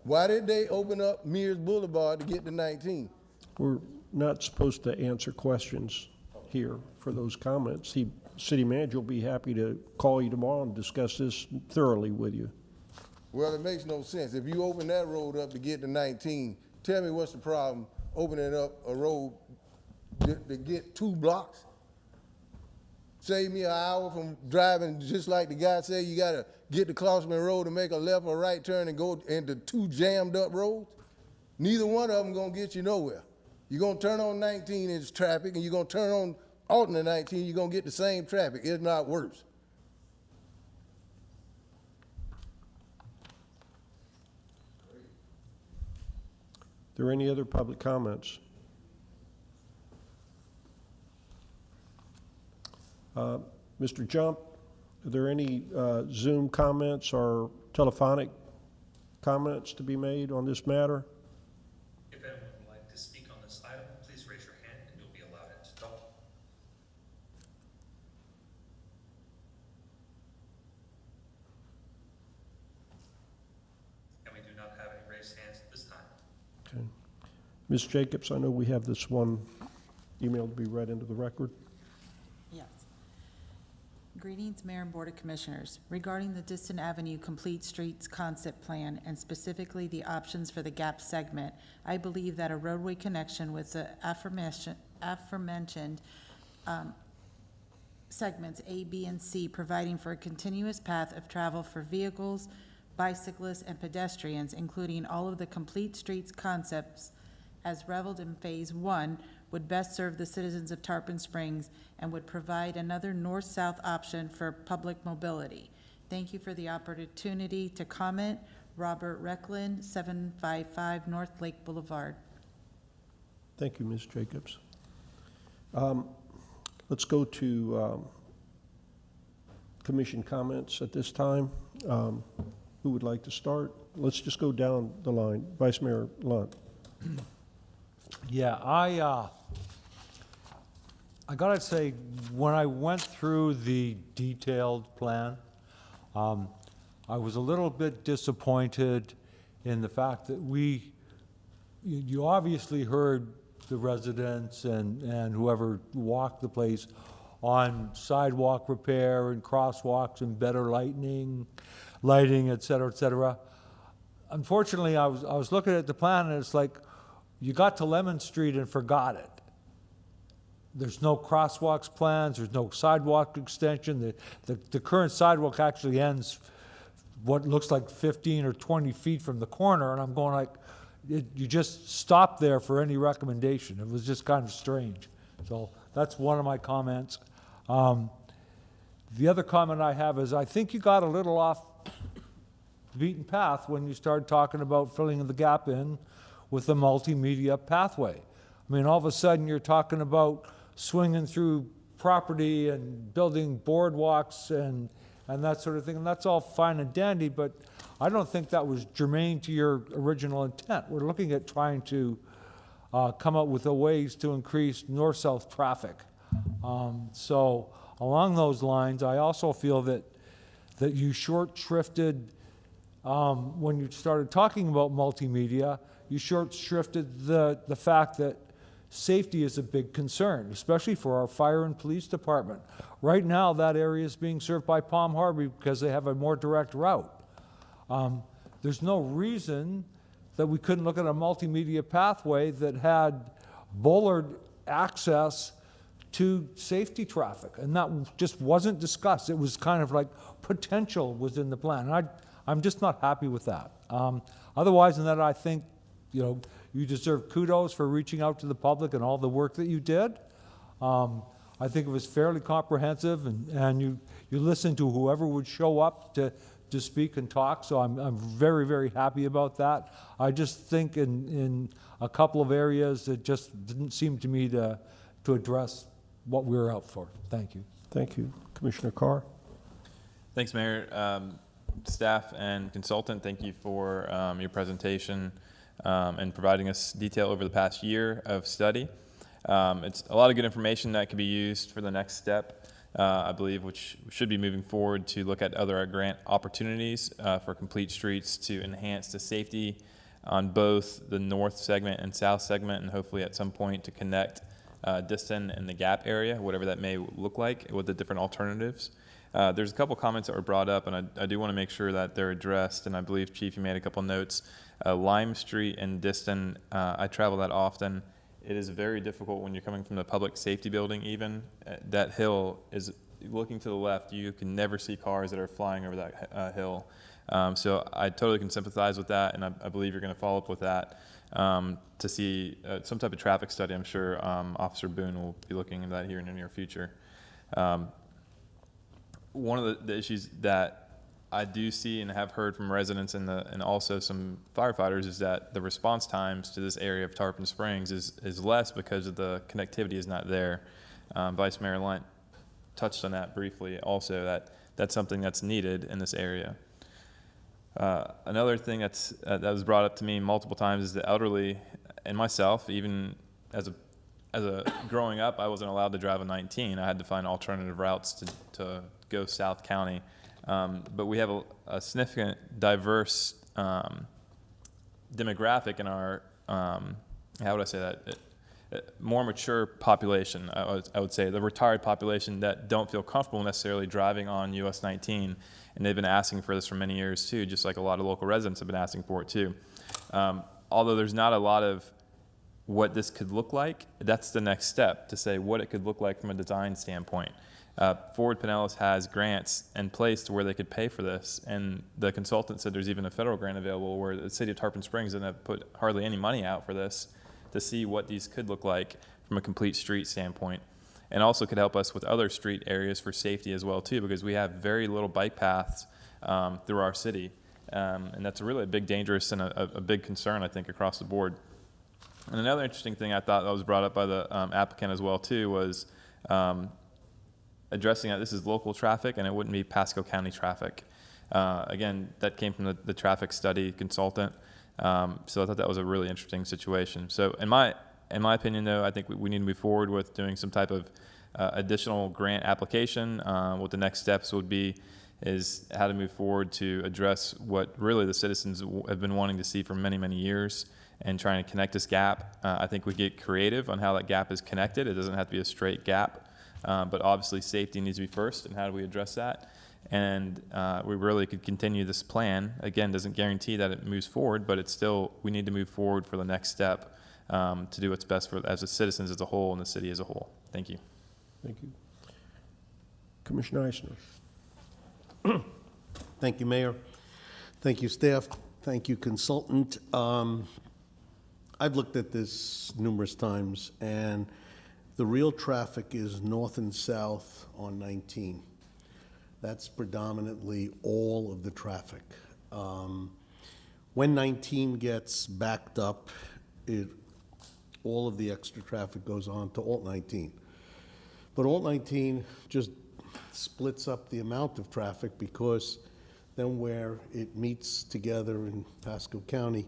Why did they open up Mears Boulevard to get to 19? We're not supposed to answer questions here for those comments. City manager will be happy to call you tomorrow and discuss this thoroughly with you. Well, it makes no sense. If you open that road up to get to 19, tell me what's the problem opening up a road to get 2 blocks? Save me an hour from driving, just like the guy said, you gotta get to Klossman Road to make a left or right turn and go into 2 jammed up roads. Neither one of them gonna get you nowhere. You're gonna turn on 19 into traffic, and you're gonna turn on alternate 19, you're gonna get the same traffic, if not worse. Are there any other public comments? Mr. Jump, are there any Zoom comments or telephonic comments to be made on this matter? If anyone would like to speak on this item, please raise your hand and you'll be allowed to talk. And we do not have any raised hands at this time. Okay. Ms. Jacobs, I know we have this one email to be read into the record. Yes. Greetings, Mayor and Board of Commissioners. Regarding the Distant Avenue Complete Streets Concept Plan and specifically the options for the Gap segment, I believe that a roadway connection with the aforementioned segments A, B, and C, providing for a continuous path of travel for vehicles, bicyclists, and pedestrians, including all of the complete streets concepts as reveled in Phase 1, would best serve the citizens of Tarpon Springs and would provide another north-south option for public mobility. Thank you for the opportunity to comment. Robert Recklin, 755 North Lake Boulevard. Thank you, Ms. Jacobs. Let's go to commission comments at this time. Who would like to start? Let's just go down the line. Vice Mayor Lunt. Yeah, I gotta say, when I went through the detailed plan, I was a little bit disappointed in the fact that you obviously heard the residents and whoever walked the place on sidewalk repair and crosswalks and better lighting, et cetera, et cetera. Unfortunately, I was looking at the plan and it's like, you got to Lemon Street and forgot it. There's no crosswalks plans, there's no sidewalk extension. The current sidewalk actually ends what looks like 15 or 20 feet from the corner, and I'm going like, you just stopped there for any recommendation. It was just kind of strange. So that's one of my comments. The other comment I have is I think you got a little off the beaten path when you started talking about filling the gap in with the multimedia pathway. I mean, all of a sudden you're talking about swinging through property and building boardwalks and that sort of thing, and that's all fine and dandy, but I don't think that was germane to your original intent. We're looking at trying to come up with ways to increase north-south traffic. So along those lines, I also feel that you short-shrifted, when you started talking about multimedia, you short-shrifted the fact that safety is a big concern, especially for our fire and police department. Right now, that area is being served by Palm Harbor because they have a more direct route. There's no reason that we couldn't look at a multimedia pathway that had bollard access to safety traffic, and that just wasn't discussed. It was kind of like potential was in the plan. And I'm just not happy with that. Otherwise than that, I think you deserve kudos for reaching out to the public and all the work that you did. I think it was fairly comprehensive, and you listened to whoever would show up to speak and talk, so I'm very, very happy about that. I just think in a couple of areas it just didn't seem to me to address what we're out for. Thank you. Thank you. Commissioner Carr? Thanks, Mayor. Staff and consultant, thank you for your presentation and providing us detail over the past year of study. It's a lot of good information that can be used for the next step, I believe, which should be moving forward to look at other grant opportunities for complete streets to enhance the safety on both the north segment and south segment, and hopefully at some point to connect Diston and the Gap area, whatever that may look like, with the different alternatives. There's a couple comments that were brought up, and I do want to make sure that they're addressed, and I believe, Chief, you made a couple notes. Lime Street and Diston, I travel that often. It is very difficult when you're coming from the public safety building even. That hill is, looking to the left, you can never see cars that are flying over that hill. So I totally can sympathize with that, and I believe you're going to follow up with that to see some type of traffic study. I'm sure Officer Boone will be looking into that here in the near future. One of the issues that I do see and have heard from residents and also some firefighters is that the response times to this area of Tarpon Springs is less because of the connectivity is not there. Vice Mayor Lunt touched on that briefly also, that's something that's needed in this area. Another thing that was brought up to me multiple times is the elderly and myself, even as a growing up, I wasn't allowed to drive a 19. I had to find alternative routes to go South County. But we have a significant diverse demographic in our, how would I say that? More mature population, I would say, the retired population that don't feel comfortable necessarily driving on US 19, and they've been asking for this for many years too, just like a lot of local residents have been asking for it too. Although there's not a lot of what this could look like, that's the next step, to say what it could look like from a design standpoint. Forward Pinellas has grants in place to where they could pay for this, and the consultant said there's even a federal grant available where the city of Tarpon Springs didn't have put hardly any money out for this to see what these could look like from a complete street standpoint, and also could help us with other street areas for safety as well too, because we have very little bike paths through our city, and that's really a big dangerous and a big concern, I think, across the board. And another interesting thing I thought that was brought up by the applicant as well too was addressing that this is local traffic and it wouldn't be Pasco County traffic. Again, that came from the traffic study consultant. So I thought that was a really interesting situation. So in my opinion, though, I think we need to move forward with doing some type of additional grant application. What the next steps would be is how to move forward to address what really the citizens have been wanting to see for many, many years, and trying to connect this gap. I think we get creative on how that gap is connected. It doesn't have to be a straight gap, but obviously safety needs to be first, and how do we address that? And we really could continue this plan. Again, doesn't guarantee that it moves forward, but it's still, we need to move forward for the next step to do what's best for as the citizens as a whole and the city as a whole. Thank you. Thank you. Commissioner Eisner. Thank you, Mayor. Thank you, staff. Thank you, consultant. I've looked at this numerous times, and the real traffic is north and south on 19. That's predominantly all of the traffic. When 19 gets backed up, all of the extra traffic goes on to Alt 19. But Alt 19 just splits up the amount of traffic, because then where it meets together in Pasco County,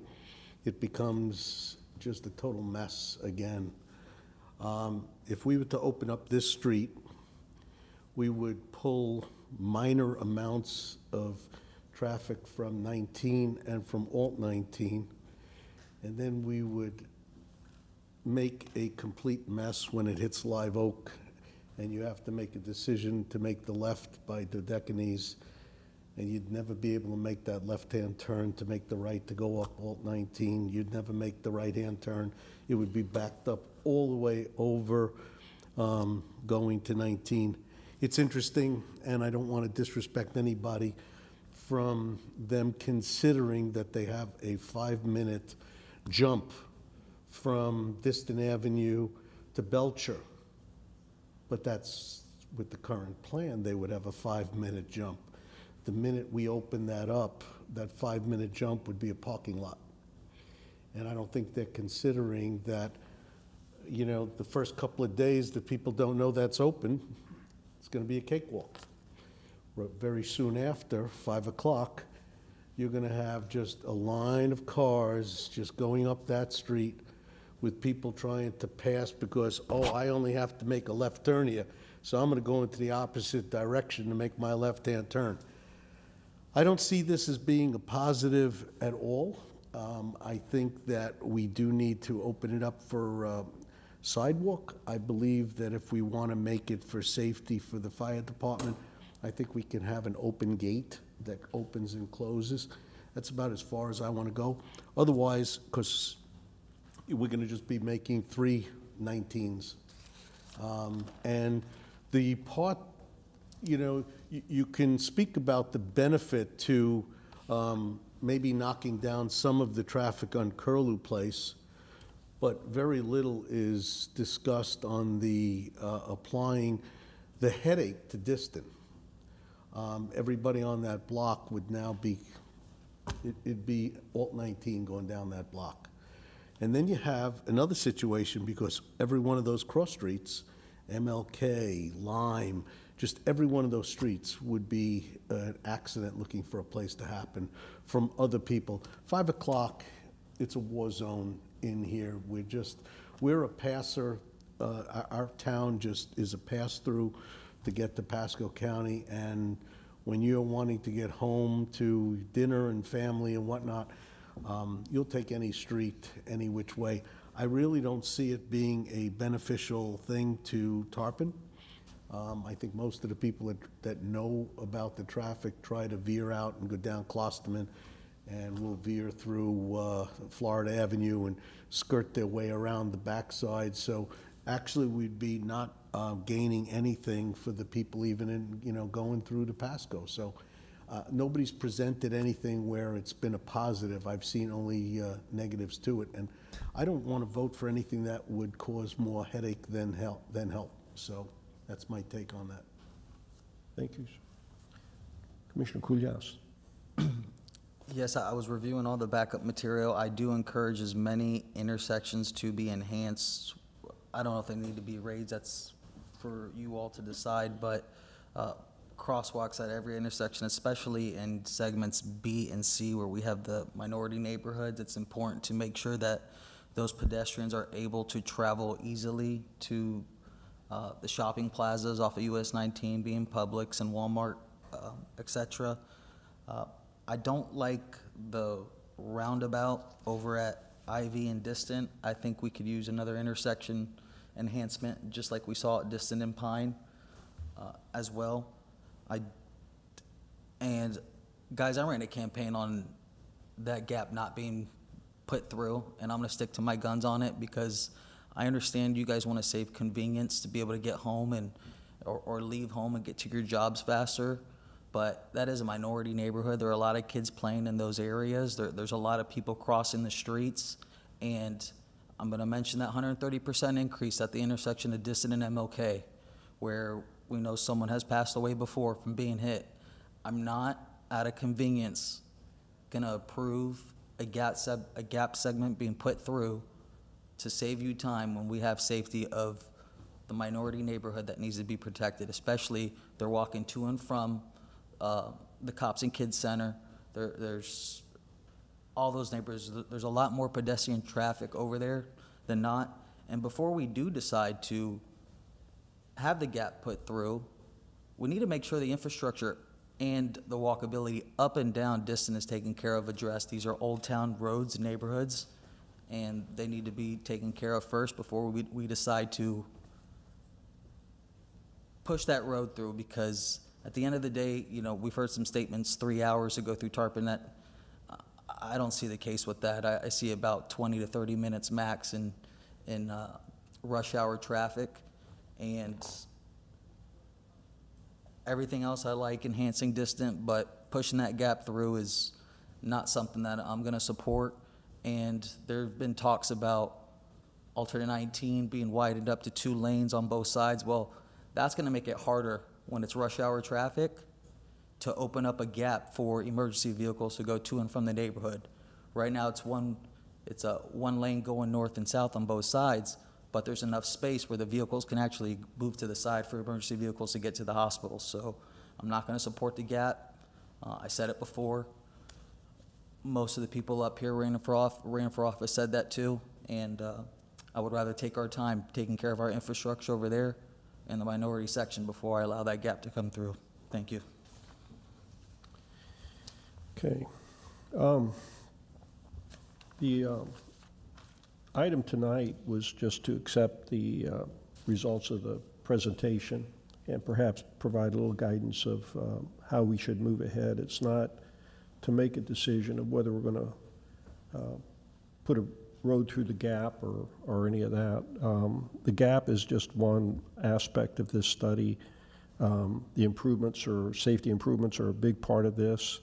it becomes just a total mess again. If we were to open up this street, we would pull minor amounts of traffic from 19 and from Alt 19, and then we would make a complete mess when it hits Live Oak, and you have to make a decision to make the left by Dodecanese, and you'd never be able to make that left-hand turn to make the right to go up Alt 19. You'd never make the right-hand turn. It would be backed up all the way over going to 19. It's interesting, and I don't want to disrespect anybody, from them considering that they have a 5-minute jump from Diston Avenue to Belcher. But that's, with the current plan, they would have a 5-minute jump. The minute we open that up, that 5-minute jump would be a parking lot. And I don't think they're considering that, you know, the first couple of days that people don't know that's open, it's gonna be a cakewalk. Very soon after, 5 o'clock, you're gonna have just a line of cars just going up that street with people trying to pass because, oh, I only have to make a left turn here, so I'm gonna go into the opposite direction to make my left-hand turn. I don't see this as being a positive at all. I think that we do need to open it up for sidewalk. I believe that if we want to make it for safety for the fire department, I think we can have an open gate that opens and closes. That's about as far as I want to go. Otherwise, because we're going to just be making 3 19s. And the part, you know, you can speak about the benefit to maybe knocking down some of the traffic on Curlew Place, but very little is discussed on the applying the headache to Diston. Everybody on that block would now be, it'd be Alt 19 going down that block. And then you have another situation because every one of those cross streets, MLK, Lime, just every one of those streets would be an accident looking for a place to happen from other people. 5 o'clock, it's a war zone in here. We're a passer. Our town just is a pass-through to get to Pasco County, and when you're wanting to get home to dinner and family and whatnot, you'll take any street, any which way. I really don't see it being a beneficial thing to Tarpon. I think most of the people that know about the traffic try to veer out and go down Klosterman, and will veer through Florida Avenue and skirt their way around the backside. So actually, we'd be not gaining anything for the people even in, you know, going through to Pasco. So nobody's presented anything where it's been a positive. I've seen only negatives to it, and I don't want to vote for anything that would cause more headache than help. So that's my take on that. Thank you. Commissioner Kulyas. Yes, I was reviewing all the backup material. I do encourage as many intersections to be enhanced. I don't know if they need to be raised, that's for you all to decide, but crosswalks at every intersection, especially in segments B and C where we have the minority neighborhoods, it's important to make sure that those pedestrians are able to travel easily to the shopping plazas off of US 19, being Publix and Walmart, et cetera. I don't like the roundabout over at Ivy and Distant. I think we could use another intersection enhancement, just like we saw at Distant and Pine as well. And guys, I ran a campaign on that gap not being put through, and I'm gonna stick to my guns on it because I understand you guys wanna save convenience to be able to get home and or leave home and get to your jobs faster. But that is a minority neighborhood. There are a lot of kids playing in those areas. There's a lot of people crossing the streets. And I'm going to mention that 130% increase at the intersection of Distant and MLK, where we know someone has passed away before from being hit. I'm not, out of convenience, going to approve a gap segment being put through to save you time when we have safety of the minority neighborhood that needs to be protected, especially they're walking to and from the Cops and Kids Center. There's all those neighborhoods. There's a lot more pedestrian traffic over there than not. And before we do decide to have the gap put through, we need to make sure the infrastructure and the walkability up and down Distant is taken care of, addressed. These are old town roads and neighborhoods, and they need to be taken care of first before we decide to push that road through, because at the end of the day, you know, we've heard some statements 3 hours to go through Tarpon. That I don't see the case with that. I see about 20 to 30 minutes max in rush hour traffic, and everything else I like enhancing Distant, but pushing that gap through is not something that I'm going to support. And there have been talks about alternate 19 being widened up to 2 lanes on both sides. Well, that's going to make it harder when it's rush hour traffic to open up a gap for emergency vehicles to go to and from the neighborhood. Right now it's a one lane going north and south on both sides, but there's enough space where the vehicles can actually move to the side for emergency vehicles to get to the hospital. So I'm not going to support the gap. I said it before. Most of the people up here ran for office said that too, and I would rather take our time taking care of our infrastructure over there in the minority section before I allow that gap to come through. Thank you. Okay. The item tonight was just to accept the results of the presentation and perhaps provide a little guidance of how we should move ahead. It's not to make a decision of whether we're going to put a road through the gap or any of that. The gap is just one aspect of this study. The improvements or safety improvements are a big part of this.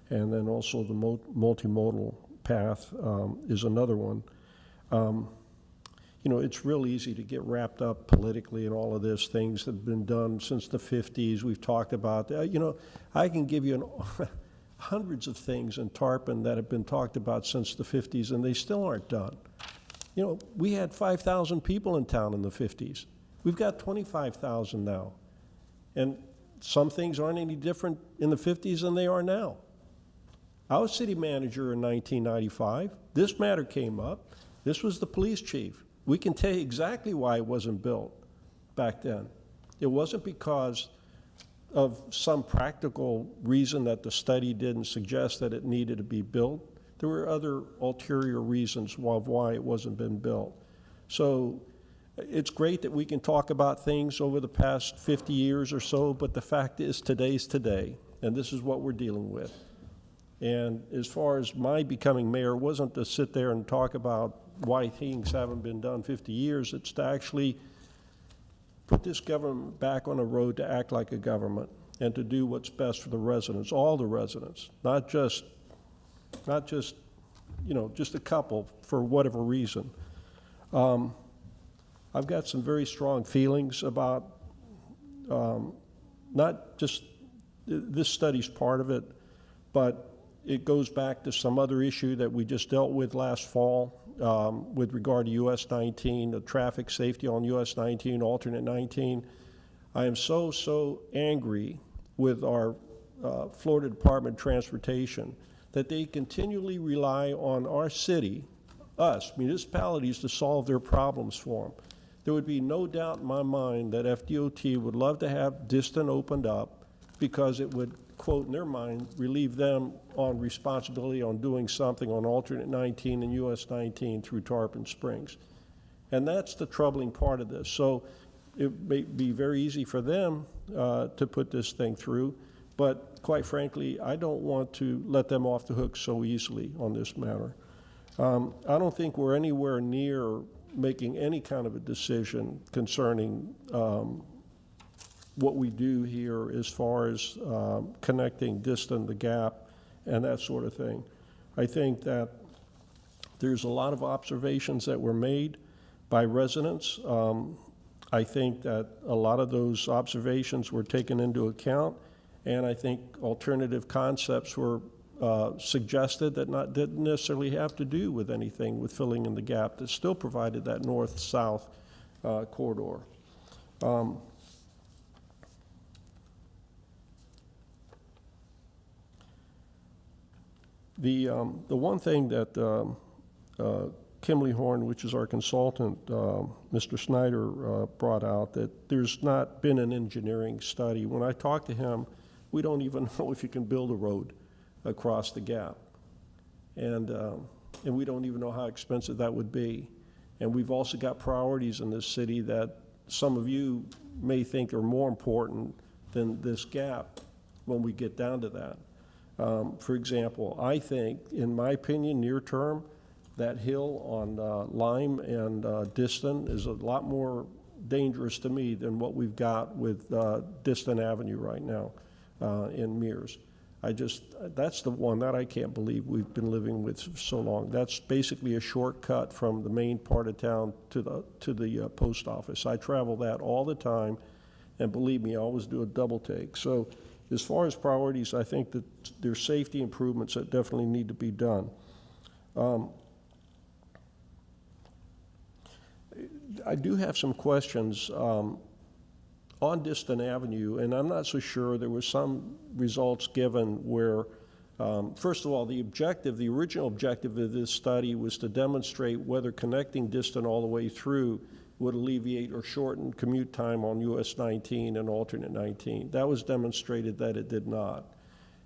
And then also the multimodal path is another one. You know, it's real easy to get wrapped up politically in all of this. Things that have been done since the 50s. We've talked about, you know, I can give you hundreds of things in Tarpon that have been talked about since the 50s, and they still aren't done. You know, we had 5,000 people in town in the 50s. We've got 25,000 now. And some things aren't any different in the 50s than they are now. I was city manager in 1995. This matter came up. This was the police chief. We can tell you exactly why it wasn't built back then. It wasn't because of some practical reason that the study didn't suggest that it needed to be built. There were other ulterior reasons why it wasn't been built. So it's great that we can talk about things over the past 50 years or so, but the fact is today's today, and this is what we're dealing with. And as far as my becoming mayor, wasn't to sit there and talk about why things haven't been done 50 years. It's to actually put this government back on a road to act like a government and to do what's best for the residents, all the residents, not just you know, just a couple for whatever reason. I've got some very strong feelings about not just this study's part of it, but it goes back to some other issue that we just dealt with last fall with regard to US 19, the traffic safety on US 19, alternate 19. I am so angry with our Florida Department of Transportation that they continually rely on our city, us, municipalities, to solve their problems for them. There would be no doubt in my mind that FDOT would love to have Diston opened up because it would, quote, in their mind, relieve them on responsibility on doing something on alternate 19 and US 19 through Tarpon Springs. And that's the troubling part of this. So it may be very easy for them to put this thing through, but quite frankly, I don't want to let them off the hook so easily on this matter. I don't think we're anywhere near making any kind of a decision concerning what we do here as far as connecting Diston, the Gap, and that sort of thing. I think that there's a lot of observations that were made by residents. I think that a lot of those observations were taken into account, and I think alternative concepts were suggested that didn't necessarily have to do with anything with filling in the gap, that still provided that north-south corridor. The one thing that Kimley Horn, which is our consultant, Mr. Snyder, brought out, that there's not been an engineering study. When I talked to him, we don't even know if you can build a road across the gap. And we don't even know how expensive that would be. And we've also got priorities in this city that some of you may think are more important than this gap when we get down to that. For example, I think, in my opinion, near term, that hill on Lime and Diston is a lot more dangerous to me than what we've got with Diston Avenue right now in Mears. That's the one that I can't believe we've been living with for so long. That's basically a shortcut from the main part of town to the post office. I travel that all the time, and believe me, I always do a double take. So as far as priorities, I think that there's safety improvements that definitely need to be done. I do have some questions on Diston Avenue, and I'm not so sure. There were some results given where, first of all, the original objective of this study was to demonstrate whether connecting Diston all the way through would alleviate or shorten commute time on US 19 and alternate 19. That was demonstrated that it did not.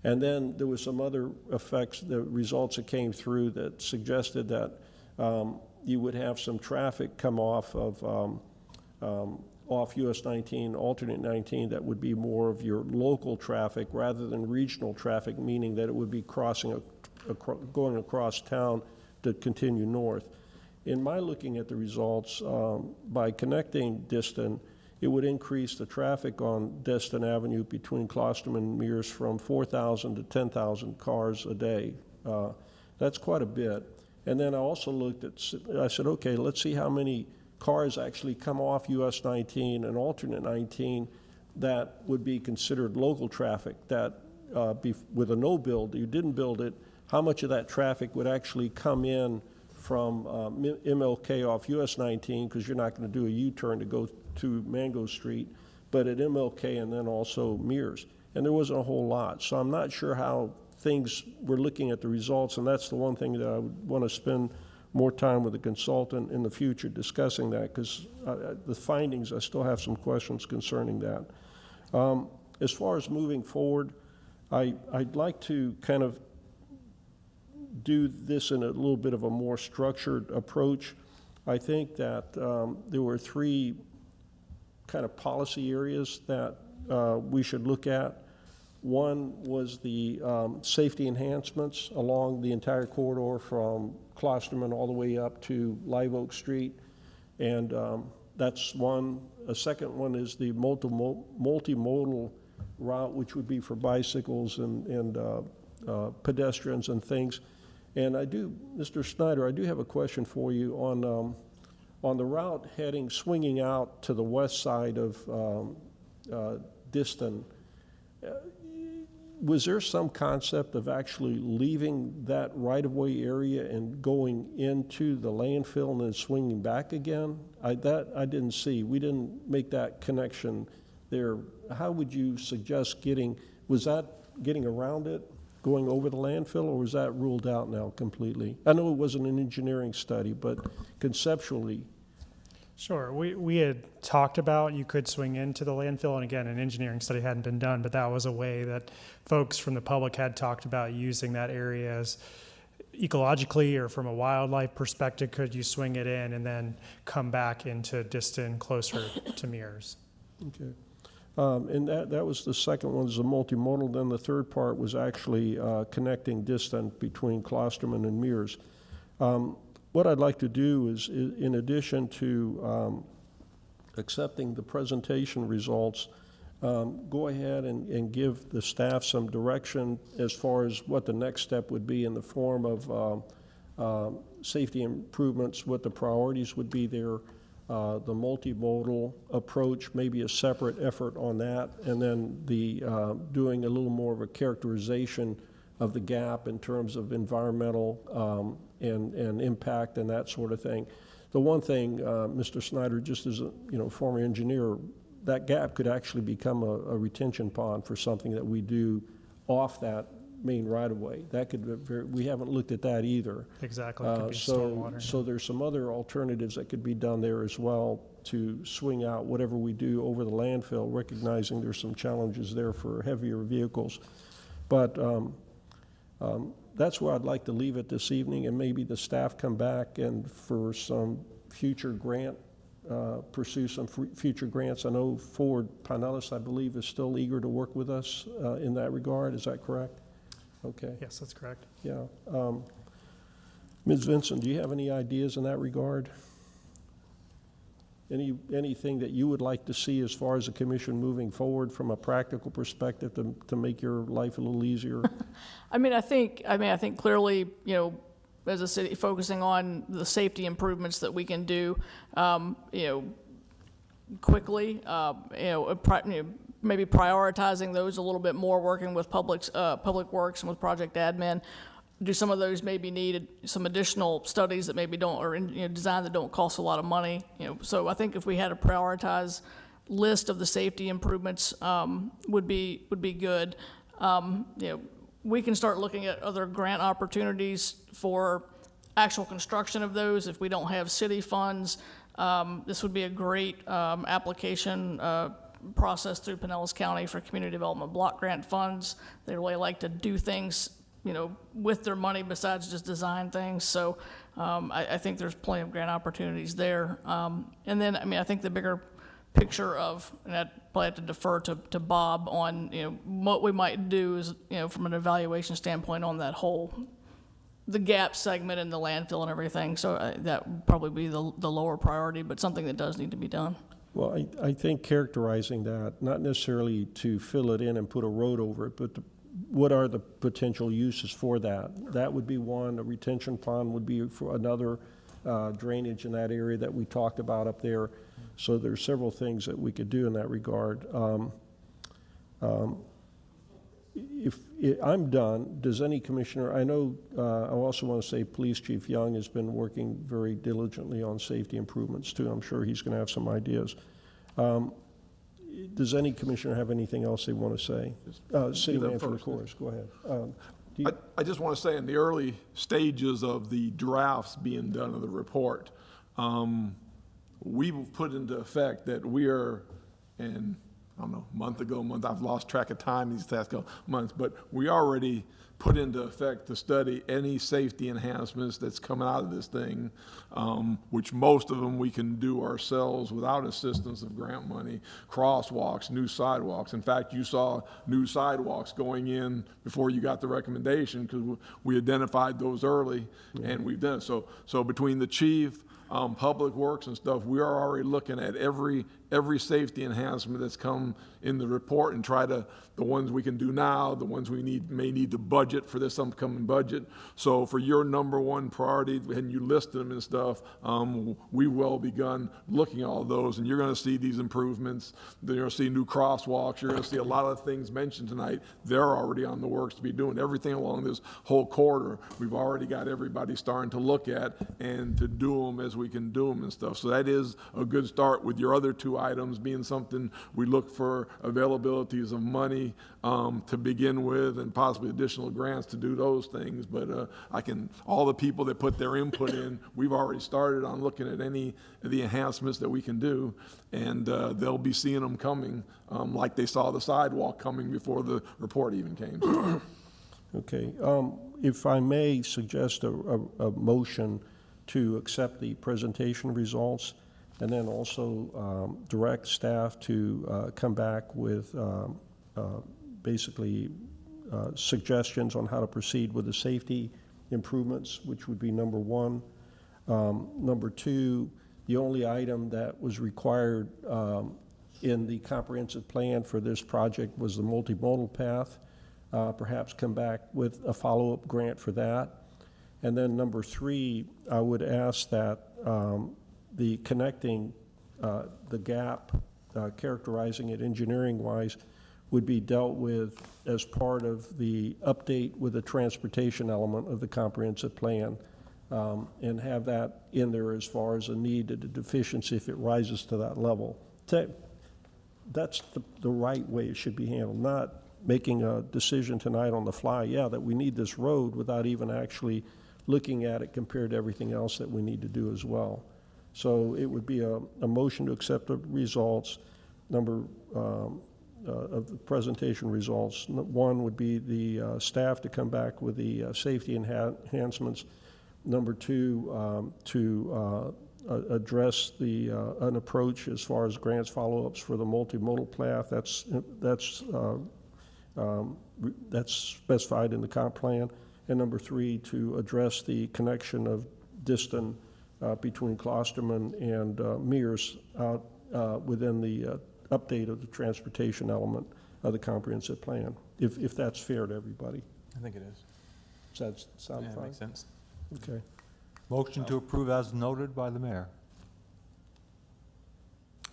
And then there was some other effects, the results that came through that suggested that you would have some traffic come off of off US 19, alternate 19, that would be more of your local traffic rather than regional traffic, meaning that it would be going across town to continue north. In my looking at the results, by connecting Diston, it would increase the traffic on Diston Avenue between Klosterman and Mears from 4,000 to 10,000 cars a day. That's quite a bit. And then I also looked at, I said, okay, let's see how many cars actually come off US 19 and alternate 19 that would be considered local traffic, that with a no build, you didn't build it, how much of that traffic would actually come in from MLK off US 19, because you're not going to do a U-turn to go to Mango Street, but at MLK and then also Mears. And there wasn't a whole lot. So I'm not sure how things, we're looking at the results, and that's the one thing that I would want to spend more time with the consultant in the future discussing that, because the findings, I still have some questions concerning that. As far as moving forward, I'd like to kind of do this in a little bit of a more structured approach. I think that there were three kind of policy areas that we should look at. One was the safety enhancements along the entire corridor from Klosterman all the way up to Live Oak Street, and that's one. A second one is the multimodal route, which would be for bicycles and pedestrians and things. And I do, Mr. Snyder, I do have a question for you on the route swinging out to the west side of Diston. Was there some concept of actually leaving that right-of-way area and going into the landfill and then swinging back again? That I didn't see. We didn't make that connection there. How would you suggest was that getting around it, going over the landfill, or was that ruled out now completely? I know it wasn't an engineering study, but conceptually. Sure. We had talked about you could swing into the landfill, and again, an engineering study hadn't been done, but that was a way that folks from the public had talked about using that area as ecologically or from a wildlife perspective. Could you swing it in and then come back into Diston closer to Mears? Okay. And that was the second one, was the multimodal. Then the third part was actually connecting Diston between Klosterman and Mears. What I'd like to do is, in addition to accepting the presentation results, go ahead and give the staff some direction as far as what the next step would be in the form of safety improvements, what the priorities would be there, the multimodal approach, maybe a separate effort on that, and then the doing a little more of a characterization of the gap in terms of environmental and impact and that sort of thing. The one thing, Mr. Snyder, just as a former engineer, that gap could actually become a retention pond for something that we do off that main right-of-way. That could be we haven't looked at that either. Exactly. It could be stormwater. So there's some other alternatives that could be done there as well to swing out whatever we do over the landfill, recognizing there's some challenges there for heavier vehicles. But that's where I'd like to leave it this evening, and maybe the staff come back and for some future grant, pursue some future grants. I know Ford Pinellas, I believe, is still eager to work with us in that regard. Is that correct? Okay. Yes, that's correct. Yeah. Ms. Vincent, do you have any ideas in that regard? Anything that you would like to see as far as the commission moving forward from a practical perspective to make your life a little easier? I think clearly, as a city, focusing on the safety improvements that we can do, quickly, maybe prioritizing those a little bit more, working with public works and with project admin. do some of those maybe need some additional studies that maybe don't, or design that don't cost a lot of money? So I think if we had a prioritized list of the safety improvements, would be good. We can start looking at other grant opportunities for actual construction of those if we don't have city funds. This would be a great application process through Pinellas County for community development block grant funds. They really like to do things, with their money besides just design things. So I think there's plenty of grant opportunities there. And then, I think the bigger picture of, and I'd probably have to defer to Bob on, what we might do is, from an evaluation standpoint on that whole, the gap segment and the landfill and everything. So that would probably be the lower priority, but something that does need to be done. Well, I think characterizing that, not necessarily to fill it in and put a road over it, but what are the potential uses for that? That would be one. A retention pond would be for another, drainage in that area that we talked about up there. So there's several things that we could do in that regard. I'm done. Does any commissioner, I know, I also want to say Police Chief Young has been working very diligently on safety improvements too. I'm sure he's going to have some ideas. Does any commissioner have anything else they want to say? City Manager, of course, go ahead. I just want to say in the early stages of the drafts being done of the report, we've put into effect that we are, and I don't know, I've lost track of time these past couple months, but we already put into effect to study any safety enhancements that's coming out of this thing, which most of them we can do ourselves without assistance of grant money. Crosswalks, new sidewalks. In fact, you saw new sidewalks going in before you got the recommendation because we identified those early, and we've done it. So between the chief, Public Works and stuff, we are already looking at every safety enhancement that's come in the report and try to, the ones we can do now, the ones we may need to budget for this upcoming budget. So for your number one priority, and you listed them and stuff, we well begun looking at all those, and you're going to see these improvements. You're going to see new crosswalks. You're going to see a lot of things mentioned tonight. They're already on the works to be doing everything along this whole corridor. We've already got everybody starting to look at and to do them as we can do them and stuff. So that is a good start, with your other two items being something we look for availabilities of money to begin with, and possibly additional grants to do those things. But all the people that put their input in, we've already started on looking at any of the enhancements that we can do, and they'll be seeing them coming, like they saw the sidewalk coming before the report even came. Okay, if I may suggest a motion to accept the presentation results, and then also direct staff to come back with basically suggestions on how to proceed with the safety improvements, which would be number one. Number two, the only item that was required in the comprehensive plan for this project was the multimodal path. Perhaps come back with a follow-up grant for that. And then number three, I would ask that the connecting the gap, characterizing it engineering-wise, would be dealt with as part of the update with the transportation element of the comprehensive plan, and have that in there as far as a need and a deficiency if it rises to that level. That's the right way it should be handled, not making a decision tonight on the fly, yeah, that we need this road, without even actually looking at it compared to everything else that we need to do as well. So it would be a motion to accept the results. Of the presentation results. One would be the staff to come back with the safety enhancements. Number two, to address an approach as far as grants follow-ups for the multimodal path. That's specified in the comp plan. And number three, to address the connection of Diston between Klosterman and Mears out within the update of the transportation element of the comprehensive plan, if that's fair to everybody. I think it is. Does that sound fine? Makes sense. Okay. Motion to approve as noted by the mayor.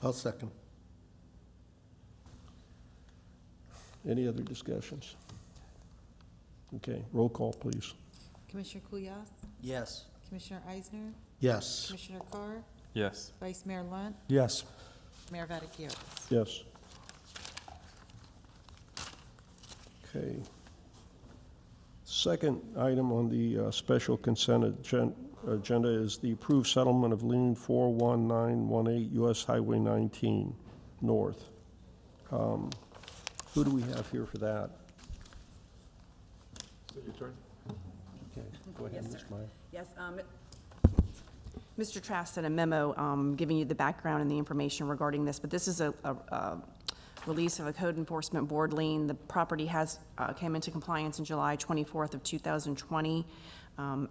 I'll second. Any other discussions? Okay, roll call, please. Commissioner Kulyas? Yes. Commissioner Eisner? Yes. Commissioner Carr? Yes. Vice Mayor Lunt? Yes. Mayor Vaticius? Yes. Okay. Second item on the special consent agenda is the approved settlement of lien 41918 US Highway 19 North. Who do we have here for that? Your turn. Okay, go ahead, Ms. Meyer. Yes, Mr. Trask sent a memo giving you the background and the information regarding this, but this is a release of a code enforcement board lien. The property has came into compliance in July 24th of 2020.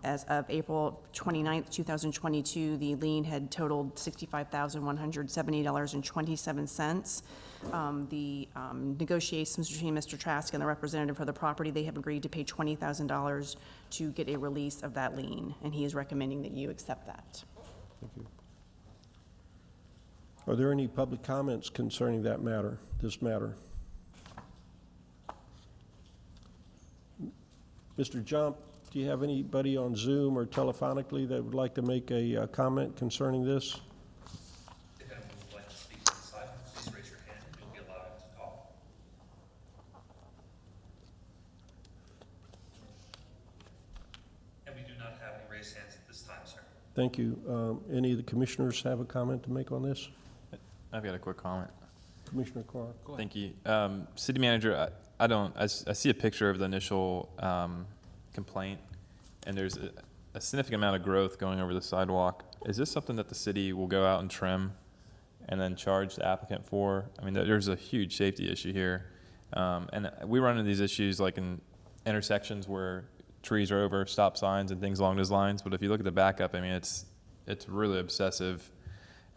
As of April 29th, 2022, the lien had totaled $65,170.27. The negotiations between Mr. Trask and the representative for the property, they have agreed to pay $20,000 to get a release of that lien, and he is recommending that you accept that. Thank you. Are there any public comments concerning that matter, this matter? Mr. Jump, do you have anybody on Zoom or telephonically that would like to make a comment concerning this? If anyone would like to speak to this item, please raise your hand and you'll be allowed to talk. And we do not have any raised hands at this time, sir. Thank you. Any of the commissioners have a comment to make on this? I've got a quick comment. Commissioner Carr. Thank you. City Manager, I see a picture of the initial complaint, and there's a significant amount of growth going over the sidewalk. Is this something that the city will go out and trim and then charge the applicant for? I mean, there's a huge safety issue here. And we run into these issues like in intersections where trees are over stop signs and things along those lines. But if you look at the backup, I mean, it's really obsessive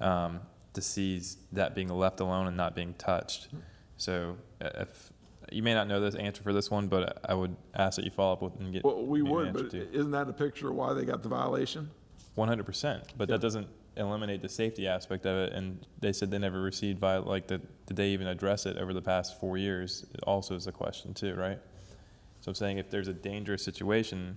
to see that being left alone and not being touched. So if you may not know this answer for this one, but I would ask that you follow up with and get. Well, we maybe an would, answer but to. isn't that a picture of why they got the violation? 100%, but that doesn't eliminate the safety aspect of it. And they said they never received did they even address it over the past 4 years? It also is a question too, right? So I'm saying if there's a dangerous situation,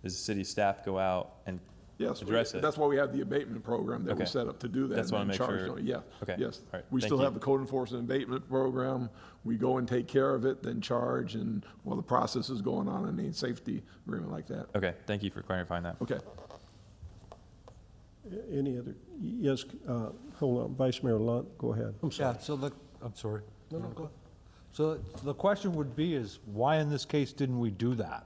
does the city staff go out and Yes, address it? that's why we have the abatement program that we Okay. set up to do that. That's and what I then make charge sure. them. Yeah, Okay. yes. All right. We Thank still you. have the code enforcement abatement program. We go and take care of it, then charge, and while the process is going on, any safety agreement like that. Okay, thank you for clarifying that. Okay. Any other? Yes, hold on. Vice Mayor Lunt, go ahead. I'm sorry. Yeah, so I'm sorry. No, go ahead. So the question would be is, why in this case didn't we do that?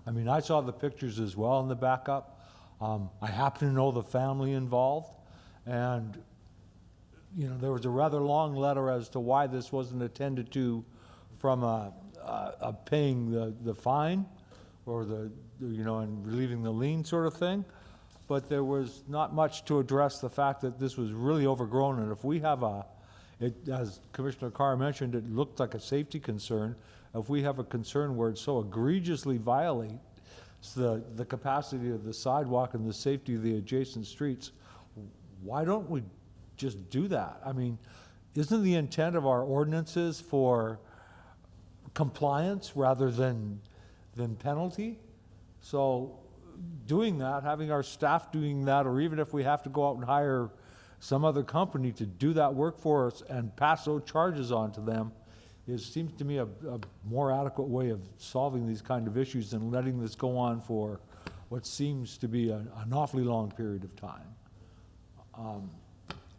I mean, I saw the pictures as well in the backup. I happen to know the family involved, and, you know, there was a rather long letter as to why this wasn't attended to from paying the fine or and relieving the lien sort of thing. But there was not much to address the fact that this was really overgrown, and if we have as Commissioner Carr mentioned, it looked like a safety concern. If we have a concern where it so egregiously violates the capacity of the sidewalk and the safety of the adjacent streets, why don't we just do that? I mean, isn't the intent of our ordinances for compliance rather than penalty? So doing that, having our staff doing that, or even if we have to go out and hire some other company to do that work for us and pass those charges on to them, it seems to me a more adequate way of solving these kind of issues than letting this go on for what seems to be an awfully long period of time.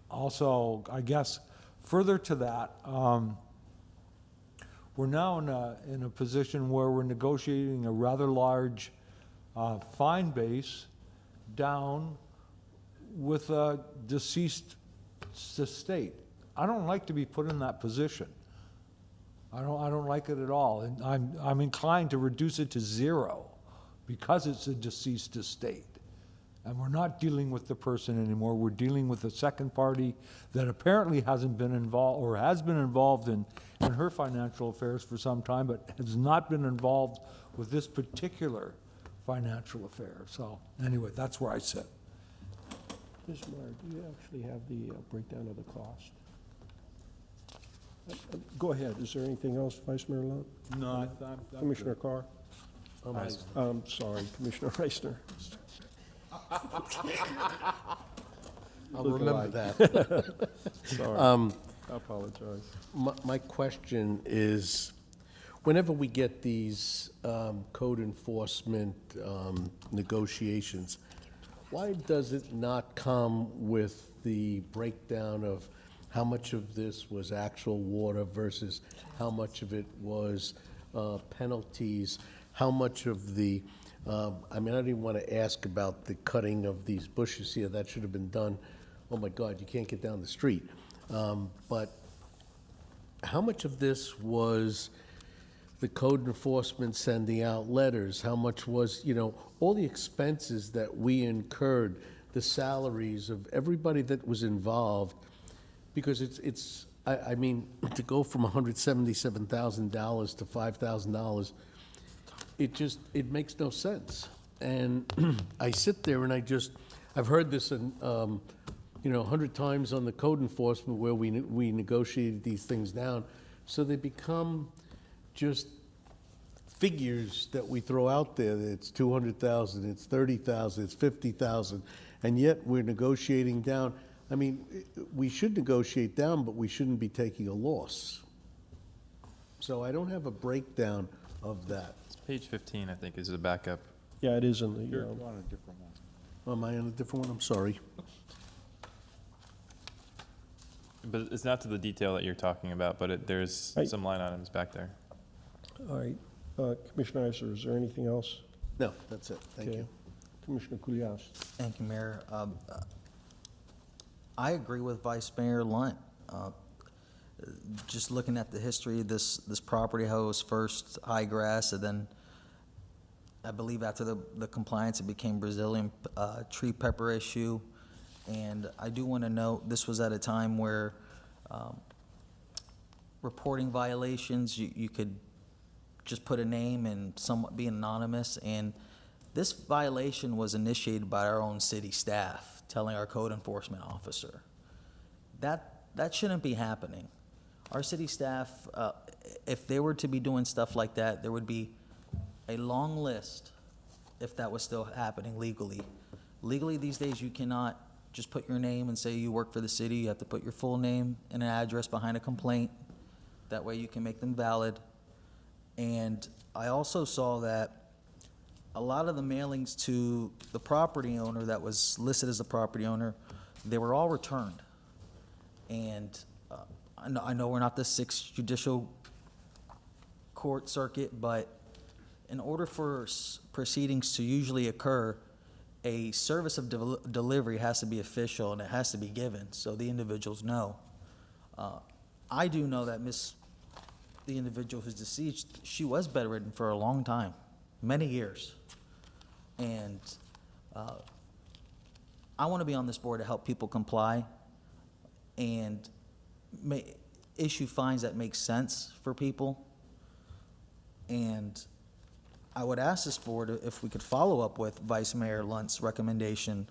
Also, I guess, further to that, we're now in a position where we're negotiating a rather large fine base down with a deceased estate. I don't like to be put in that position. I don't like it at all, and I'm inclined to reduce it to 0 because it's a deceased estate. And we're not dealing with the person anymore. We're dealing with a second party that apparently hasn't been involved or has been involved in her financial affairs for some time, but has not been involved with this particular financial affair. So anyway, that's where I sit. Ms. Meyer, do you actually have the breakdown of the cost? Go ahead. Is there anything else, Vice Mayor Lunt? No, Commissioner Carr? I'm sorry, Commissioner Reisner. I'll Look remember alike. that. Sorry, I apologize. My question is, whenever we get these code enforcement negotiations, why does it not come with the breakdown of how much of this was actual water versus how much of it was penalties? How much of the, I mean, I don't even want to ask about the cutting of these bushes here. That should have been done. Oh my God, you can't get down the street. But how much of this was the code enforcement sending out letters? How much was, you know, all the expenses that we incurred, the salaries of everybody that was involved? Because I mean, to go from $177,000 to $5,000, it makes no sense. And I sit there and I've heard this, you know, 100 times on the code enforcement where we negotiated these things down. So they become just figures that we throw out there. It's 200,000, it's 30,000, it's 50,000, and yet we're negotiating down. I mean, we should negotiate down, but we shouldn't be taking a loss. So I don't have a breakdown of that. It's page 15, I think, is the backup. Yeah, it is in the. You're on a different one. Am I on a different one? I'm sorry. But it's not to the detail that you're talking about, but there's some line items back there. All right, Commissioner Eisner, is there anything else? No, that's it. Thank Okay. you. Commissioner Kulyas. Thank you, Mayor. I agree with Vice Mayor Lunt. Just looking at the history of this property, how it was first high grass, and then I believe after the compliance, it became Brazilian tree pepper issue. And I do want to note, this was at a time where reporting violations, you could just put a name and somewhat be anonymous. And this violation was initiated by our own city staff, telling our code enforcement officer. That shouldn't be happening. Our city staff, if they were to be doing stuff like that, there would be a long list if that was still happening legally. Legally, these days, you cannot just put your name and say you work for the city. You have to put your full name and an address behind a complaint. That way you can make them valid. And I also saw that a lot of the mailings to the property owner that was listed as the property owner, they were all returned. And I know we're not the 6th judicial court circuit, but in order for proceedings to usually occur, a service of delivery has to be official and it has to be given so the individuals know. I do know that the individual who's deceased, she was bedridden for a long time, many years. And I want to be on this board to help people comply and issue fines that make sense for people. And I would ask this board if we could follow up with Vice Mayor Lunt's recommendation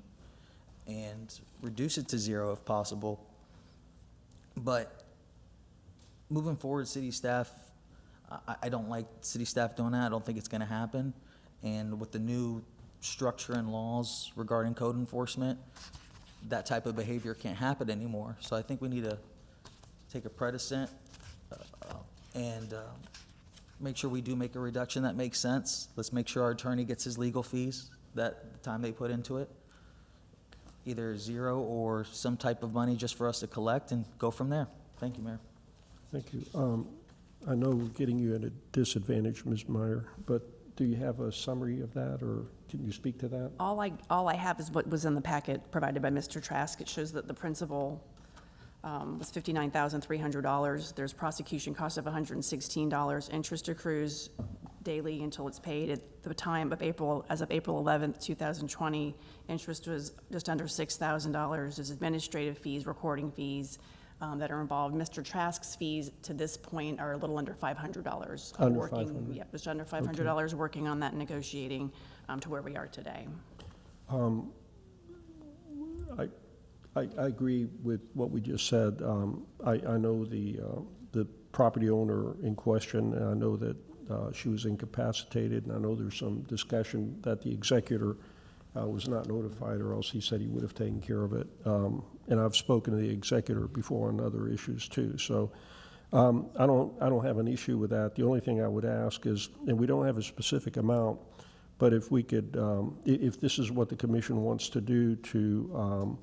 and reduce it to 0 if possible. But moving forward, city staff, I don't like city staff doing that. I don't think it's going to happen. And with the new structure and laws regarding code enforcement, that type of behavior can't happen anymore. So I think we need to take a precedent and make sure we do make a reduction that makes sense. Let's make sure our attorney gets his legal fees that the time they put into it, either 0 or some type of money just for us to collect and go from there. Thank you, Mayor. Thank you. I know we're getting you at a disadvantage, Ms. Meyer, but do you have a summary of that, or can you speak to that? All I have is what was in the packet provided by Mr. Trask. It shows that the principal was $59,300. There's prosecution cost of $116. Interest accrues daily until it's paid. At the time of April, as of April 11th, 2020, interest was just under $6,000. There's administrative fees, recording fees that are involved. Mr. Trask's fees to this point are a little under $500. Under working, $500? Yep, just under $500, working on that, negotiating to where we are today. I agree with what we just said. I know the property owner in question, and I know that she was incapacitated, and I know there's some discussion that the executor was not notified, or else he said he would have taken care of it. And I've spoken to the executor before on other issues too. So I don't have an issue with that. The only thing I would ask is, and we don't have a specific amount, but if we could, if this is what the commission wants to do, to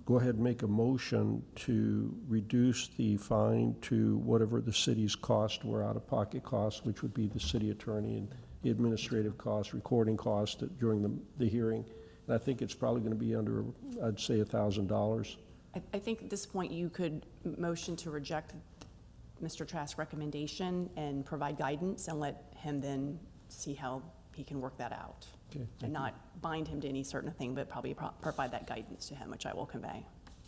go ahead and make a motion to reduce the fine to whatever the city's costs were, out-of-pocket costs, which would be the city attorney and the administrative costs, recording costs during the hearing. And I think it's probably going to be under, I'd say, $1,000. I think at this point you could motion to reject Mr. Trask's recommendation and provide guidance and let him then see how he can work that out. Okay, and not bind him to any certain thing, but probably provide that guidance to him, which I will convey.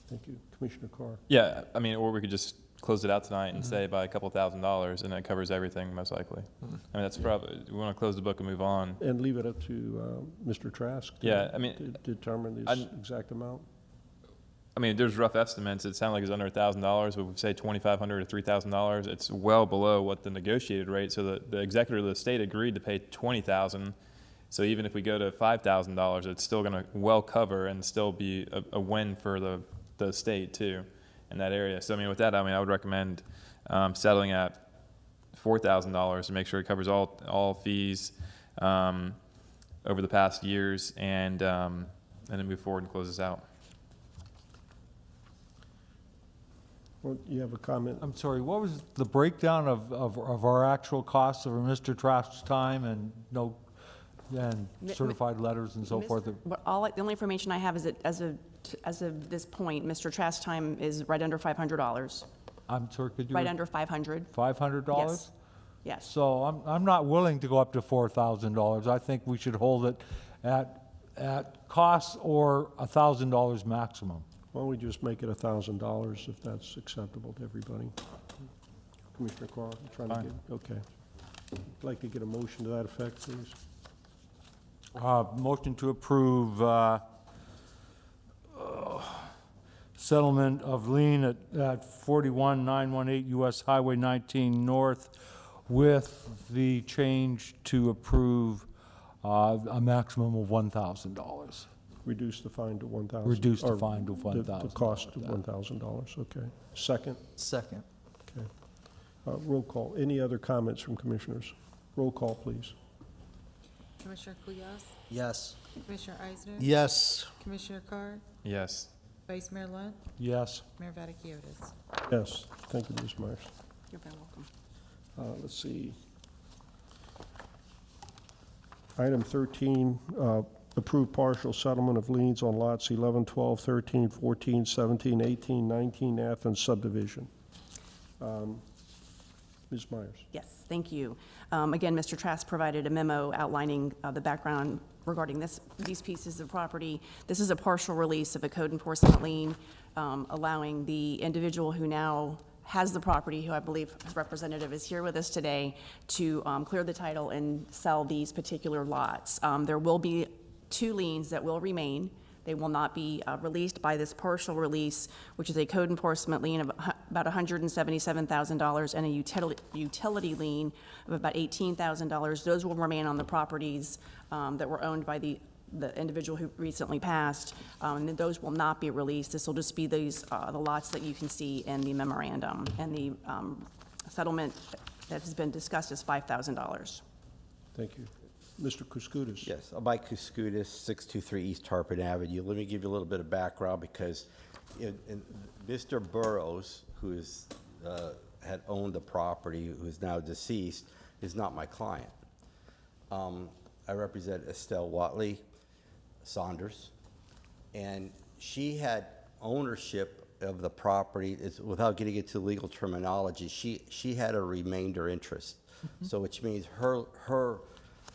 Thank you. Commissioner Carr. Yeah, I mean, or we could just close it out tonight and say by a couple $1,000s, and that covers everything most likely. I mean, that's probably, we want to close the book and move on. And leave it up to Mr. Trask to determine the exact amount. I mean, there's rough estimates. It sounds like it's under $1,000, but we say $2,500 to $3,000. It's well below what the negotiated rate. So the executor of the state agreed to pay $20,000. So even if we go to $5,000, it's still going to well cover and still be a win for the state too in that area. So I mean, with that, I mean, I would recommend settling at $4,000 to make sure it covers all fees over the past years, and then move forward and close this out. Well, you have a comment? I'm sorry, what was the breakdown of our actual costs over Mr. Trask's time and certified letters and so forth? But the only information I have is that as of this point, Mr. Trask's time is right under $500. I'm sorry, could you? Right under $500. $500? Yes. Yes. So I'm not willing to go up to $4,000. I think we should hold it at costs or $1,000 maximum. Why don't we just make it $1,000 if that's acceptable to everybody? Commissioner Carr, trying to get, okay. I'd like to get a motion to that effect, please. Motion to approve settlement of lien at 41918 US Highway 19 North with the change to approve a maximum of $1,000. Reduce the fine to $1,000. Reduce the fine to $1,000. The cost to $1,000, okay. Second? Second. Okay. Roll call. Any other comments from commissioners? Roll call, please. Commissioner Kulyas? Yes. Commissioner Eisner? Yes. Commissioner Carr? Yes. Vice Mayor Lunt? Yes. Mayor Vaticius? Yes. Thank you, Ms. Myers. You're very welcome. Let's see. Item 13, approve partial settlement of liens on lots 11, 12, 13, 14, 17, 18, 19, Athens subdivision. Ms. Myers. Yes, thank you. Again, Mr. Trask provided a memo outlining the background regarding these pieces of property. This is a partial release of a code enforcement lien, allowing the individual who now has the property, who I believe his representative is here with us today, to clear the title and sell these particular lots. There will be 2 liens that will remain. They will not be released by this partial release, which is a code enforcement lien of about $177,000 and a utility lien of about $18,000. Those will remain on the properties that were owned by the individual who recently passed, and those will not be released. This will just be these the lots that you can see in the memorandum, and the settlement that has been discussed is $5,000. Thank you. Mr. Kuskudis. Yes, I'm Mike Kuskudis, 623 East Tarpon Avenue. Let me give you a little bit of background, because Mr. Burrows, who had owned the property, who is now deceased, is not my client. I represent Estelle Watley Saunders, and she had ownership of the property. Without getting into legal terminology, she had a remainder interest. So which means her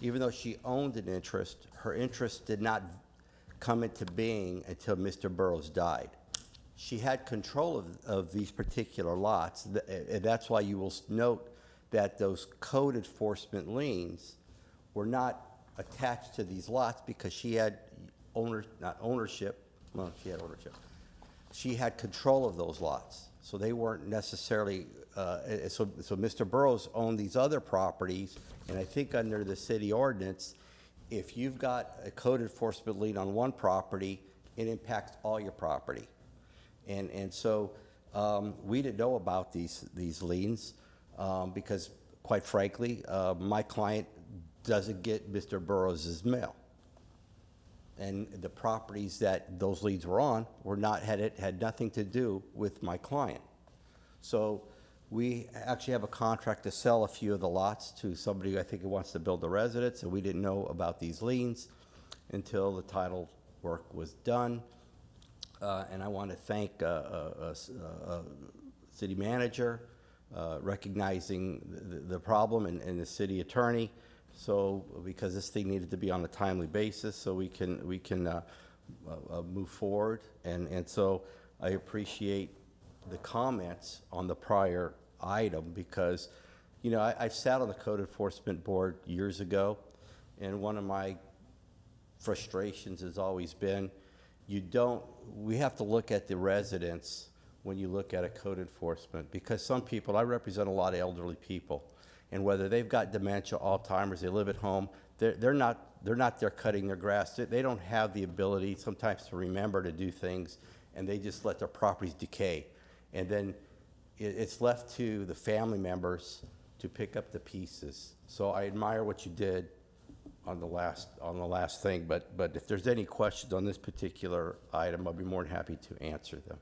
even though she owned an interest, her interest did not come into being until Mr. Burrows died. She had control of these particular lots, and that's why you will note that those code enforcement liens were not attached to these lots, because she had she had ownership. She had control of those lots. So they weren't necessarily, so Mr. Burrows owned these other properties, and I think under the city ordinance, if you've got a code enforcement lien on one property, it impacts all your property. And so we didn't know about these liens because, quite frankly, my client doesn't get Mr. Burrows' mail. And the properties that those liens were on were not, had nothing to do with my client. So we actually have a contract to sell a few of the lots to somebody who I think who wants to build a residence, and we didn't know about these liens until the title work was done. And I want to thank city manager recognizing the problem and the city attorney. So, because this thing needed to be on a timely basis, so we can move forward. And so I appreciate the comments on the prior item because, you know, I've sat on the code enforcement board years ago, and one of my frustrations has always been, we have to look at the residents when you look at a code enforcement, because some people, I represent a lot of elderly people, and whether they've got dementia, Alzheimer's, they live at home, they're not there cutting their grass. They don't have the ability sometimes to remember to do things, and they just let their properties decay. And then it's left to the family members to pick up the pieces. So I admire what you did on the last thing, but if there's any questions on this particular item, I'll be more than happy to answer them.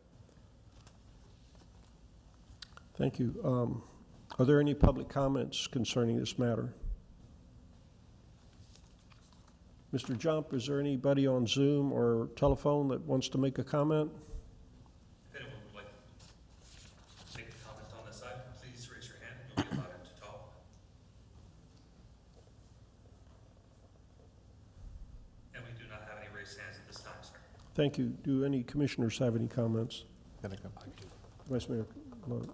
Thank you. Are there any public comments concerning this matter? Mr. Jump, is there anybody on Zoom or telephone that wants to make a comment? If anyone would like to make a comment on this item, please raise your hand and you'll be allowed to talk. And we do not have any raised hands at this time, sir. Thank you. Do any commissioners have any comments? Vice Mayor Loder.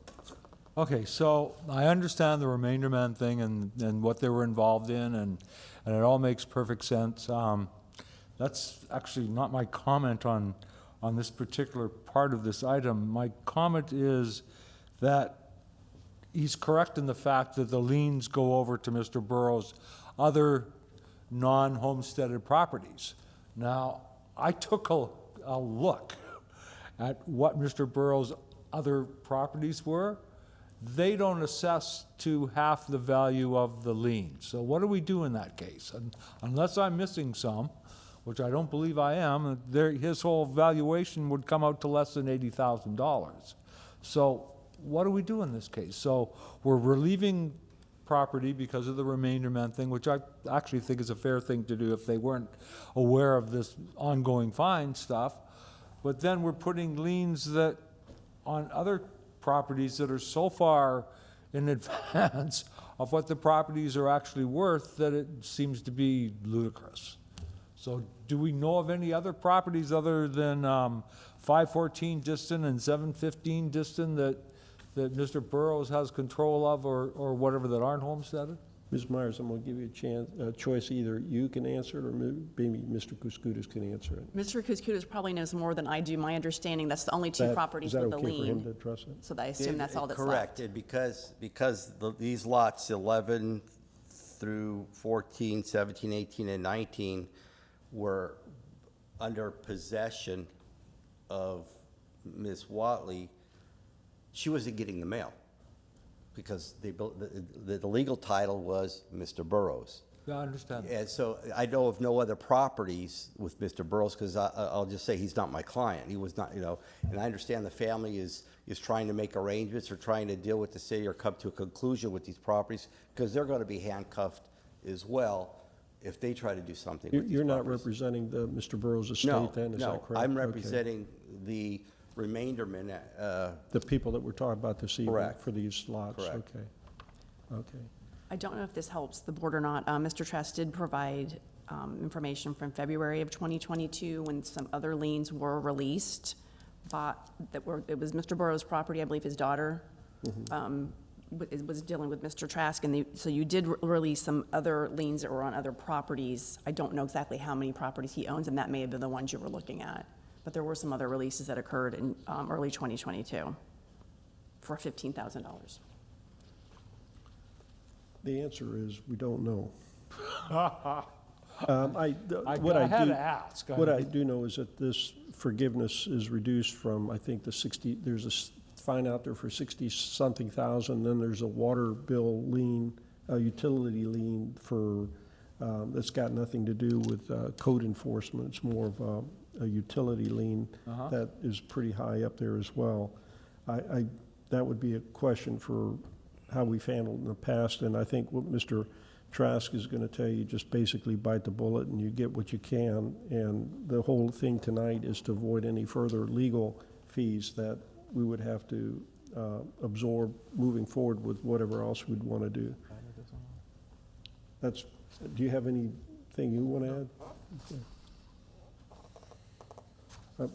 Okay, so I understand the remainder man thing and what they were involved in, and it all makes perfect sense. That's actually not my comment on this particular part of this item. My comment is that he's correct in the fact that the liens go over to Mr. Burrows' other non-homesteaded properties. Now, I took a look at what Mr. Burrows' other properties were. They don't assess to half the value of the lien. So what do we do in that case? And unless I'm missing some, which I don't believe I am, his whole valuation would come out to less than $80,000. So what do we do in this case? So we're relieving property because of the remainder man thing, which I actually think is a fair thing to do if they weren't aware of this ongoing fine stuff. But then we're putting liens that on other properties that are so far in advance of what the properties are actually worth that it seems to be ludicrous. So do we know of any other properties other than 514 Diston and 715 Diston that Mr. Burrows has control of or whatever that aren't homesteaded? Ms. Myers, I'm going to give you a choice. Either you can answer it or maybe Mr. Kuskoudas can answer it. Mr. Kuskoudas probably knows more than I do. My understanding, that's the only two properties with the lien. Is that okay for him to address it? So I assume that's all that's correct. left. Because these lots 11 through 14, 17, 18, and 19 were under possession of Ms. Watley, she wasn't getting the mail because the legal title was Mr. Burrows. Yeah, I understand. And so I know of no other properties with Mr. Burrows because I'll just say he's not my client. He was not, and I understand the family is trying to make arrangements or trying to deal with the city or come to a conclusion with these properties because they're going to be handcuffed as well if they try to do something with these You're not properties. representing the Mr. Burrows' estate then, is that correct? I'm Okay. representing the remainder men. The people that we're talking about this evening Correct. for these lots? Correct. Okay. I don't know if this helps the board or not. Mr. Trask did provide information from February of 2022 when some other liens were released. It was Mr. Burrows' property, I believe his daughter was dealing with Mr. Trask, and so you did release some other liens that were on other properties. I don't know exactly how many properties he owns, and that may have been the ones you were looking at. But there were some other releases that occurred in early 2022. for $15,000. The answer is, we don't know. I What I had do- to ask. What I do know is that this forgiveness is reduced from, I think, the 60, there's a fine out there for 60-something thousand, then there's a water bill lien, a utility lien for, that's got nothing to do with code enforcement. It's more of a utility lien that is pretty high up there as well. That would be a question for how we've handled in the past, and I think what Mr. Trask is going to tell you, just basically bite the bullet and you get what you can. And the whole thing tonight is to avoid any further legal fees that we would have to absorb moving forward with whatever else we'd want to do. Do you have anything you want to add? Okay.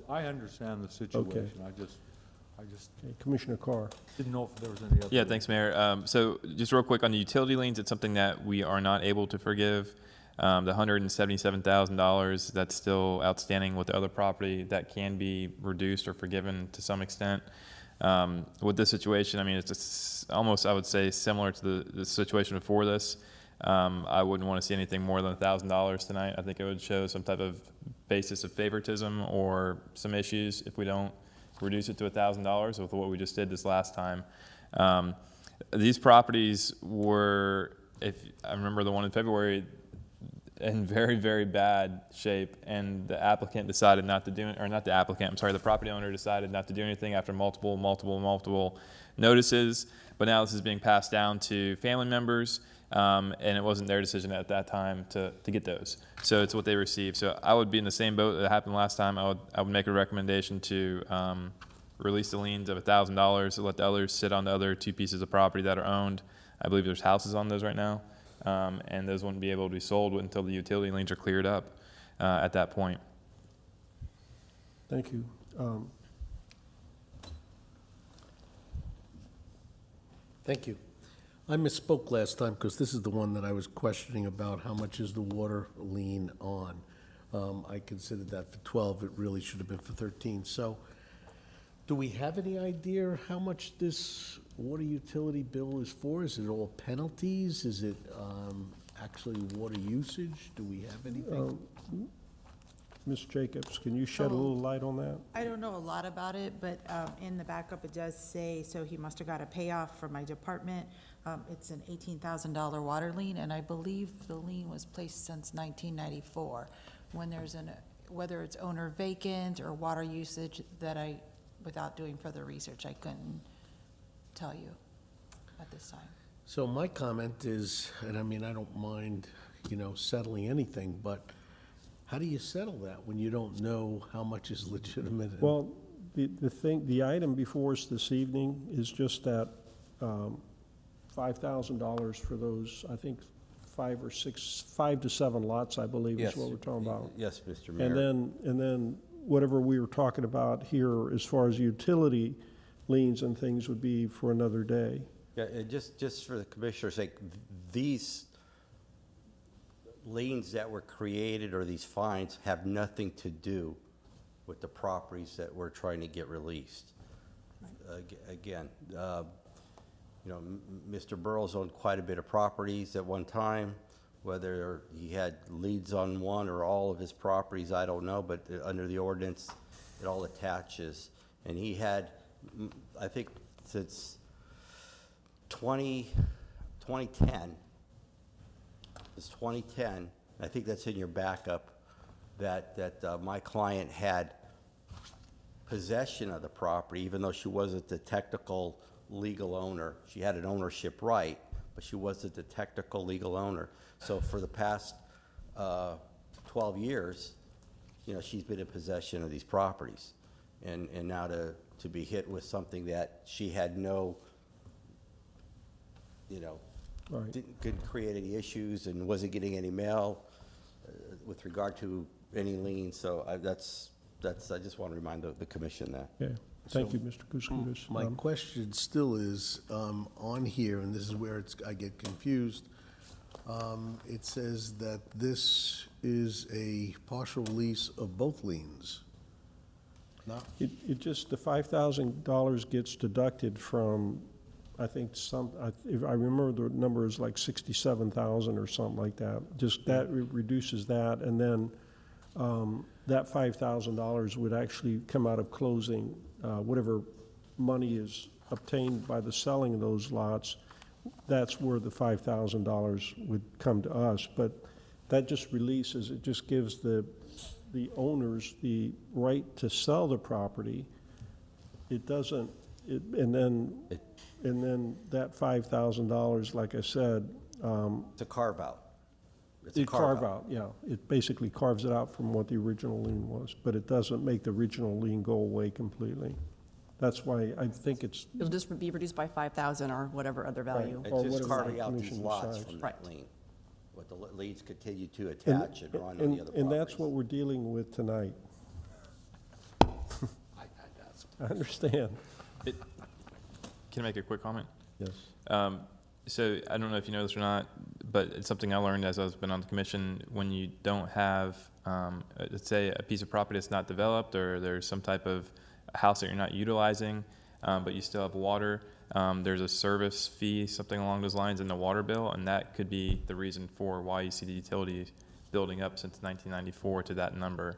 I understand the situation. I just Okay, Commissioner Carr. didn't know if there was any other. Yeah, thanks, Mayor. So just real quick on the utility liens, it's something that we are not able to forgive. The $177,000 that's still outstanding with the other property, that can be reduced or forgiven to some extent. With this situation, I mean, it's just almost, I would say, similar to the situation before this. I wouldn't want to see anything more than $1,000 tonight. I think it would show some type of basis of favoritism or some issues if we don't reduce it to $1,000 with what we just did this last time. These properties were, if I remember the one in February, in very, very bad shape, and the applicant decided not to do it, or not the applicant, I'm sorry, the property owner decided not to do anything after multiple notices, but now this is being passed down to family members, and it wasn't their decision at that time to get those. So it's what they received. So I would be in the same boat that happened last time. I would make a recommendation to release the liens of $1,000, let the others sit on the other two pieces of property that are owned. I believe there's houses on those right now, and those wouldn't be able to be sold until the utility liens are cleared up at that point. Thank you. Thank you. I misspoke last time because this is the one that I was questioning about how much is the water lien on. I considered that for 12. It really should have been for 13. So do we have any idea how much this water utility bill is for? Is it all penalties? Is it actually water usage? Do we have anything? Ms. Jacobs, can you shed a little light on that? I don't know a lot about it, but in the backup, it does say, so he must have got a payoff from my department. It's an $18,000 water lien, and I believe the lien was placed since 1994. When there's whether it's owner vacant or water usage, that without doing further research, I couldn't tell you at this time. So my comment is, and I mean, I don't mind, settling anything, but how do you settle that when you don't know how much is legitimate? Well, the item before us this evening is just that $5,000 for those, I think, 5 to 7 lots, I believe, is what we're talking about. Yes, Mr. Mayor. And then whatever we were talking about here as far as utility liens and things would be for another day. Yeah, just for the commissioner's sake, these liens that were created or these fines have nothing to do with the properties that we're trying to get released. Again, Mr. Burrows owned quite a bit of properties at one time. Whether he had liens on one or all of his properties, I don't know, but under the ordinance, it all attaches. And he had, I think since 2010, it's 2010, I think that's in your backup, that my client had possession of the property, even though she wasn't the technical legal owner. She had an ownership right, but she wasn't the technical legal owner. So for the past 12 years, she's been in possession of these properties. And now to be hit with something that she had no, couldn't create any issues and wasn't getting any mail with regard to any liens. So I just want to remind the commission that. Yeah. Thank you, Mr. Kuskudis. My question still is, on here, and this is where I get confused, it says that this is a partial release of both liens. No? It just, the $5,000 gets deducted from, I think if I remember the number is like 67,000 or something like that. Just that reduces that, and then that $5,000 would actually come out of closing, whatever money is obtained by the selling of those lots. That's where the $5,000 would come to us, but that just releases, it just gives the owners the right to sell the property. It doesn't, and then that $5,000, like I said. It's a carve-out. It's a It carve out, yeah. It basically carves it out from what the original lien was, but it doesn't make the original lien go away completely. That's why I think it's. It'll just be reduced by 5,000 or whatever other value. It's just carving out these commission lots decides. from that lien. What the liens continue to attach and run on the other properties. And that's what we're dealing with tonight. I understand. Can I make a quick comment? Yes. So I don't know if you know this or not, but it's something I learned as I've been on the commission. When you don't have, let's say, a piece of property that's not developed, or there's some type of house that you're not utilizing, but you still have water, there's a service fee, something along those lines in the water bill, and that could be the reason for why you see the utilities building up since 1994 to that number.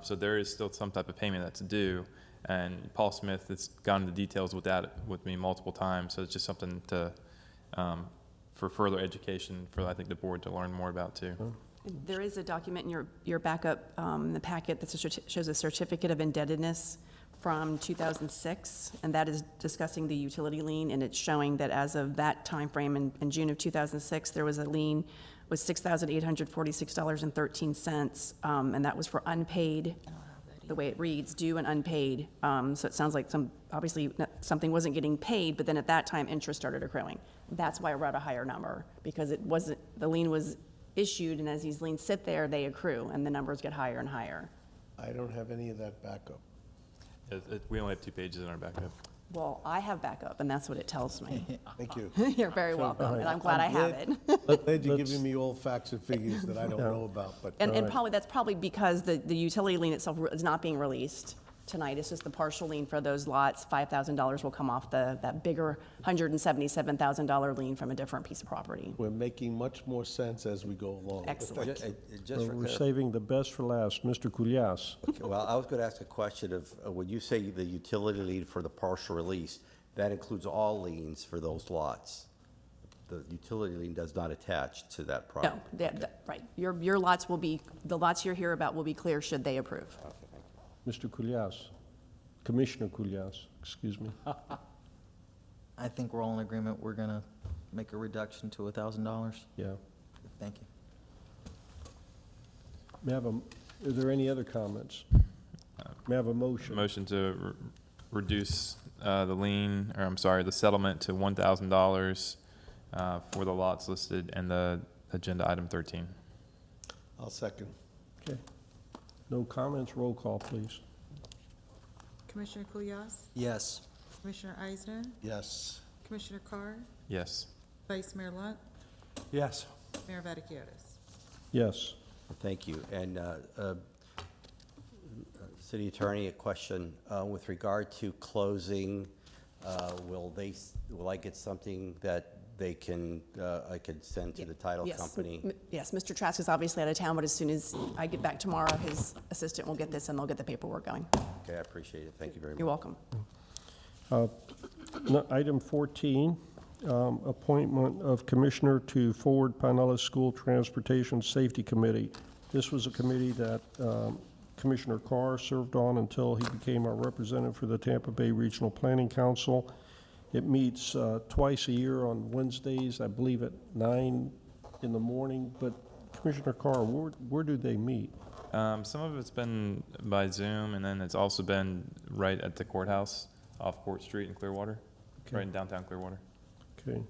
So there is still some type of payment that's due, and Paul Smith has gone into details with that with me multiple times, so it's just something to, for further education for, I think, the board to learn more about too. There is a document in your backup, the packet that shows a certificate of indebtedness from 2006, and that is discussing the utility lien, and it's showing that as of that time frame in June of 2006, there was a lien with $6,846.13, and that was for unpaid, the way it reads, due and unpaid. So it sounds like obviously something wasn't getting paid, but then at that time, interest started accruing. That's why we're at a higher number, because the lien was issued, and as these liens sit there, they accrue, and the numbers get higher and higher. I don't have any of that backup. We only have 2 pages in our backup. Well, I have backup, and that's what it tells me. Thank you. You're very welcome, and I'm glad I have it. Glad you're giving me all facts and figures that I don't know about, but. And probably, that's probably because the utility lien itself is not being released tonight. It's just the partial lien for those lots. $5,000 will come off that bigger $177,000 lien from a different piece of property. We're making much more sense as we go along. Excellent. We're saving the best for last. Mr. Kulyas. Okay, well, I was going to ask a question of, when you say the utility lien for the partial release, that includes all liens for those lots? The utility lien does not attach to that property? No, right. Your lots will be, the lots you're here about will be clear should they approve. Okay, thank you. Mr. Kulyas. Commissioner Kulyas, excuse me. I think we're all in agreement. We're gonna make a reduction to $1,000. Yeah. Thank you. May I have are there any other comments? May I have a motion? Motion to reduce the lien, or I'm sorry, the settlement to $1,000 for the lots listed in the agenda item 13. I'll second. Okay. No comments, roll call, please. Commissioner Kulyas? Yes. Commissioner Eisner? Yes. Commissioner Carr? Yes. Vice Mayor Lunt? Yes. Mayor Vaticius? Yes. Thank you. And City Attorney, a question with regard to closing. Will I get something that they can I could send to the title company? Yes, Mr. Trask is obviously out of town, but as soon as I get back tomorrow, his assistant will get this and they'll get the paperwork going. Okay, I appreciate it. Thank you very much. You're welcome. Item 14, appointment of commissioner to Forward Pinellas School Transportation Safety Committee. This was a committee that Commissioner Carr served on until he became our representative for the Tampa Bay Regional Planning Council. It meets twice a year on Wednesdays, I believe at 9 in the morning. But Commissioner Carr, where do they meet? Some of it's been by Zoom, and then it's also been right at the courthouse off Court Street in Clearwater, Okay. right in downtown Clearwater. Okay.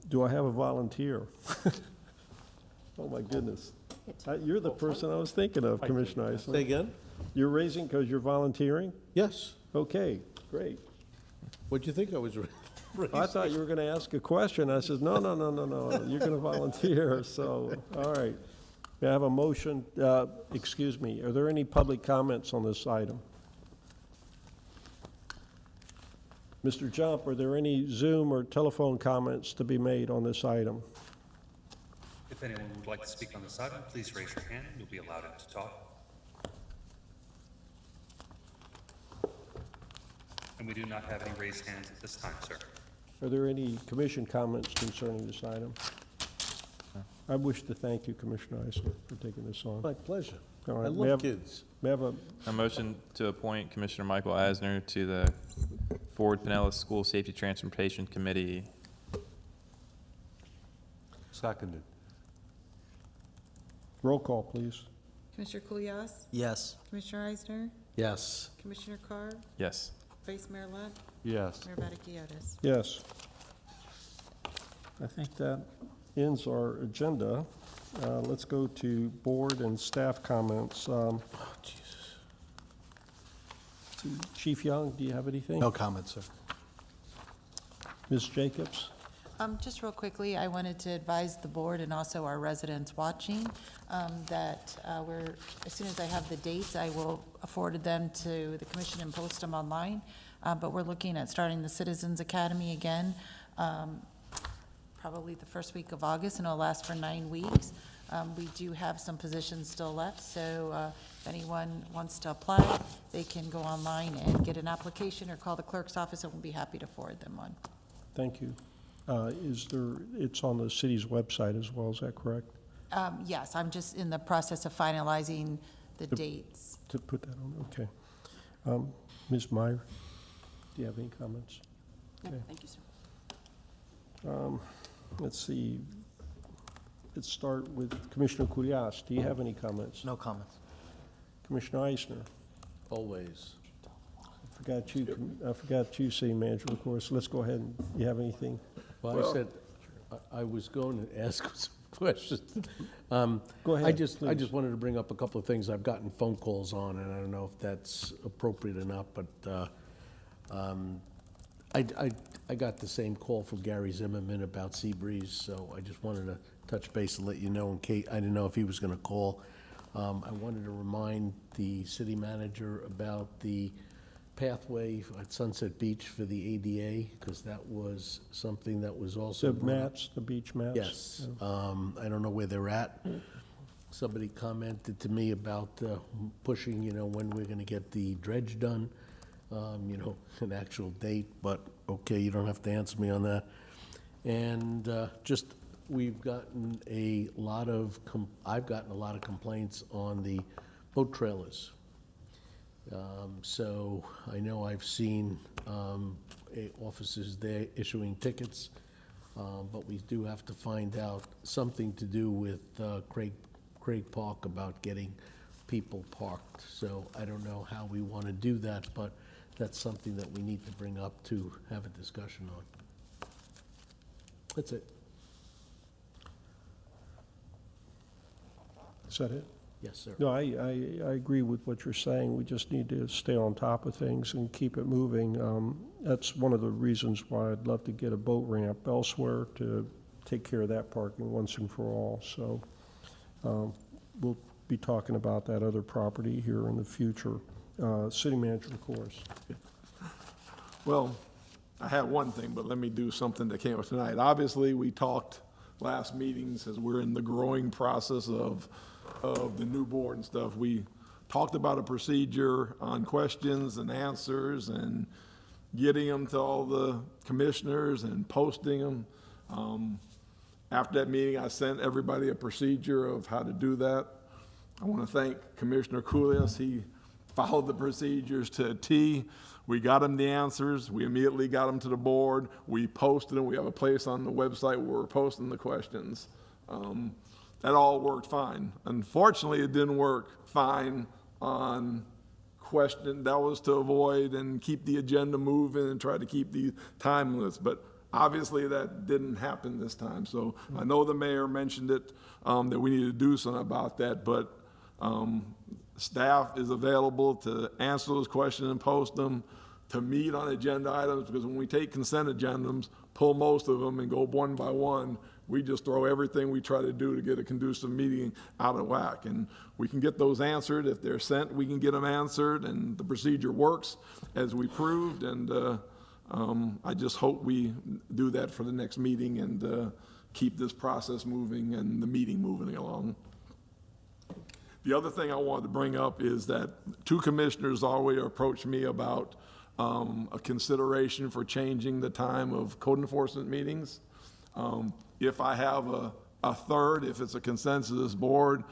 Do I have a volunteer? Oh, my goodness. You're the person I was thinking of, Commissioner Eisner. Say again? You're raising because you're volunteering? Yes. Okay, great. What'd you think I was I thought you were going to ask a question. I said, no, you're going to volunteer, so, all right. May I have a motion, excuse me, are there any public comments on this item? Mr. Jump, are there any Zoom or telephone comments to be made on this item? If anyone would like to speak on this item, please raise your hand. You'll be allowed to talk. And we do not have any raised hands at this time, sir. Are there any commission comments concerning this item? I wish to thank you, Commissioner Eisner, for taking this on. My pleasure. All right, I may love have- kids. May I have A motion to appoint Commissioner Michael Eisner to the Ford Pinellas School Safety Transportation Committee. Seconded. roll call, please? Commissioner Kulyas? Yes. Commissioner Eisner? Yes. Commissioner Carr? Yes. Vice Mayor Lunt? Yes. Mayor Vaticius? Yes. I think that ends our agenda. Let's go to board and staff comments. Chief Young, do you have anything? No comment, sir. Ms. Jacobs? Just real quickly, I wanted to advise the board and also our residents watching that as soon as I have the dates, I will forward them to the commission and post them online. But we're looking at starting the Citizens Academy again, probably the first week of August, and it'll last for 9 weeks. We do have some positions still left, so if anyone wants to apply, they can go online and get an application or call the clerk's office, and we'll be happy to forward them on. Thank you. It's on the city's website as well, is that correct? Yes, I'm just in the process of finalizing the dates. To put that on, okay. Ms. Meyer, do you have any comments? No, Okay. thank you, sir. Let's see. Let's start with Commissioner Kulyas. Do you have any comments? No comments. Commissioner Eisner? Always. I forgot you, City Manager, of course. Let's go ahead. You have anything? Well, I said, I was going to ask some questions. Go ahead, I just please. wanted to bring up a couple of things I've gotten phone calls on, and I don't know if that's appropriate or not, but I got the same call from Gary Zimmerman about Seabreeze, so I just wanted to touch base and let you know in case, I didn't know if he was gonna call. I wanted to remind the city manager about the pathway at Sunset Beach for the ADA, because that was something that was also The brought up. maps, the beach maps? Yes. I don't know where they're at. Somebody commented to me about pushing, when we're gonna get the dredge done, an actual date, but okay, you don't have to answer me on that. And we've gotten I've gotten a lot of complaints on the boat trailers. So I know I've seen officers there issuing tickets, but we do have to find out something to do with Craig Park about getting people parked. So I don't know how we want to do that, but that's something that we need to bring up to have a discussion on. That's it. Is that it? Yes, sir. No, I agree with what you're saying. We just need to stay on top of things and keep it moving. That's one of the reasons why I'd love to get a boat ramp elsewhere to take care of that parking once and for all. So we'll be talking about that other property here in the future. City Manager, of course. Well, I have one thing, but let me do something that came up tonight. Obviously, we talked last meetings as we're in the growing process of the new board and stuff. We talked about a procedure on questions and answers and getting them to all the commissioners and posting them. After that meeting, I sent everybody a procedure of how to do that. I want to thank Commissioner Kulyas. He followed the procedures to a T. We got him the answers. We immediately got them to the board. We posted them. We have a place on the website where we're posting the questions. That all worked fine. Unfortunately, it didn't work fine on question. That was to avoid and keep the agenda moving and try to keep the time limits. But obviously, that didn't happen this time. So I know the mayor mentioned it, that we need to do something about that. But staff is available to answer those questions and post them, to meet on agenda items, because when we take consent agendas, pull most of them and go one by one, we just throw everything we try to do to get a conducive meeting out of whack. And we can get those answered. If they're sent, we can get them answered, and the procedure works as we proved. And I just hope we do that for the next meeting and keep this process moving and the meeting moving along. The other thing I wanted to bring up is that 2 commissioners already approached me about a consideration for changing the time of code enforcement meetings. If I have a third, if it's a consensus board,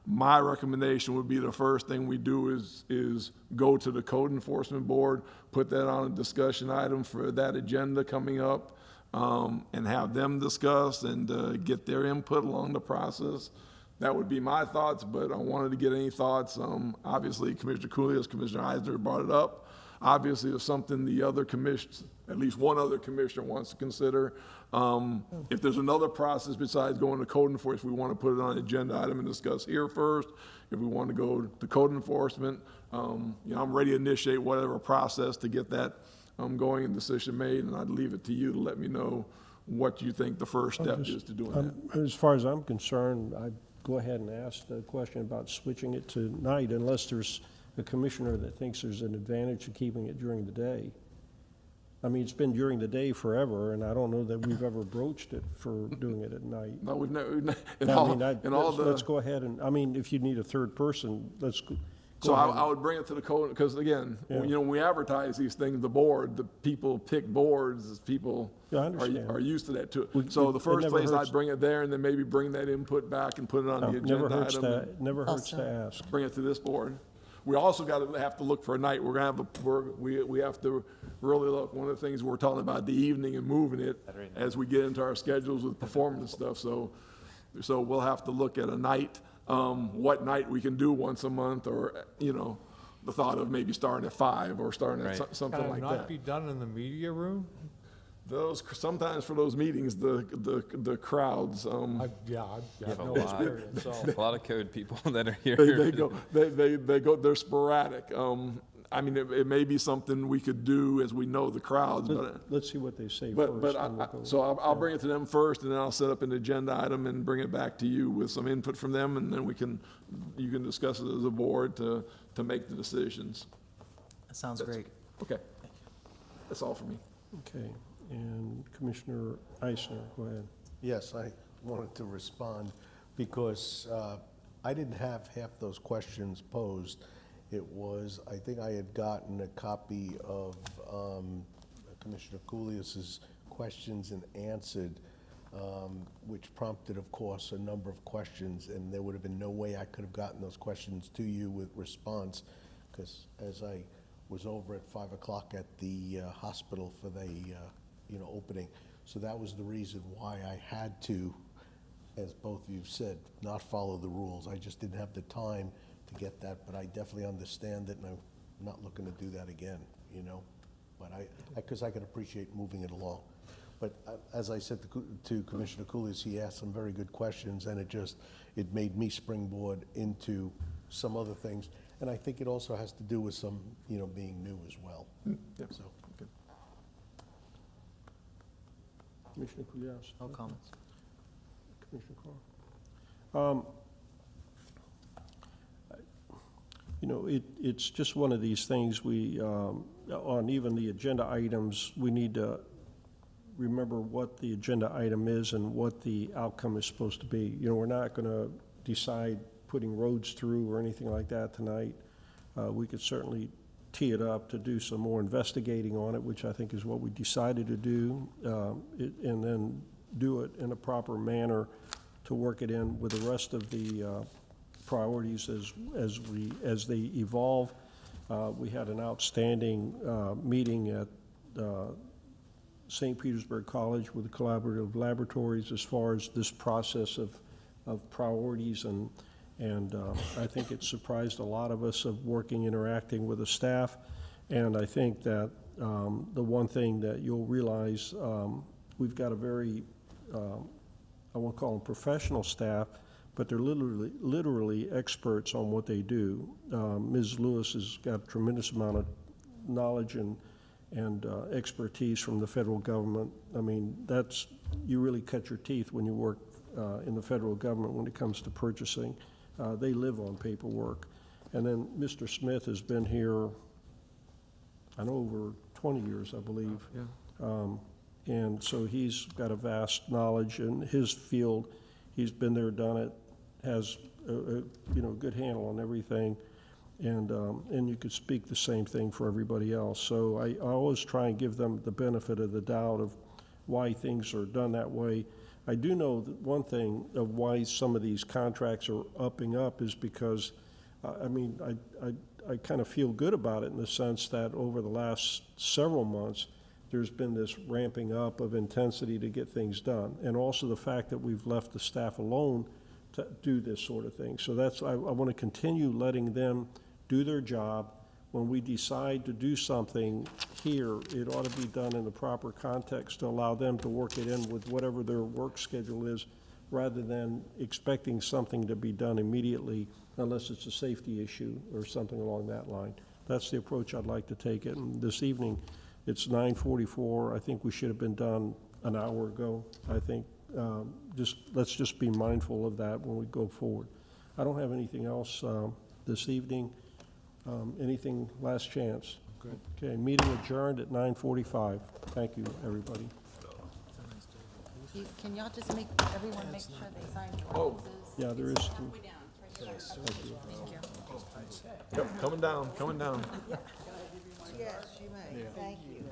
my recommendation would be the first thing we do is go to the code enforcement board, put that on a discussion item for that agenda coming up, and have them discuss and get their input along the process. That would be my thoughts, but I wanted to get any thoughts. Obviously, Commissioner Cooley, Commissioner Eisner brought it up. Obviously, it's something the other commissioners, at least one other commissioner wants to consider. If there's another process besides going to code enforcement, if we want to put it on an agenda item and discuss here first, if we want to go to code enforcement, I'm ready to initiate whatever process to get that going and decision made, and I'd leave it to you to let me know what you think the first step is to doing that. As far as I'm concerned, I'd go ahead and ask the question about switching it to night, unless there's a commissioner that thinks there's an advantage to keeping it during the day. I mean, it's been during the day forever, and I don't know that we've ever broached it for doing it at night. No, we've never, Let's go ahead and, I mean, if you need a third person, let's go. So I would bring it to the code, because again, when we advertise these things, the board, the people pick boards, people are used to that too. So the first place I'd bring it there, and then maybe bring that input back and put it on the agenda item. Never hurts to ask. Bring it to this board. We also have to look for a night. We have to really look. One of the things we're talking about the evening and moving it as we get into our schedules with performance stuff. So we'll have to look at a night. What night we can do once a month, or the thought of maybe starting at 5 or starting at something like that. Can it not be done in the media room? Sometimes for those meetings, the crowds. You have a lot of code people that are here. They go. They're sporadic. I mean, it may be something we could do as we know the crowds, but let's see what they say first. I'll bring it to them first, and then I'll set up an agenda item and bring it back to you with some input from them, and then you can discuss it as a board to make the decisions. That sounds great. Okay, that's all for me. Okay, and Commissioner Eisner, go ahead. Yes, I wanted to respond because I didn't have half those questions posed. It was, I think I had gotten a copy of Commissioner Cooley's questions and answered, which prompted, of course, a number of questions, and there would have been no way I could have gotten those questions to you with response, because as I was over at 5 o'clock at the hospital for the opening, so that was the reason why I had to, as both of you said, not follow the rules. I just didn't have the time to get that, but I definitely understand it, and I'm not looking to do that again, but because I can appreciate moving it along. But as I said to Commissioner Cooley, he asked some very good questions, and it made me springboard into some other things, and I think it also has to do with some, being new as well. Yep. So, good. Commissioner Cooley? No comments. Commissioner Carr? It's just one of these things on even the agenda items, we need to remember what the agenda item is and what the outcome is supposed to be. We're not going to decide putting roads through or anything like that tonight. We could certainly tee it up to do some more investigating on it, which I think is what we decided to do, and then do it in a proper manner to work it in with the rest of the priorities as they evolve. We had an outstanding meeting at St. Petersburg College with the collaborative laboratories as far as this process of priorities, and I think it surprised a lot of us of interacting with the staff. And I think that the one thing that you'll realize, we've got a very, I won't call them professional staff, but they're literally experts on what they do. Ms. Lewis has got a tremendous amount of knowledge and expertise from the federal government. I mean, you really cut your teeth when you work in the federal government when it comes to purchasing. They live on paperwork. And then Mr. Smith has been here, I know, over 20 years, I believe. And so he's got a vast knowledge in his field. He's been there, done it, has a good handle on everything. And you could speak the same thing for everybody else. So I always try and give them the benefit of the doubt of why things are done that way. I do know that one thing of why some of these contracts are upping up is because, I kind of feel good about it in the sense that over the last several months, there's been this ramping up of intensity to get things done. And also the fact that we've left the staff alone to do this sort of thing. So I want to continue letting them do their job. When we decide to do something here, it ought to be done in the proper context to allow them to work it in with whatever their work schedule is, rather than expecting something to be done immediately unless it's a safety issue or something along that line. That's the approach I'd like to take it. And this evening, it's 9:44. I think we should have been done an hour ago. I think let's just be mindful of that when we go forward. I don't have anything else this evening. Anything last chance? Good. Okay, meeting adjourned at 9:45. Thank you, everybody. Can y'all just everyone make sure they sign the Oh. ordinances? Yeah, there is two. Thank you. Yep, coming down, coming down. Yes, you may. Thank you.